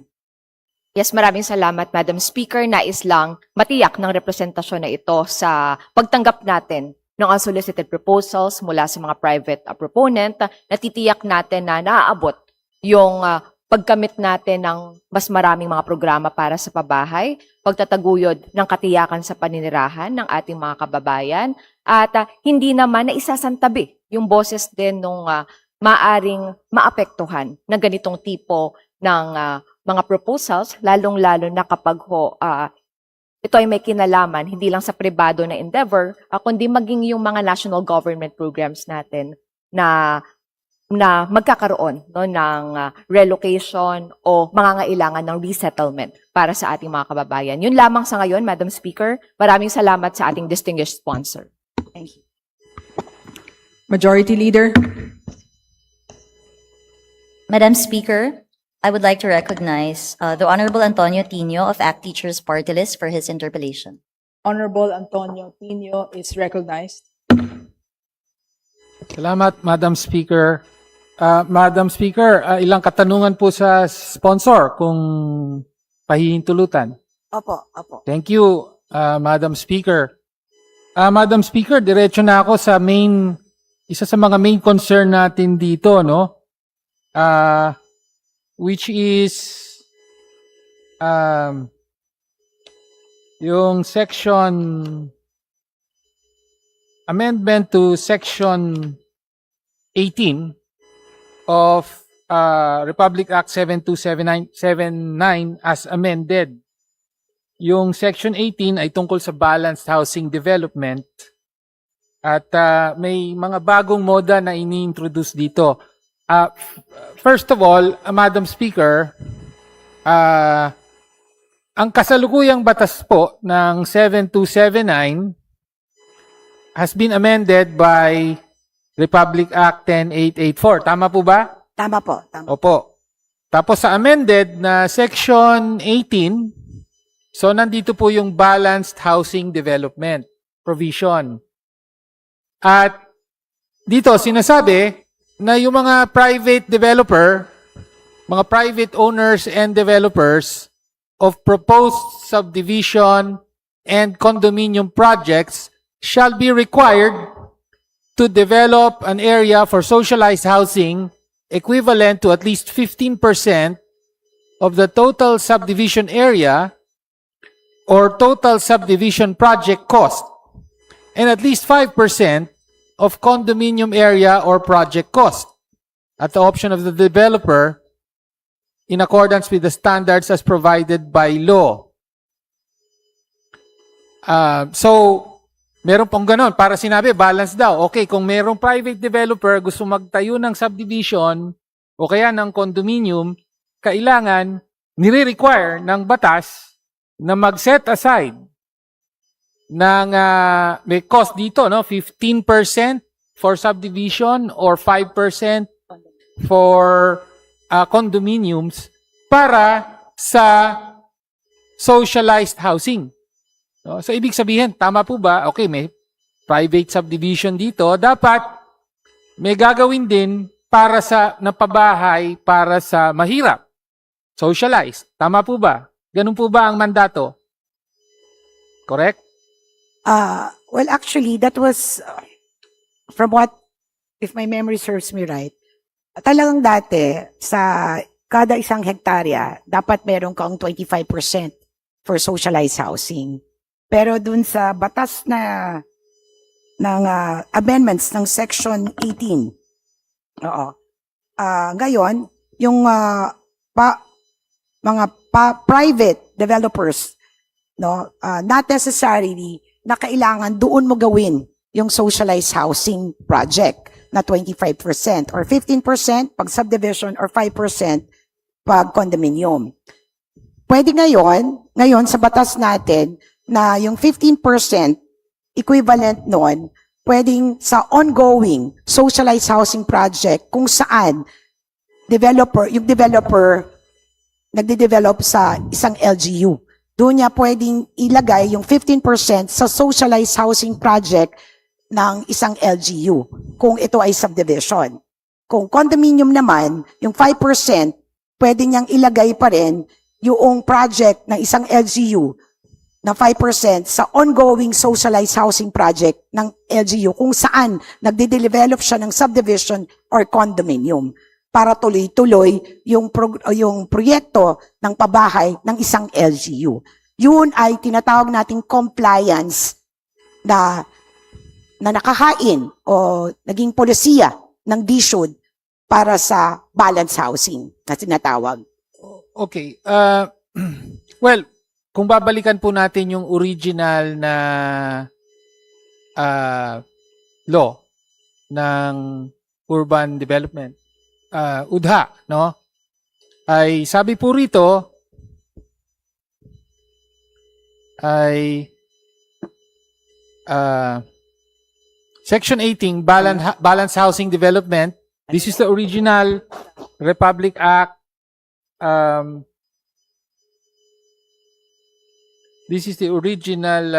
Yes, maraming salamat, Madam Speaker. Nais lang matiyak ng representasyon na ito sa pagtanggap natin ng unsolicited proposals mula sa mga private proponent. Natitiyak natin na naaabot yung pagkamit natin ng mas maraming mga programa para sa pabahay, pagtataguyod ng katiyakan sa paninirahan ng ating mga kababayan, at hindi naman na isasantabi yung boses din ng maaring maapektuhan ng ganitong tipo ng mga proposals, lalong-lalo na kapag ito ay may kinalaman, hindi lang sa pribado na endeavor, kundi maging yung mga national government programs natin na magkakaroon ng relocation o mangangailangan ng resettlement para sa ating mga kababayan. Yun lamang sa ngayon, Madam Speaker. Maraming salamat sa ating distinguished sponsor. Thank you. Majority Leader. Madam Speaker, I would like to recognize the Honorable Antonio Tino of ACT Teachers Party List for his interpellation. Honorable Antonio Tino is recognized. Salamat, Madam Speaker. Madam Speaker, ilang katanungan po sa sponsor kung pahihintulutan. Opo. Thank you, Madam Speaker. Madam Speaker, diretso na ako sa isa sa mga main concern natin dito, no? Which is yung amendment to Section 18 of Republic Act 7279 as amended. Yung Section 18 ay tungkol sa balanced housing development at may mga bagong moda na ini-introduce dito. First of all, Madam Speaker, ang kasalukuyang batas po ng 7279 has been amended by Republic Act 10884. Tama po ba? Tama po. Opo. Tapos sa amended na Section 18, so nandito po yung balanced housing development provision. At dito sinasabi na yung mga private developer, mga private owners and developers of proposed subdivision and condominium projects shall be required to develop an area for socialized housing equivalent to at least 15% of the total subdivision area or total subdivision project cost, and at least 5% of condominium area or project cost at the option of the developer in accordance with the standards as provided by law. So, meron pong ganon. Para sinabi, balance daw. Okay, kung merong private developer gusto magtayo ng subdivision o kaya ng condominium, kailangan nire-require ng batas na mag-set aside ng may cost dito, no? 15% for subdivision or 5% for condominiums para sa socialized housing. No? So, ibig sabihin, tama po ba? Okay, may private subdivision dito. Dapat may gagawin din para sa napabahay para sa mahirap. socialized. Tama po ba? Ganun po ba ang mandato? Correct? Well, actually, that was from what, if my memory serves me right, talagang dati, sa kada isang hektarya, dapat meron kang 25% for socialized housing. Pero dun sa batas na ng amendments ng Section 18, ngayon, yung private developers, not necessarily na kailangan doon mo gawin yung socialized housing project na 25% or 15% pag subdivision or 5% pag condominium. Pwede ngayon sa batas natin na yung 15% equivalent nun, pwedeng sa ongoing socialized housing project kung saan yung developer nagde-develop sa isang LGU. Doon niya pwedeng ilagay yung 15% sa socialized housing project ng isang LGU kung ito ay subdivision. Kung condominium naman, yung 5%, pwede niyang ilagay pa rin yung project ng isang LGU na 5% sa ongoing socialized housing project ng LGU kung saan nagde-develop siya ng subdivision or condominium para tuloy-tuloy yung proyekto ng pabahay ng isang LGU. Yun ay tinatawag nating compliance na nakahain o naging polisiya ng DSUD para sa balance housing na tinatawag. Okay. Well, kung babalikan po natin yung original na law ng urban development, UDHA, no? Ay sabi po rito ay Section 18, Balance Housing Development. This is the original Republic Act. This is the original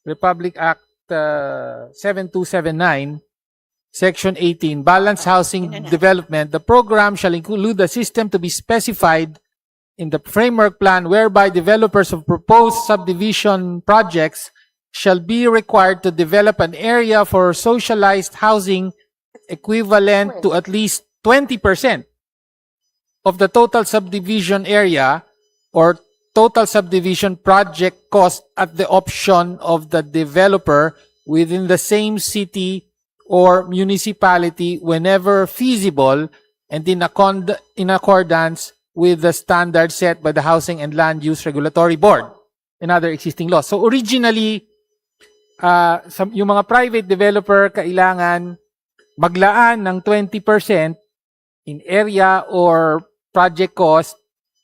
Republic Act 7279. Section 18, Balanced Housing Development. The program shall include a system to be specified in the framework plan whereby developers of proposed subdivision projects shall be required to develop an area for socialized housing equivalent to at least 20% of the total subdivision area or total subdivision project cost at the option of the developer within the same city or municipality whenever feasible and in accordance with the standards set by the Housing and Land Use Regulatory Board and other existing laws. So originally, yung mga private developer kailangan maglaan ng 20% in area or project cost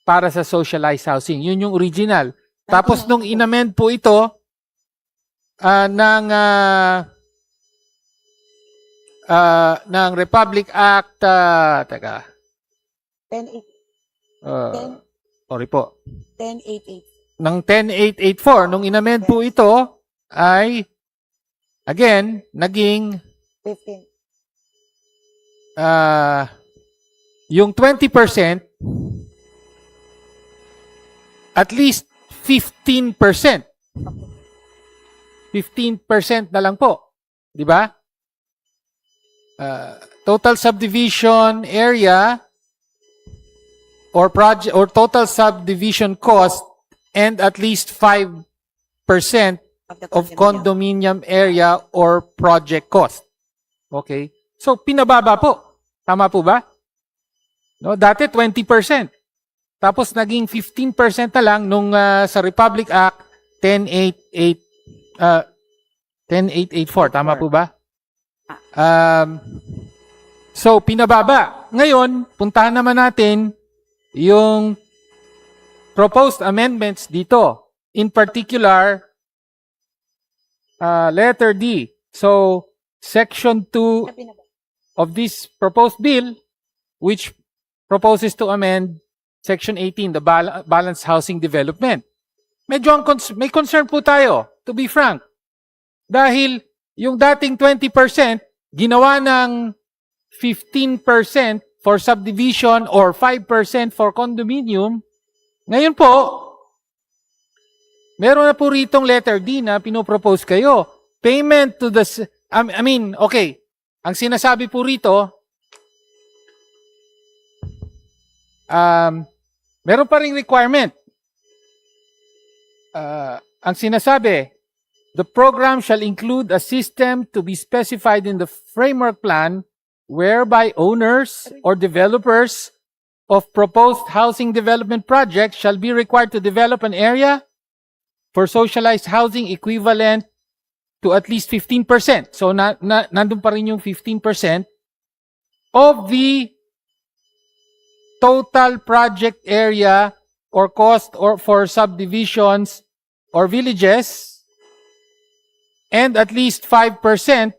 para sa socialized housing. Yun yung original. Tapos nung inamend po ito ng Republic Act, sorry po. 10.8.8. Ng 10.884, nung inamend po ito, ay, again, naging 15. yung 20%, at least 15%. 15% na lang po. Di ba? Total subdivision area or project or total subdivision cost and at least 5% of condominium area or project cost. Okay? So, pinababa po. Tama po ba? No, dati 20%. Tapos naging 15% na lang nung sa Republic Act 10.884. Tama po ba? So, pinababa. Ngayon, puntahan naman natin yung proposed amendments dito. In particular, letter D. So, Section 2 of this proposed bill, which proposes to amend Section 18, the Balanced Housing Development. Medyo may concern po tayo, to be frank. Dahil yung dating 20%, ginawa ng 15% for subdivision or 5% for condominium. Ngayon po, meron na po ritong letter D na pinopropose kayo. Payment to the, okay. Ang sinasabi po rito, meron pa ring requirement. Ang sinasabi, the program shall include a system to be specified in the framework plan whereby owners or developers of proposed housing development projects shall be required to develop an area for socialized housing equivalent to at least 15%. So, nandun pa rin yung 15% of the total project area or cost or for subdivisions or villages, and at least 5%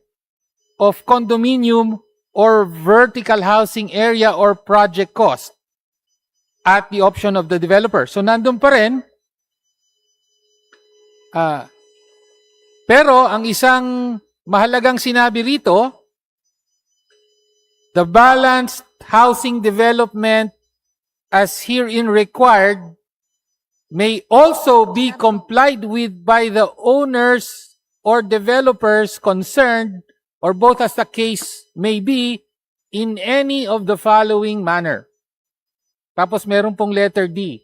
of condominium or vertical housing area or project cost at the option of the developer. So, nandun pa rin. Pero, ang isang mahalagang sinabi rito, the balanced housing development as herein required may also be complied with by the owners or developers concerned, or both as the case may be, in any of the following manner. Tapos meron pong letter D.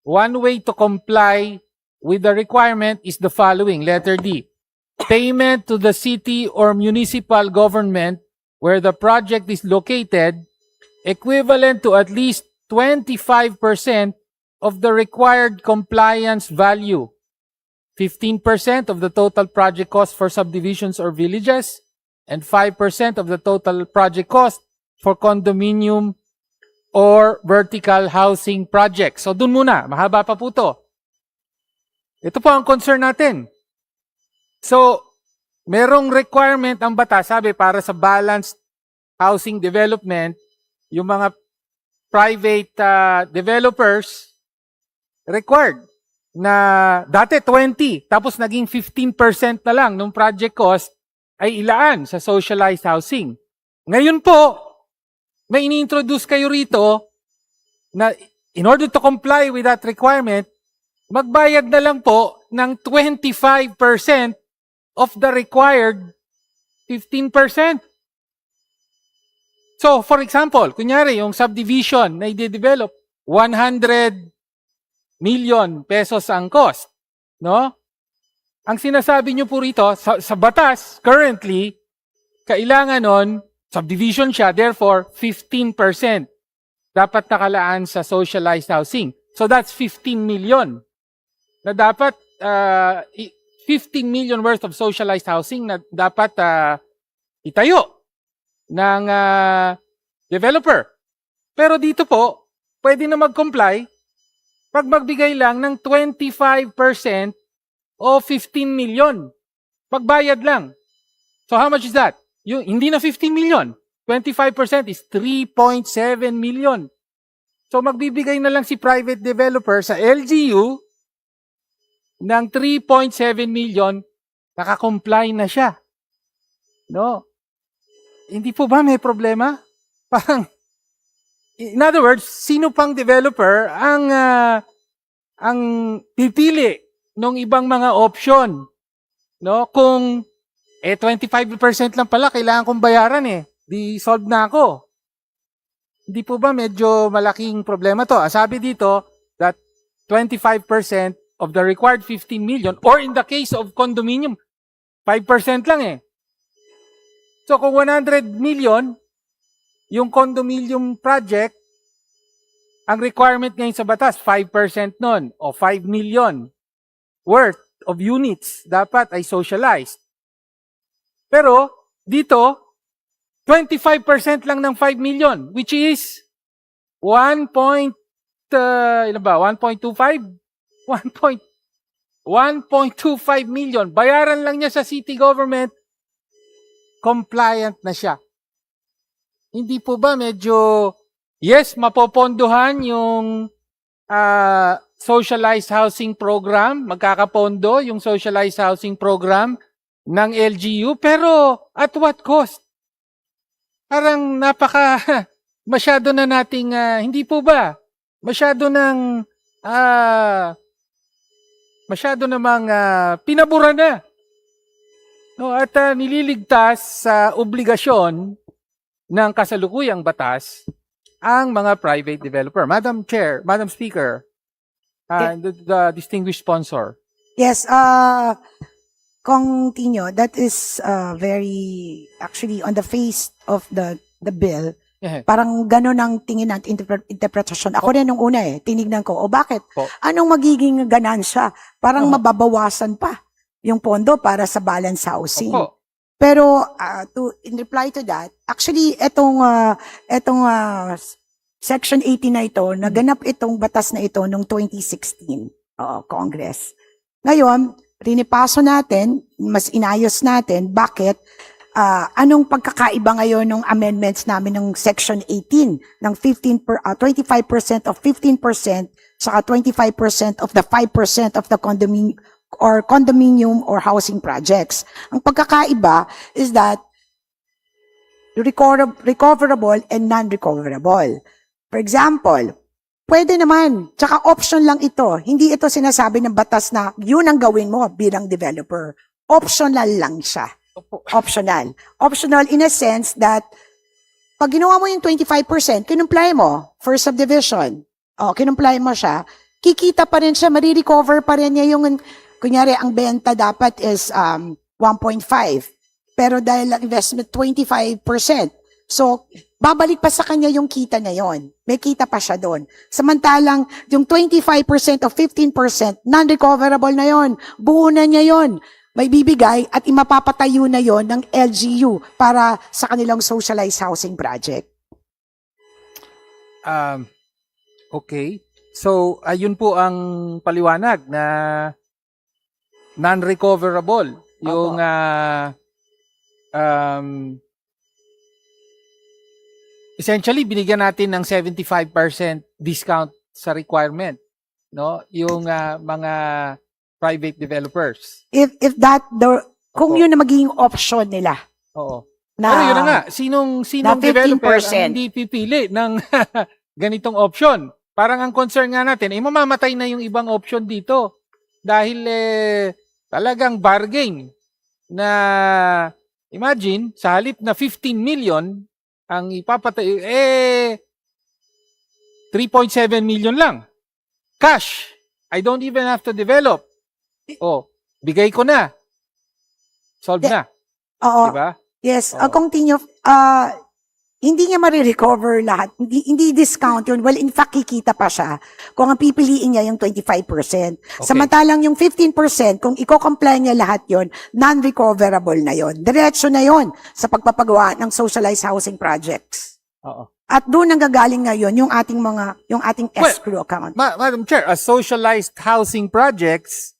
One way to comply with the requirement is the following. Letter D. Payment to the city or municipal government where the project is located equivalent to at least 25% of the required compliance value. 15% of the total project cost for subdivisions or villages, and 5% of the total project cost for condominium or vertical housing projects. So dun muna, mahaba pa po to. Ito po ang concern natin. So, merong requirement ang batas, sabi, para sa balanced housing development, yung mga private developers required na dati 20, tapos naging 15% na lang ng project cost ay ilaan sa socialized housing. Ngayon po, may ini-introduce kayo rito na in order to comply with that requirement, magbayad na lang po ng 25% of the required 15%. So, for example, kunyari, yung subdivision na i-develop, 100 million pesos ang cost. No? Ang sinasabi nyo po rito, sa batas, currently, kailangan nun, subdivision siya, therefore, 15% dapat nakalaan sa socialized housing. So, that's 15 million. Na dapat 15 million worth of socialized housing na dapat itayo ng developer. Pero dito po, pwede na mag-comply pag magbigay lang ng 25% o 15 million. Pagbayad lang. So how much is that? Yung, hindi na 15 million. 25% is 3.7 million. So magbibigay na lang si private developer sa LGU ng 3.7 million, nakakomply na siya. No? Hindi po ba may problema? Parang, in other words, sino pang developer ang pipili ng ibang mga option? No? Kung 25% lang pala kailangan kong bayaran di solve na ako. Hindi po ba medyo malaking problema to? Sabi dito that 25% of the required 15 million, or in the case of condominium, 5% lang So kung 100 million, yung condominium project, ang requirement ngayon sa batas, 5% nun, o 5 million worth of units dapat ay socialized. Pero dito, 25% lang ng 5 million, which is 1.25? 1.25 million. Bayaran lang niya sa city government, compliant na siya. Hindi po ba medyo, yes, mapopondohan yung socialized housing program, magkakapondo yung socialized housing program ng LGU, pero at what cost? Parang masyado na nating, hindi po ba? Masyado namang pinabura na. No, at nililigtas sa obligasyon ng kasalukuyang batas ang mga private developer. Madam Chair, Madam Speaker, the distinguished sponsor. Yes, Kong Tino, that is very, actually, on the face of the bill, Yeah. parang gano'n ang tingin at interpretasyon. Ako rin nung una tinignan ko, bakit? Po. Anong magiging ganansya? Parang mababawasan pa yung pondo para sa balance housing. Opo. Pero in reply to that, actually etong Section 18 na ito, naganap itong batas na ito noong 2016, Congress. Ngayon, rinipaso natin, mas inayos natin, bakit anong pagkakaiba ngayon ng amendments namin ng Section 18 ng 25% of 15% saka 25% of the 5% of the condominium or housing projects. Ang pagkakaiba is that recoverable and non-recoverable. For example, pwede naman, tsaka option lang ito. Hindi ito sinasabi ng batas na yun ang gawin mo bilang developer. Optional lang siya. Optional. Optional in a sense that pag ginawa mo yung 25%, kinumply mo, first subdivision, kinumply mo siya, kikita pa rin siya, marirecover pa rin niya yung, kunyari, ang benta dapat is 1.5. Pero dahil ang investment 25%. So, babalik pa sa kanya yung kita na yon. May kita pa siya doon. Samantalang, yung 25% of 15%, non-recoverable na yon. Buo na niya yon. May bibigay at imapapatayo na yon ng LGU para sa kanilang socialized housing project. Okay. So, ayun po ang paliwanag na non-recoverable. Yung essentially, binigyan natin ng 75% discount sa requirement. No? Yung mga private developers. If kung yun na magiging option nila. Oo. Na, pero yun na nga, sinong developer ang hindi pipili ng ganitong option? Parang ang concern nga natin, mamamatay na yung ibang option dito. Dahil talagang bargain na, imagine, sa halip na 15 million, ang ipapatay, 3.7 million lang. Cash. I don't even have to develop. Bigay ko na. Solve na. Oo. Diba? Yes. Kung hindi niya marirecover lahat. Hindi discount yun. Well, in fact, kikita pa siya kung ang pipiliin niya yung 25%. Okay. Samantalang yung 15%, kung i-comply niya lahat yun, non-recoverable na yun. Diretso na yun sa pagpapagawa ng socialized housing projects. Oo. At doon nanggagaling ngayon yung ating escrow account. Madam Chair, as socialized housing projects,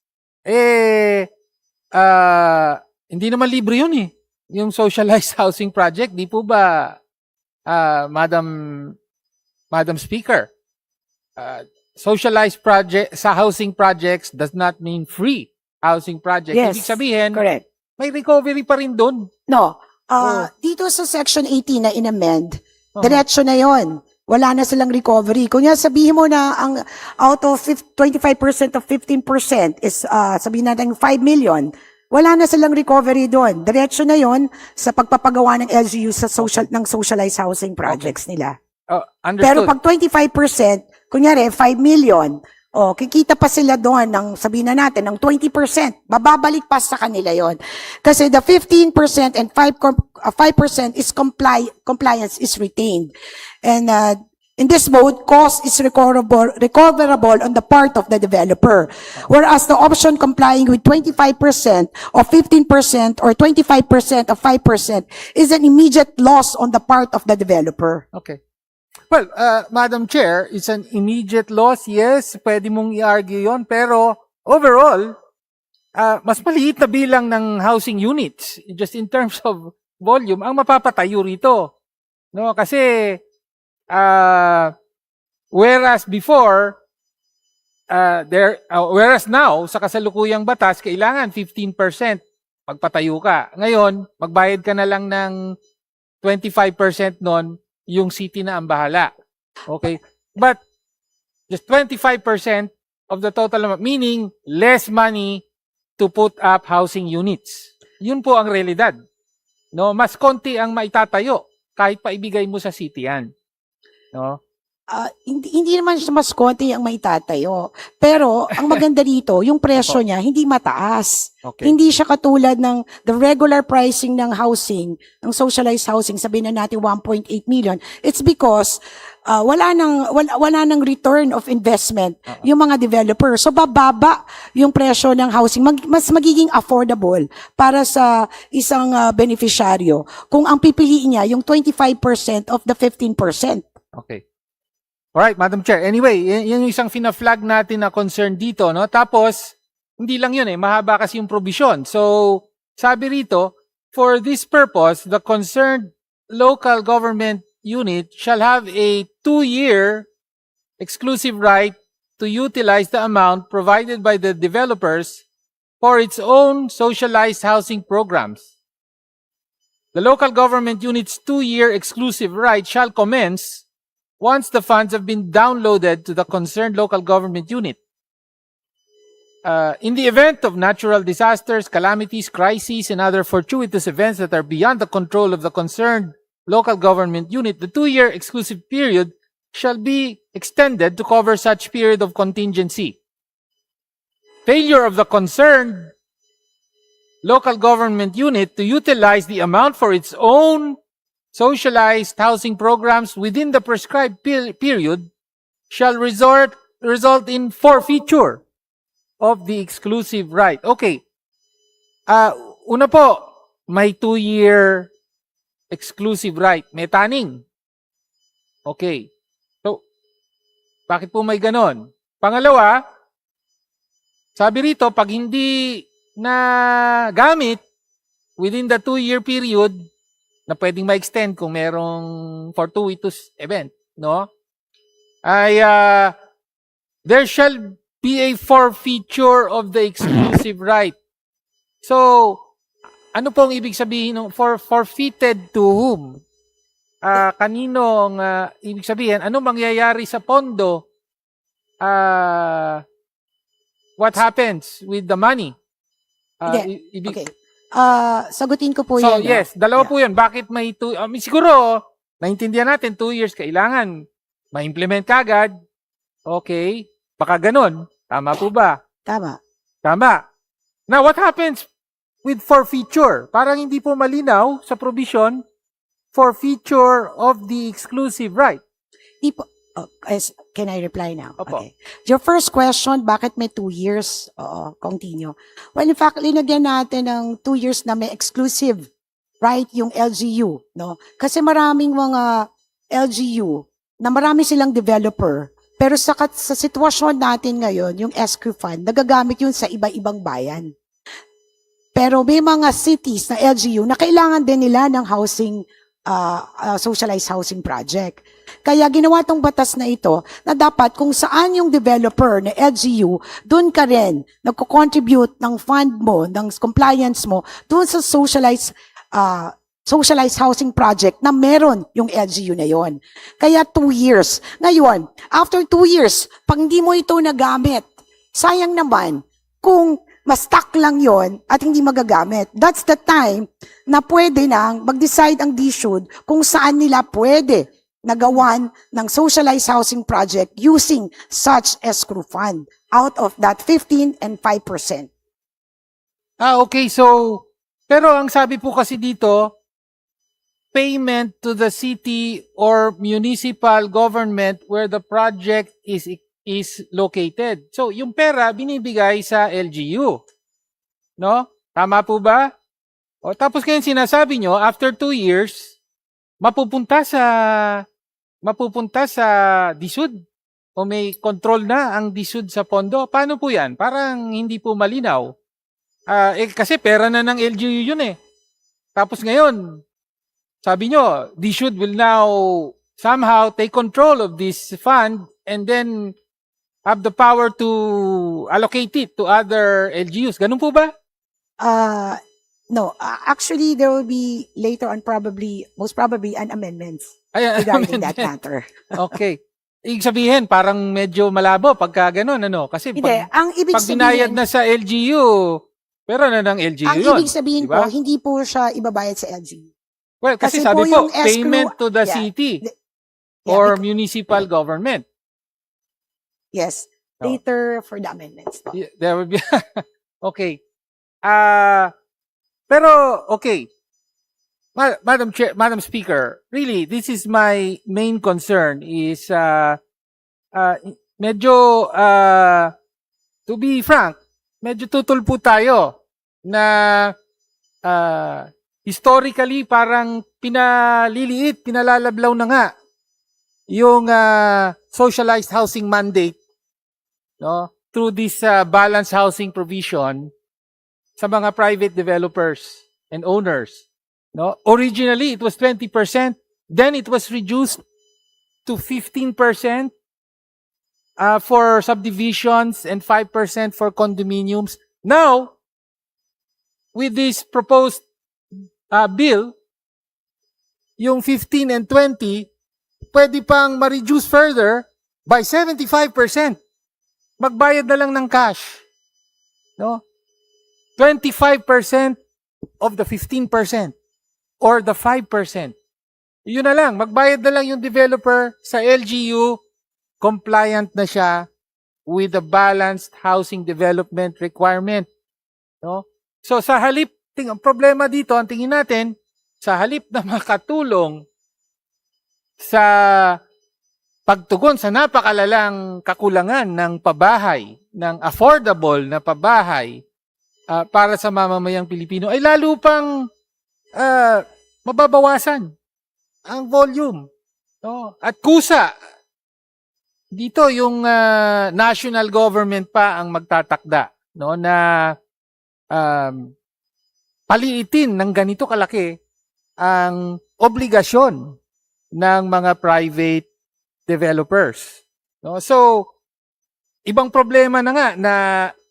hindi naman libre yun eh. Yung socialized housing project, di po ba, Madam Speaker, socialized project sa housing projects does not mean free housing project. Yes, ibig sabihin, correct. May recovery pa rin doon. No. Dito sa Section 18 na in-amend, diretso na yon. Wala na silang recovery. Kung yan, sabihin mo na ang out of 25% of 15% is, sabihin natin 5 million, wala na silang recovery doon. Diretso na yon sa pagpapagawa ng LGU sa ng socialized housing projects nila. Understood. Pero pag 25%, kunyari 5 million, kikita pa sila doon ng, sabihin na natin, ng 20%. Bababalik pa sa kanila yon. Kasi the 15% and 5% is compliance is retained. And in this mode, cost is recoverable on the part of the developer. Whereas the option complying with 25% or 15% or 25% of 5% is an immediate loss on the part of the developer. Okay. Well, Madam Chair, it's an immediate loss. Yes, pwede mong i-argue yon. Pero overall, mas maliit na bilang ng housing units, just in terms of volume, ang mapapatayo rito. No, kasi whereas before, whereas now, sa kasalukuyang batas, kailangan 15% pagpatayo ka. Ngayon, magbayad ka na lang ng 25% nun, yung city na ang bahala. Okay? But just 25% of the total amount, meaning less money to put up housing units. Yun po ang realidad. No, mas konti ang maitatayo kahit pa ibigay mo sa city yan. No? Hindi naman siya mas konti ang maitatayo. Pero, ang maganda dito, yung presyo niya, hindi mataas. Okay. Hindi siya katulad ng the regular pricing ng housing, ng socialized housing, sabihin na natin 1.8 million. It's because wala nang return of investment yung mga developer. So, bababa yung presyo ng housing. Mas magiging affordable para sa isang beneficiaryo kung ang pipiliin niya yung 25% of the 15%. Okay. Alright, Madam Chair. Anyway, yan yung isang fina-flag natin na concern dito, no? Tapos, hindi lang yun mahaba kasi yung provision. So, sabi rito, for this purpose, the concerned local government unit shall have a 2-year exclusive right to utilize the amount provided by the developers for its own socialized housing programs. The local government unit's 2-year exclusive right shall commence once the funds have been downloaded to the concerned local government unit. In the event of natural disasters, calamities, crises, and other fortuitous events that are beyond the control of the concerned local government unit, the 2-year exclusive period shall be extended to cover such period of contingency. Failure of the concerned local government unit to utilize the amount for its own socialized housing programs within the prescribed period shall result in forfeiture of the exclusive right. Okay. Una po, may 2-year exclusive right. May taning. Okay. So, bakit po may ganon? Pangalawa, sabi rito, pag hindi na gamit within the 2-year period, na pwedeng ma-extend kung merong fortuitous event, no? Ay, there shall be a forfeiture of the exclusive right. So, ano pong ibig sabihin ng forfeited to whom? Kaninong ibig sabihin? Ano mangyayari sa pondo? What happens with the money? Okay. Sagutin ko po so, yan. yes, dalawa po yun. Bakit may siguro, naintindihan natin, 2 years kailangan ma-implement kagad. Okay. Baka ganun. Tama po ba? Tama. Now, what happens with forfeiture? Parang hindi po malinaw sa provision, forfeiture of the exclusive right. Can I reply now? Opo. Okay. Your first question, bakit may 2 years? Oo, continue. Well, in fact, linagyan natin ng 2 years na may exclusive right yung LGU, no? Kasi maraming mga LGU na marami silang developer, pero sa sitwasyon natin ngayon, yung SQ fund, nagagamit yun sa iba-ibang bayan. Pero may mga cities na LGU na kailangan din nila ng housing, socialized housing project. Kaya ginawa tong batas na ito na dapat kung saan yung developer na LGU, doon ka rin nagko-contribute ng fund mo, ng compliance mo, doon sa socialized housing project na meron yung LGU na yon. Kaya 2 years. Ngayon, after 2 years, pag hindi mo ito nagamit, sayang naman kung ma-stuck lang yon at hindi magagamit. That's the time na pwede nang mag-decide ang DSUD kung saan nila pwede nagawan ng socialized housing project using such escrow fund out of that 15 and 5%. Okay. So, pero ang sabi po kasi dito, payment to the city or municipal government where the project is located. So, yung pera binibigay sa LGU. No? Tama po ba? O, tapos ngayon sinasabi nyo, after 2 years, mapupunta sa DSUD o may control na ang DSUD sa pondo. Paano po yan? Parang hindi po malinaw. Kasi pera na ng LGU yun eh. Tapos ngayon, sabi nyo, DSUD will now somehow take control of this fund and then have the power to allocate it to other LGUs. Ganun po ba? No, actually there will be later on most probably an amendments regarding that matter. Okay. Ibig sabihin, parang medyo malabo pagka ganun, ano? Kasi Hindi, pag, ang ibig pag binayad sabihin, na sa LGU, pero na ng LGU ang yun. ibig sabihin diba? po, hindi po siya ibabayad sa LGU. Well, kasi kasi sabi po po, yung escrow- payment to the yeah. city Yeah, or municipal government. Yes, No. later for the amendments. po. Yeah, there will be, okay. Pero, okay. Madam Chair, Madam Speaker, really, this is my main concern is, medyo, to be frank, medyo tutol po tayo na, historically parang pinaliliit, pinalalablaw na nga yung socialized housing mandate, no, through this balanced housing provision sa mga private developers and owners. No, originally it was 20%, then it was reduced to 15% for subdivisions and 5% for condominiums. Now, with this proposed bill, yung 15 and 20, pwede pang ma-reduce further by 75%. Magbayad na lang ng cash. No? 25% of the 15% or the 5%. Yun na lang, magbayad na lang yung developer sa LGU, compliant na siya with the balanced housing development requirement. No? So sa halip, ang problema dito, ang tingin natin, sa halip na makatulong sa pagtugon sa napakalalang kakulangan ng pabahay, ng affordable na pabahay para sa mamamayang Pilipino, ay lalo pang mababawasan ang volume. No? At kusa, dito yung national government pa ang magtatakda, no, na paliitin ng ganito kalaki ang obligasyon ng mga private developers. No? So, ibang problema na nga na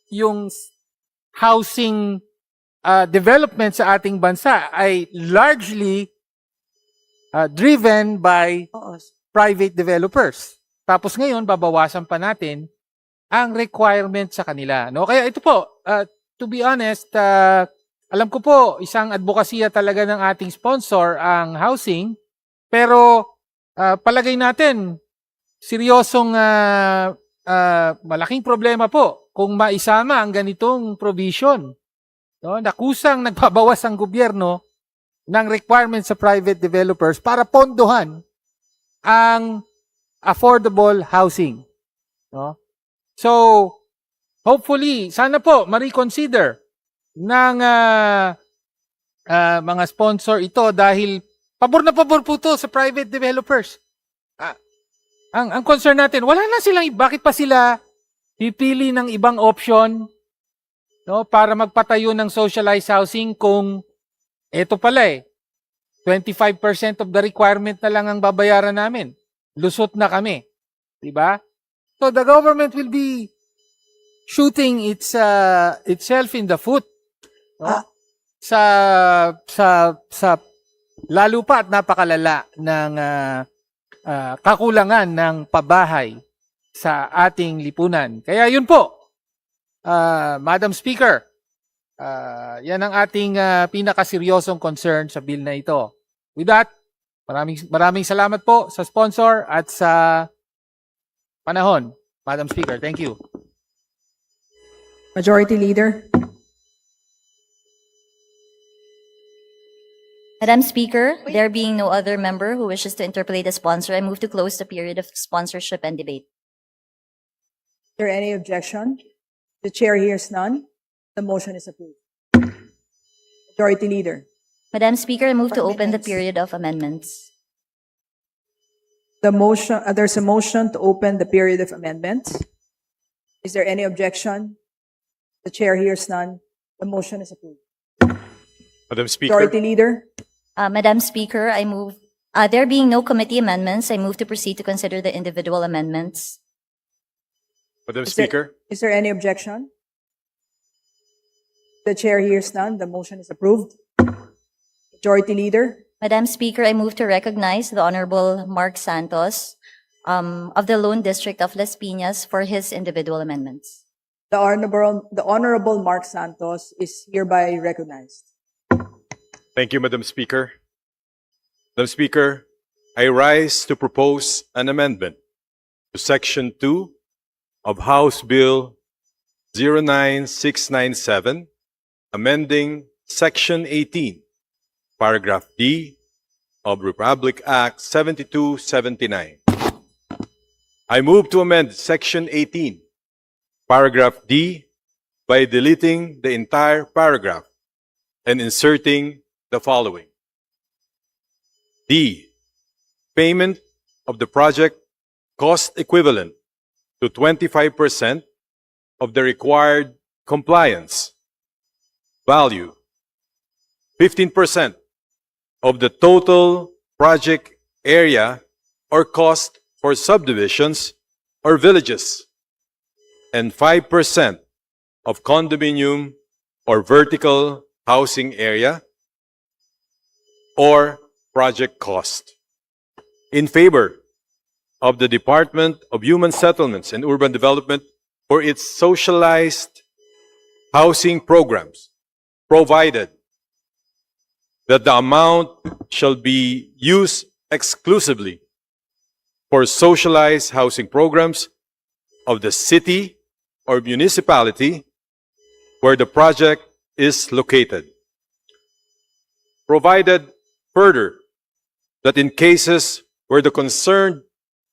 yung housing development sa ating bansa ay largely driven by private developers. Tapos ngayon, babawasan pa natin ang requirement sa kanila. No? Kaya ito po, to be honest, alam ko po, isang advokasya talaga ng ating sponsor ang housing, pero palagay natin, seryosong malaking problema po kung maisama ang ganitong provision. No? Na kusang nagbabawas ang gobyerno ng requirements sa private developers para pondohan ang affordable housing. No? So, hopefully, sana po ma-reconsider ng mga sponsor ito dahil pabor na pabor po ito sa private developers. Ang concern natin, wala na silang, bakit pa sila pipili ng ibang option, no, para magpatayo ng socialized housing kung eto pala 25% of the requirement na lang ang babayaran namin. Lusot na kami. Diba? So the government will be shooting itself in the foot. No? Sa lalo pa at napakalala ng kakulangan ng pabahay sa ating lipunan. Kaya yun po, Madam Speaker, yan ang ating pinakaseryosong concern sa bill na ito. With that, maraming salamat po sa sponsor at sa panahon. Madam Speaker, thank you. Majority Leader. Madam Speaker, there being no other member who wishes to interpolate a sponsor, I move to close the period of sponsorship and debate. Is there any objection? The chair hears none. The motion is approved. Majority Leader. Madam Speaker, I move to open the period of amendments. The motion, there's a motion to open the period of amendments. Is there any objection? The chair hears none. The motion is approved. Madam Speaker. Majority Leader. Madam Speaker, I move, there being no committee amendments, I move to proceed to consider the individual amendments. Madam Speaker. Is there any objection? The chair hears none. The motion is approved. Majority Leader. Madam Speaker, I move to recognize the Honorable Mark Santos of the Lone District of Las Piñas for his individual amendments. The Honorable Mark Santos is hereby recognized. Thank you, Madam Speaker. Madam Speaker, I rise to propose an amendment to Section 2 of House Bill 09697, amending Section 18, Paragraph D of Republic Act 7279. I move to amend Section 18, Paragraph D, by deleting the entire paragraph and inserting the following. D. Payment of the project cost equivalent to 25% of the required compliance value, 15% of the total project area or cost for subdivisions or villages, and 5% of condominium or vertical housing area or project cost. In favor of the Department of Human Settlements and Urban Development for its socialized housing programs, provided that the amount shall be used exclusively for socialized housing programs of the city or municipality where the project is located. Provided further that in cases where the concerned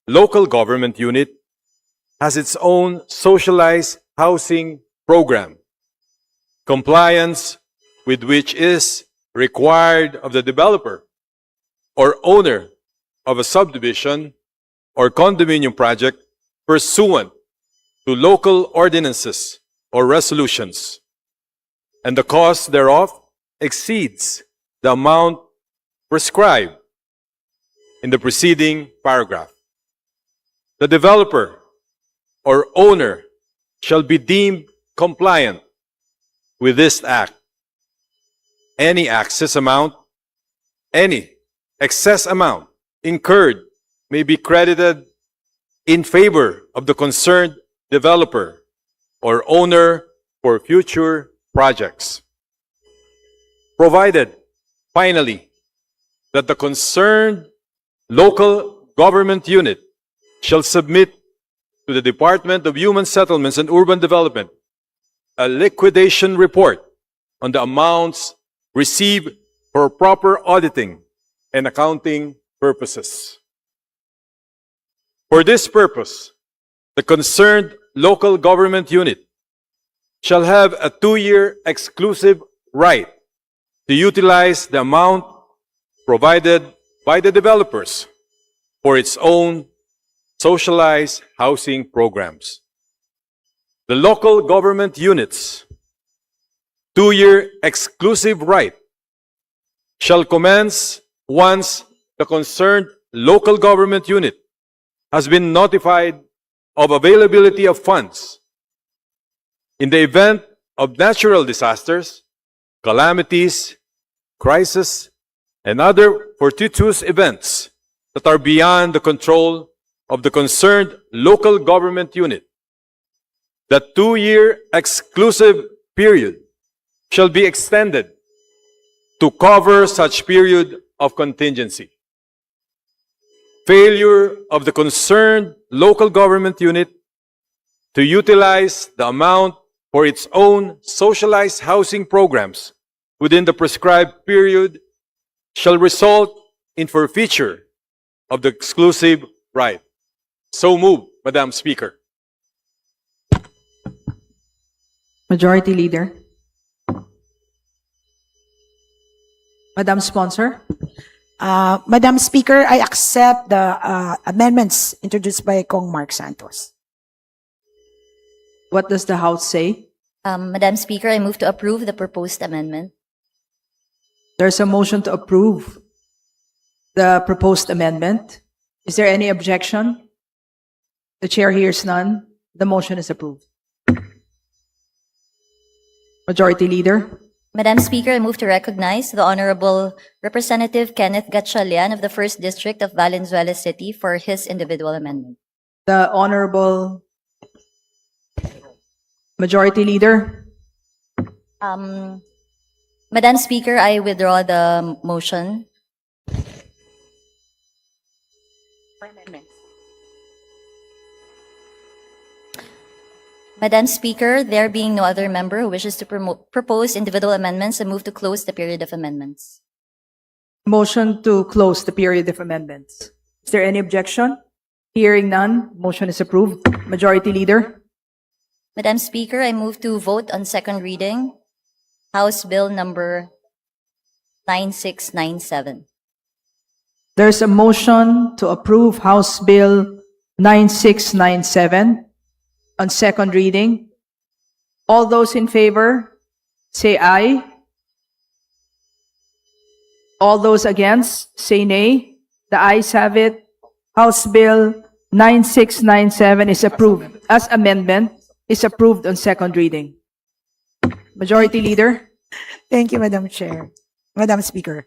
local government unit has its own socialized housing program, compliance with which is required of the developer or owner of a subdivision or condominium project pursuant to local ordinances or resolutions, and the cost thereof exceeds the amount prescribed in the preceding paragraph. The developer or owner shall be deemed compliant with this act. Any excess amount incurred may be credited in favor of the concerned developer or owner for future projects. Provided, finally, that the concerned local government unit shall submit to the Department of Human Settlements and Urban Development a liquidation report on the amounts received for proper auditing and accounting purposes. For this purpose, the concerned local government unit shall have a 2-year exclusive right to utilize the amount provided by the developers for its own socialized housing programs. The local government unit's 2-year exclusive right shall commence once the concerned local government unit has been notified of availability of funds in the event of natural disasters, calamities, crises, and other fortuitous events that are beyond the control of the concerned local government unit. The 2-year exclusive period shall be extended to cover such period of contingency. Failure of the concerned local government unit to utilize the amount for its own socialized housing programs within the prescribed period shall result in forfeiture of the exclusive right. So moved, Madam Speaker. Majority Leader. Madam Sponsor. Madam Speaker, I accept the amendments introduced by Kong Mark Santos. What does the House say? Madam Speaker, I move to approve the proposed amendment. There's a motion to approve the proposed amendment. Is there any objection? The chair hears none. The motion is approved. Majority Leader. Madam Speaker, I move to recognize the Honorable Representative Kenneth Gatchalian of the 1st District of Valenzuela City for his individual amendment. The Honorable Majority Leader. Madam Speaker, I withdraw the motion. Madam Speaker, there being no other member who wishes to propose individual amendments, I move to close the period of amendments. Motion to close the period of amendments. Is there any objection? Hearing none, motion is approved. Majority Leader. Madam Speaker, I move to vote on second reading, House Bill number 9697. There's a motion to approve House Bill 9697 on second reading. All those in favor, say aye. All those against, say nay. The ayes have it. House Bill 9697 is approved as amendment, is approved on second reading. Majority Leader. Thank you, Madam Chair. Madam Speaker.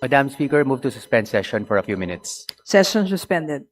Madam Speaker, move to suspend session for a few minutes. Session suspended.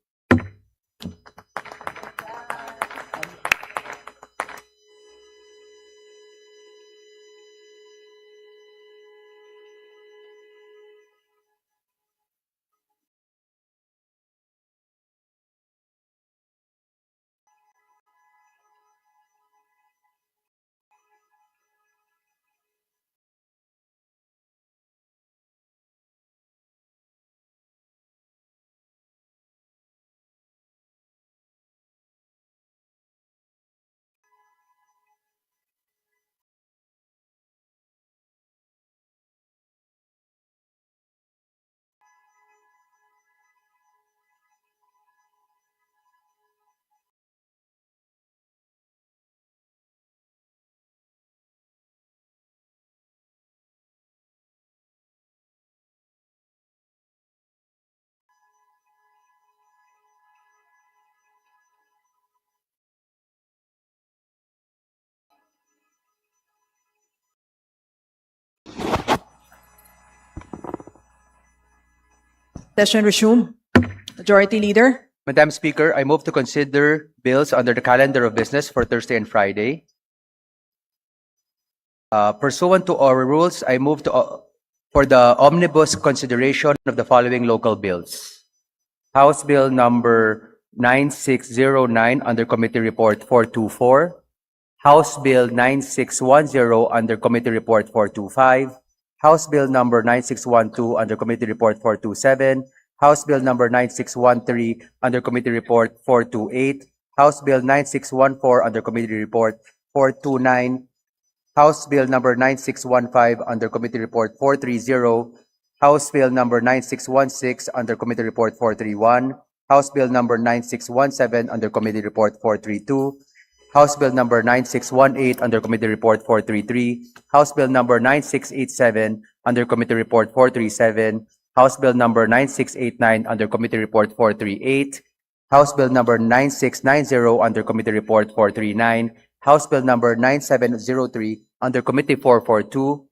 Session resumed. Majority Leader. Madam Speaker, I move to consider bills under the calendar of business for Thursday and Friday. Pursuant to our rules, I move for the omnibus consideration of the following local bills. House Bill number 9609 under Committee Report 424. House Bill 9610 under Committee Report 425. House Bill number 9612 under Committee Report 427. House Bill number 9613 under Committee Report 428. House Bill 9614 under Committee Report 429. House Bill number 9615 under Committee Report 430. House Bill number 9616 under Committee Report 431. House Bill number 9617 under Committee Report 432. House Bill number 9618 under Committee Report 433. House Bill number 9687 under Committee Report 437. House Bill number 9689 under Committee Report 438. House Bill number 9690 under Committee Report 439. House Bill number 9703 under Committee 442.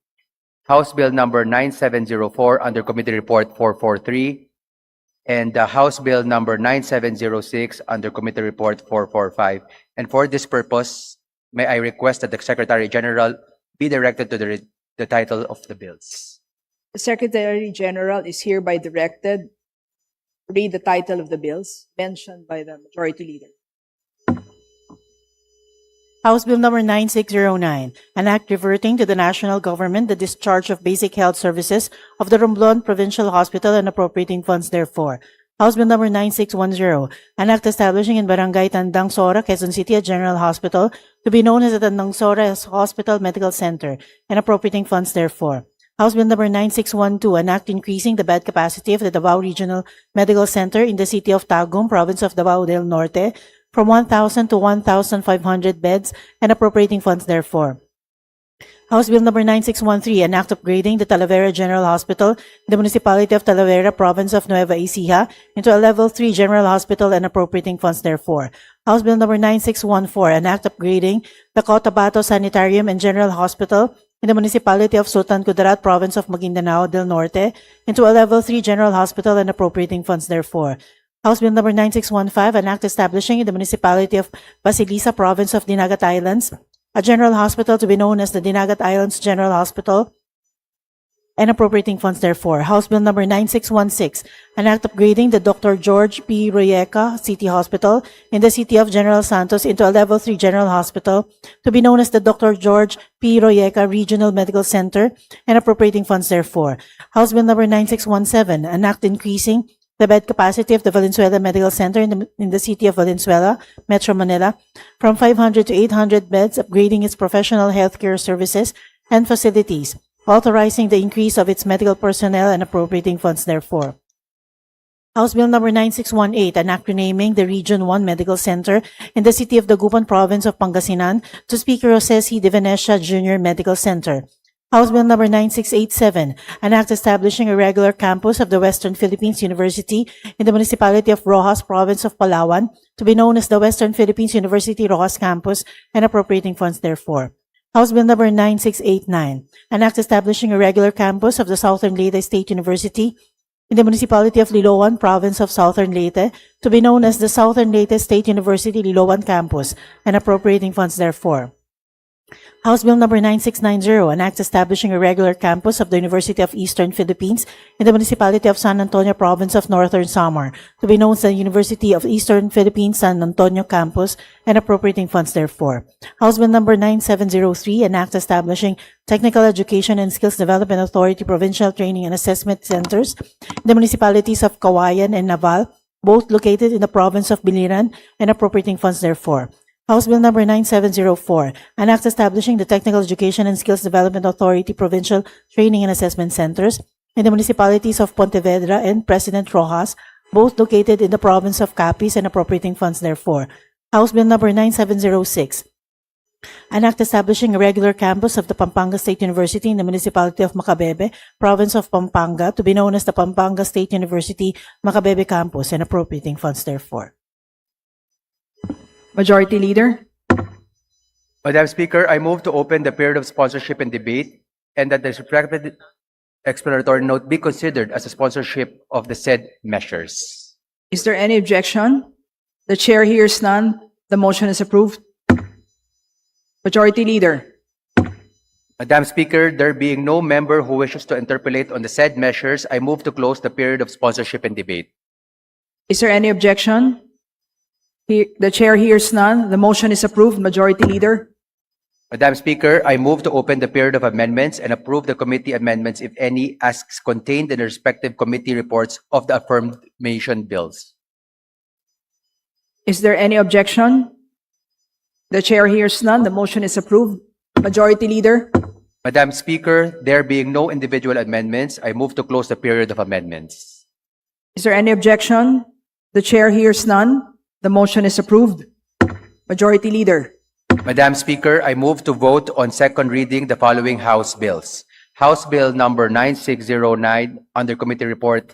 House Bill number 9704 under Committee Report 443. And House Bill number 9706 under Committee Report 445. And for this purpose, may I request that the Secretary General be directed to the title of the bills. The Secretary General is hereby directed to read the title of the bills mentioned by the Majority Leader. House Bill number 9609, an act reverting to the national government the discharge of basic health services of the Romblon Provincial Hospital and appropriating funds therefor. House Bill number 9610, an act establishing in Barangay Tandang Sora, Quezon City, a general hospital to be known as the Tandang Sora Hospital Medical Center and appropriating funds therefor. House Bill number 9612, an act increasing the bed capacity of the Davao Regional Medical Center in the city of Tagum, province of Davao del Norte, from 1,000 to 1,500 beds and appropriating funds therefor. House Bill number 9613, an act upgrading the Talavera General Hospital, the Municipality of Talavera, Province of Nueva Ecija, into a Level 3 General Hospital and appropriating funds therefore. House Bill number 9614, an act upgrading the Cotabato Sanitarium and General Hospital in the Municipality of Sultan Kudarat, Province of Maguindanao del Norte, into a Level 3 General Hospital and appropriating funds therefore. House Bill number 9615, an act establishing in the Municipality of Basilisa, Province of Dinagat Islands, a general hospital to be known as the Dinagat Islands General Hospital and appropriating funds therefore. House Bill number 9616, an act upgrading the Dr. George P. Royeca City Hospital in the City of General Santos into a Level 3 General Hospital to be known as the Dr. George P. Royeca Regional Medical Center and appropriating funds therefore. House Bill number 9617, an act increasing the bed capacity of the Valenzuela Medical Center in the City of Valenzuela, Metro Manila, from 500 to 800 beds, upgrading its professional healthcare services and facilities, authorizing the increase of its medical personnel and appropriating funds therefore. House Bill number 9618, an act renaming the Region 1 Medical Center in the City of Dagupan, Province of Pangasinan to Speaker Jose C. De Venecia Jr. Medical Center. House Bill number 9687, an act establishing a regular campus of the Western Philippines University in the Municipality of Rojas, Province of Palawan, to be known as the Western Philippines University Rojas Campus and appropriating funds therefore. House Bill number 9689, an act establishing a regular campus of the Southern Leyte State University in the Municipality of Liloan, Province of Southern Leyte, to be known as the Southern Leyte State University Liloan Campus and appropriating funds therefore. House Bill number 9690, an act establishing a regular campus of the University of Eastern Philippines in the Municipality of San Antonio, Province of Northern Samar, to be known as the University of Eastern Philippines San Antonio Campus and appropriating funds therefore. House Bill number 9703, an act establishing Technical Education and Skills Development Authority Provincial Training and Assessment Centers in the municipalities of Kawayan and Naval, both located in the province of Biliran, and appropriating funds therefore. House Bill number 9704, an act establishing the Technical Education and Skills Development Authority Provincial Training and Assessment Centers in the municipalities of Pontevedra and President Rojas, both located in the province of Capiz and appropriating funds therefore. House Bill number 9706, an act establishing a regular campus of the Pampanga State University in the municipality of Macabebe, province of Pampanga, to be known as the Pampanga State University Macabebe Campus and appropriating funds therefore. Majority Leader. Madam Speaker, I move to open the period of sponsorship and debate and that the respective explanatory note be considered as a sponsorship of the said measures. Is there any objection? The chair hears none. The motion is approved. Majority Leader. Madam Speaker, there being no member who wishes to interpolate on the said measures, I move to close the period of sponsorship and debate. Is there any objection? The chair hears none. The motion is approved. Majority Leader. Madam Speaker, I move to open the period of amendments and approve the committee amendments, if any, as contained in the respective committee reports of the affirmation bills. Is there any objection? The chair hears none. The motion is approved. Majority Leader. Madam Speaker, there being no individual amendments, I move to close the period of amendments. Is there any objection? The chair hears none. The motion is approved. Majority Leader. Madam Speaker, I move to vote on second reading the following House bills. House Bill number 9609 under Committee Report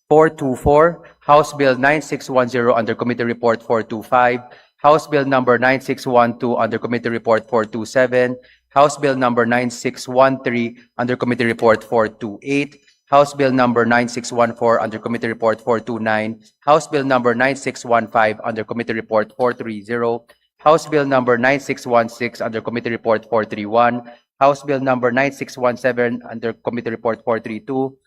424, House Bill 9610 under Committee Report 425, House Bill number 9612 under Committee Report 427, House Bill number 9613 under Committee Report 428, House Bill number 9614 under Committee Report 429, House Bill number 9615 under Committee Report 430, House Bill number 9616 under Committee Report 431, House Bill number 9617 under Committee Report 432,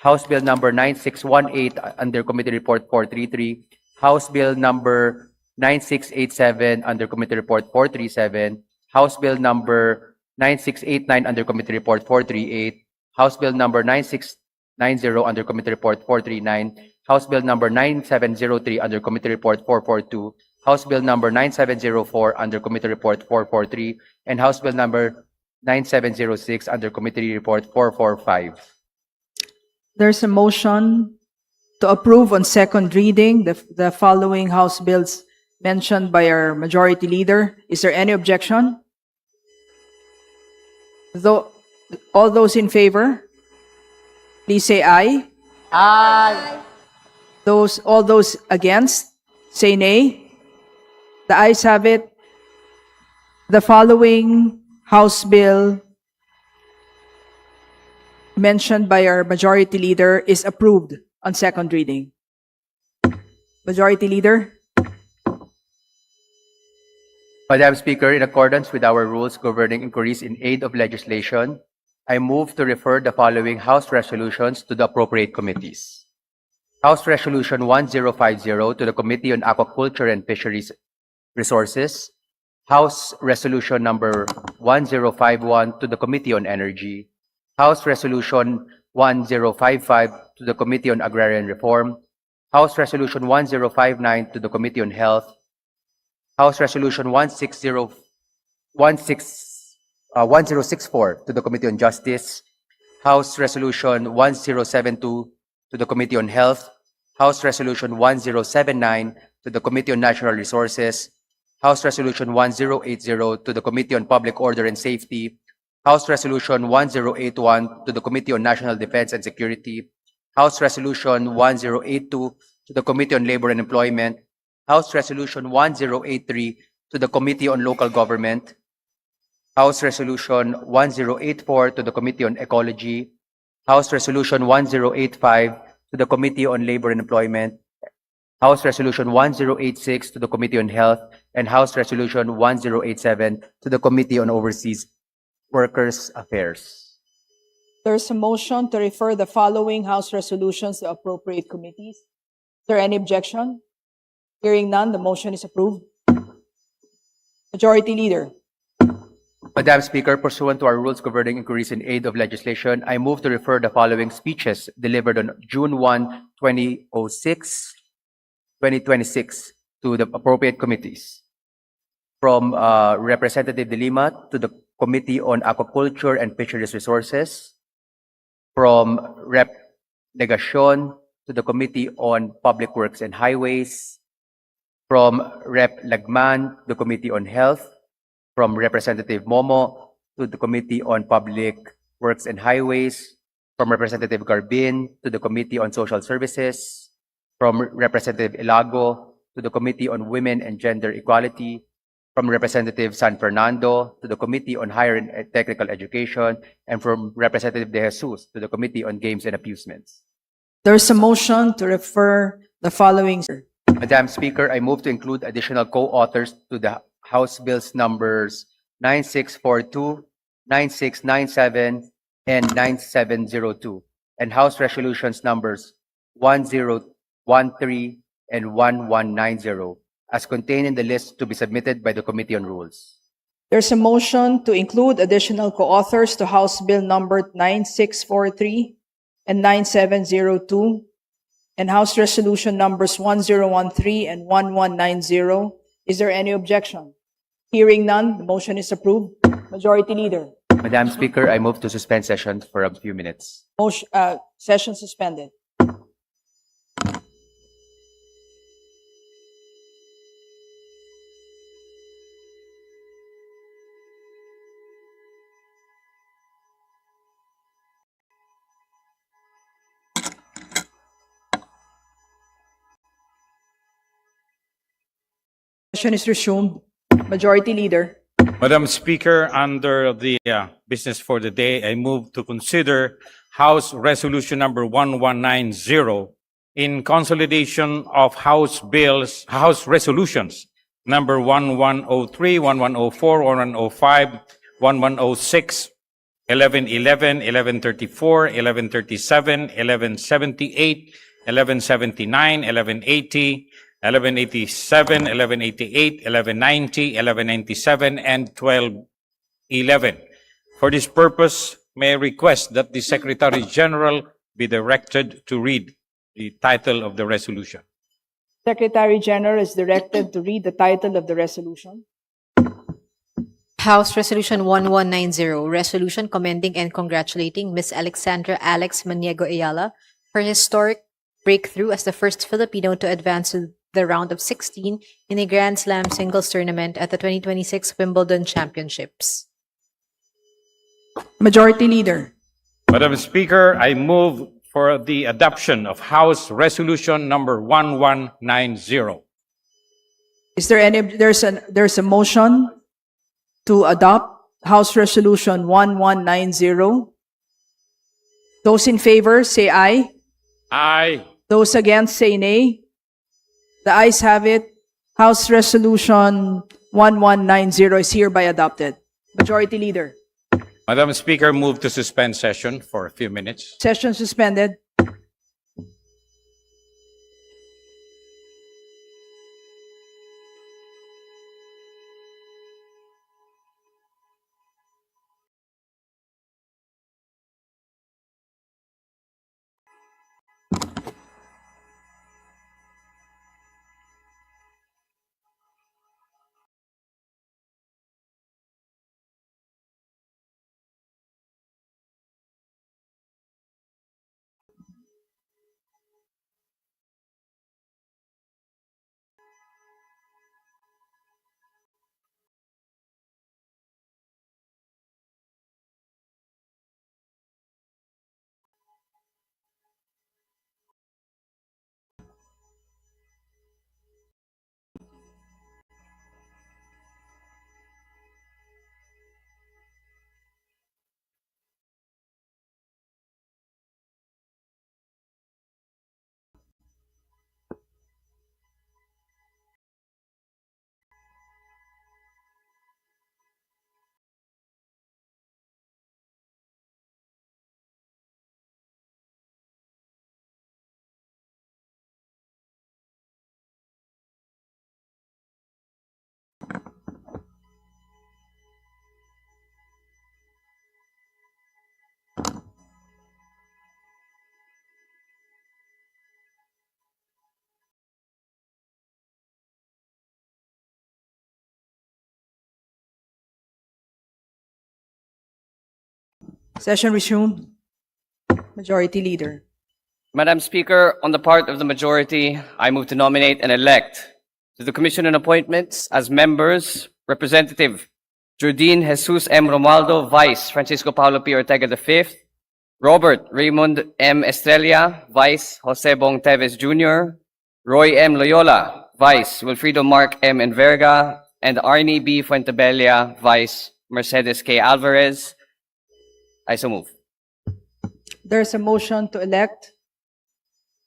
House Bill number 9618 under Committee Report 433, House Bill number 9687 under Committee Report 437, House Bill number 9689 under Committee Report 438, House Bill number 9690 under Committee Report 439, House Bill number 9703 under Committee Report 442, House Bill number 9704 under Committee Report 443, and House Bill number 9706 under Committee Report 445. There's a motion to approve on second reading the following House bills mentioned by our Majority Leader. Is there any objection? All those in favor, please say aye. Aye. All those against, say nay. The ayes have it. The following House Bill mentioned by our Majority Leader is approved on second reading. Majority Leader? Madam Speaker, in accordance with our rules governing inquiries in aid of legislation, I move to refer the following House resolutions to the appropriate committees. House Resolution 1050 to the Committee on Aquaculture and Fisheries Resources. House Resolution number 1051 to the Committee on Energy. House Resolution 1055 to the Committee on Agrarian Reform. House Resolution 1059 to the Committee on Health. House Resolution 1064 to the Committee on Justice. House Resolution 1072 to the Committee on Health. House Resolution 1079 to the Committee on Natural Resources. House Resolution 1080 to the Committee on Public Order and Safety. House Resolution 1081 to the Committee on National Defense and Security. House Resolution 1082 to the Committee on Labor and Employment. House Resolution 1083 to the Committee on Local Government. House Resolution 1084 to the Committee on Ecology. House Resolution 1085 to the Committee on Labor and Employment. House Resolution 1086 to the Committee on Health, and House Resolution 1087 to the Committee on Overseas Workers' Affairs. There's a motion to refer the following House resolutions to appropriate committees. Is there any objection? Hearing none, the motion is approved. Majority Leader. Madam Speaker, pursuant to our rules governing inquiries in aid of legislation, I move to refer the following speeches delivered on June 1, 2026 to the appropriate committees. From Representative De Lima to the Committee on Aquaculture and Fisheries Resources. From Rep. Legacion to the Committee on Public Works and Highways. From Rep. Lagman to the Committee on Health. From Representative Momo to the Committee on Public Works and Highways. From Representative Garbin to the Committee on Social Services. From Representative Ilago to the Committee on Women and Gender Equality. From Representative San Fernando to the Committee on Higher and Technical Education. And from Representative De Jesus to the Committee on Games and Amusements. There's a motion to refer the following. Madam Speaker, I move to include additional co-authors to the House Bills numbers 9642, 9697, and 9702, and House Resolutions numbers 1013 and 1190, as contained in the list to be submitted by the Committee on Rules. There's a motion to include additional co-authors to House Bill number 9643 and 9702, and House Resolution numbers 1013 and 1190. Is there any objection? Hearing none, the motion is approved. Majority Leader. Madam Speaker, I move to suspend session for a few minutes. Session suspended. Session is resumed. Majority Leader. Madam Speaker, under the business for the day, I move to consider House Resolution number 1190 in consolidation of House Resolutions number 1103, 1104, 1105, 1106, 1111, 1134, 1137, 1178, 1179, 1180, 1187, 1188, 1190, 1197, and 1211. For this purpose, may I request that the Secretary General be directed to read the title of the resolution. Secretary General is directed to read the title of the resolution. House Resolution 1190, resolution commending and congratulating Ms. Alexandra Alex Maniego Ayala for historic breakthrough as the first Filipino to advance to the round of 16 in a Grand Slam singles tournament at the 2026 Wimbledon Championships. Majority Leader. Madam Speaker, I move for the adoption of House Resolution number 1190. Is there any, there's a motion to adopt House Resolution 1190. Those in favor, say aye. Aye. Those against, say nay. The ayes have it. House Resolution 1190 is hereby adopted. Majority Leader. Madam Speaker, move to suspend session for a few minutes. Session suspended. Session resumed. Majority Leader. Madam Speaker, on the part of the majority, I move to nominate and elect to the Commission on Appointments as members, Representative Jordine Jesus M. Romualdo, Vice Francisco Paulo P. Ortega V, Robert Raymond M. Estrella, Vice Jose Bong Teves Jr., Roy M. Loyola, Vice Wilfredo Mark M. Enverga, and Arnie B. Fuentebella, Vice Mercedes K. Alvarez. I so move. There's a motion to elect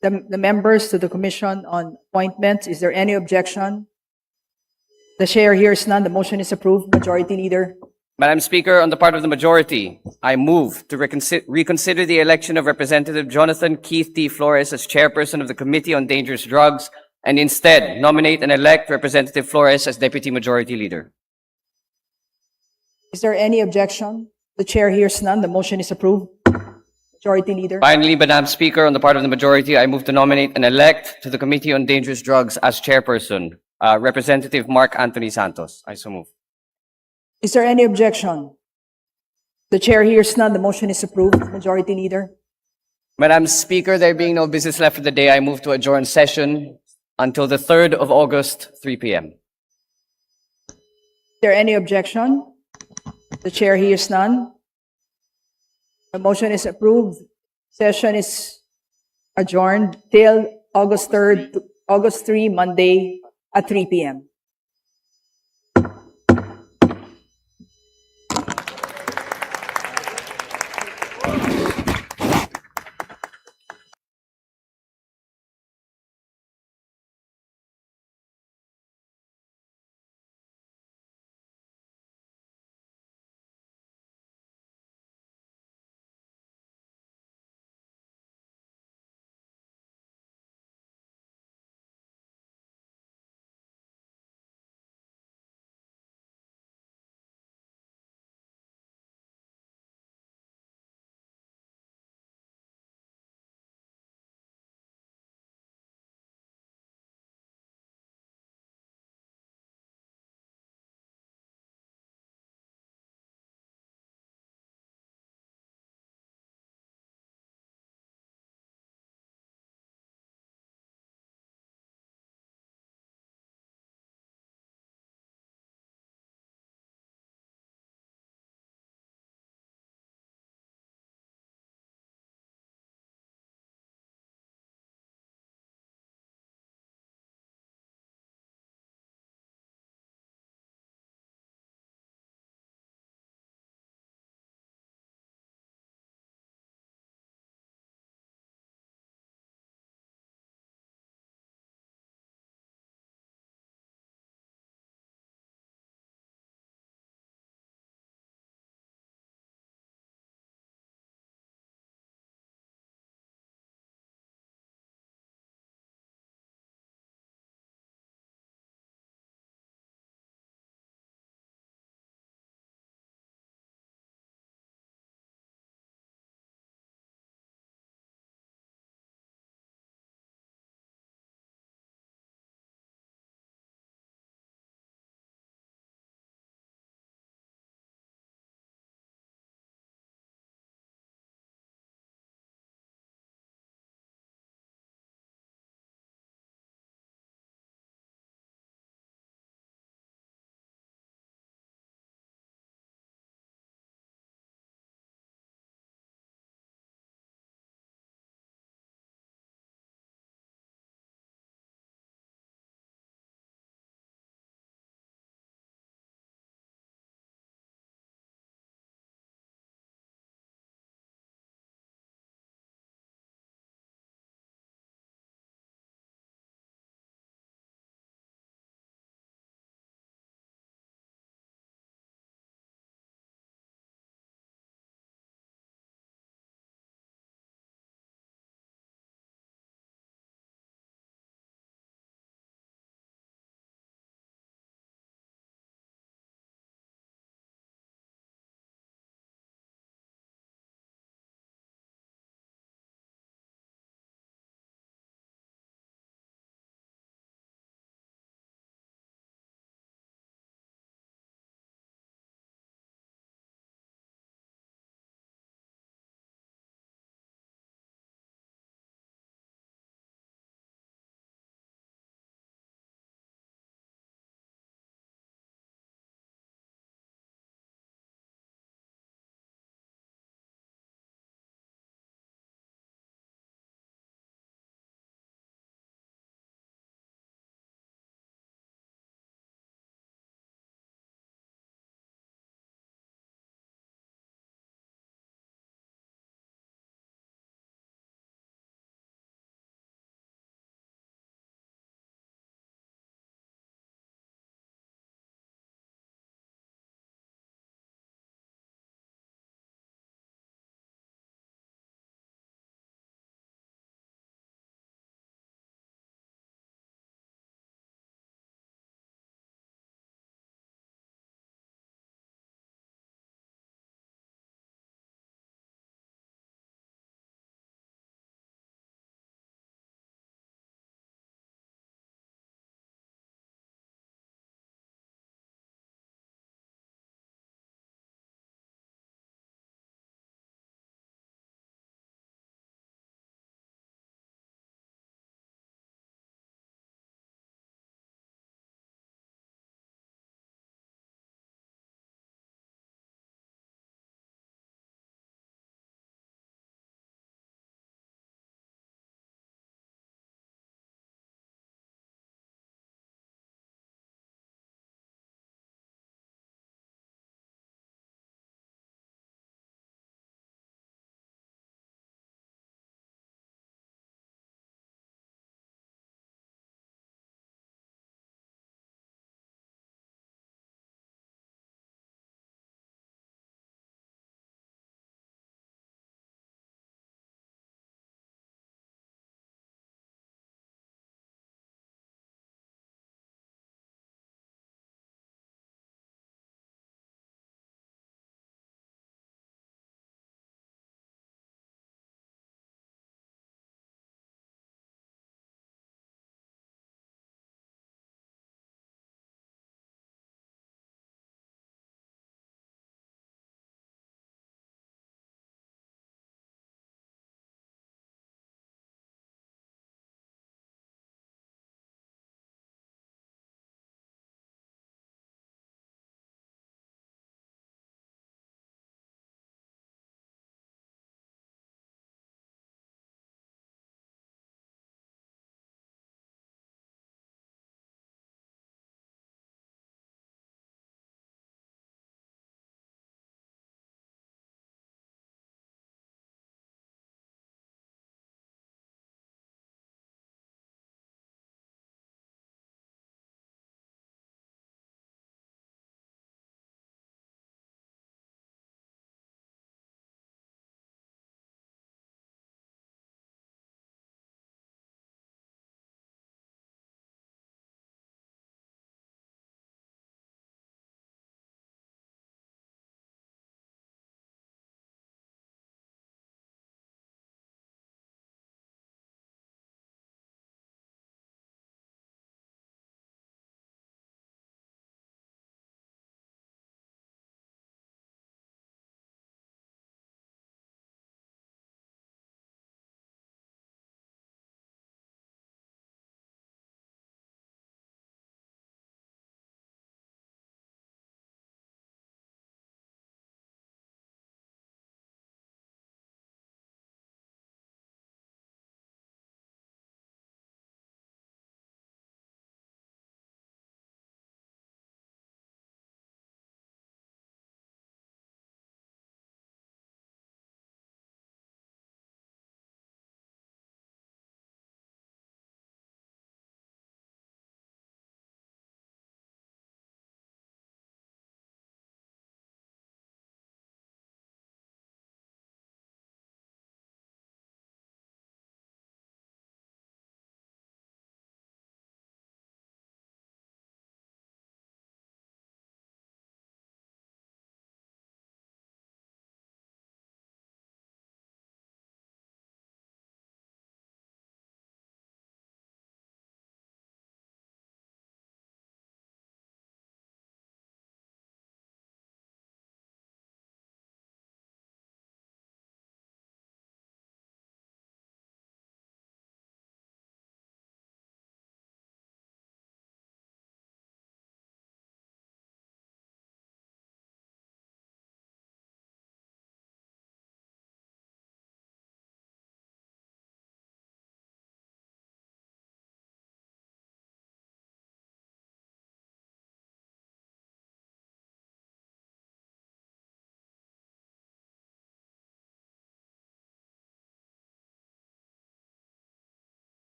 the members to the Commission on Appointments. Is there any objection? The chair hears none. The motion is approved. Majority Leader. Madam Speaker, on the part of the majority, I move to reconsider the election of Representative Jonathan Keith T. Flores as chairperson of the Committee on Dangerous Drugs and instead nominate and elect Representative Flores as Deputy Majority Leader. Is there any objection? The chair hears none. The motion is approved. Majority Leader. Finally, Madam Speaker, on the part of the majority, I move to nominate and elect to the Committee on Dangerous Drugs as chairperson, Representative Mark Anthony Santos. I so move. Is there any objection? The chair hears none. The motion is approved. Majority Leader. Madam Speaker, there being no business left for the day, I move to adjourn session until the 3rd of August, 3 p.m. Is there any objection? The chair hears none. The motion is approved. Session is adjourned till August 3rd, August 3, Monday at 3 p.m.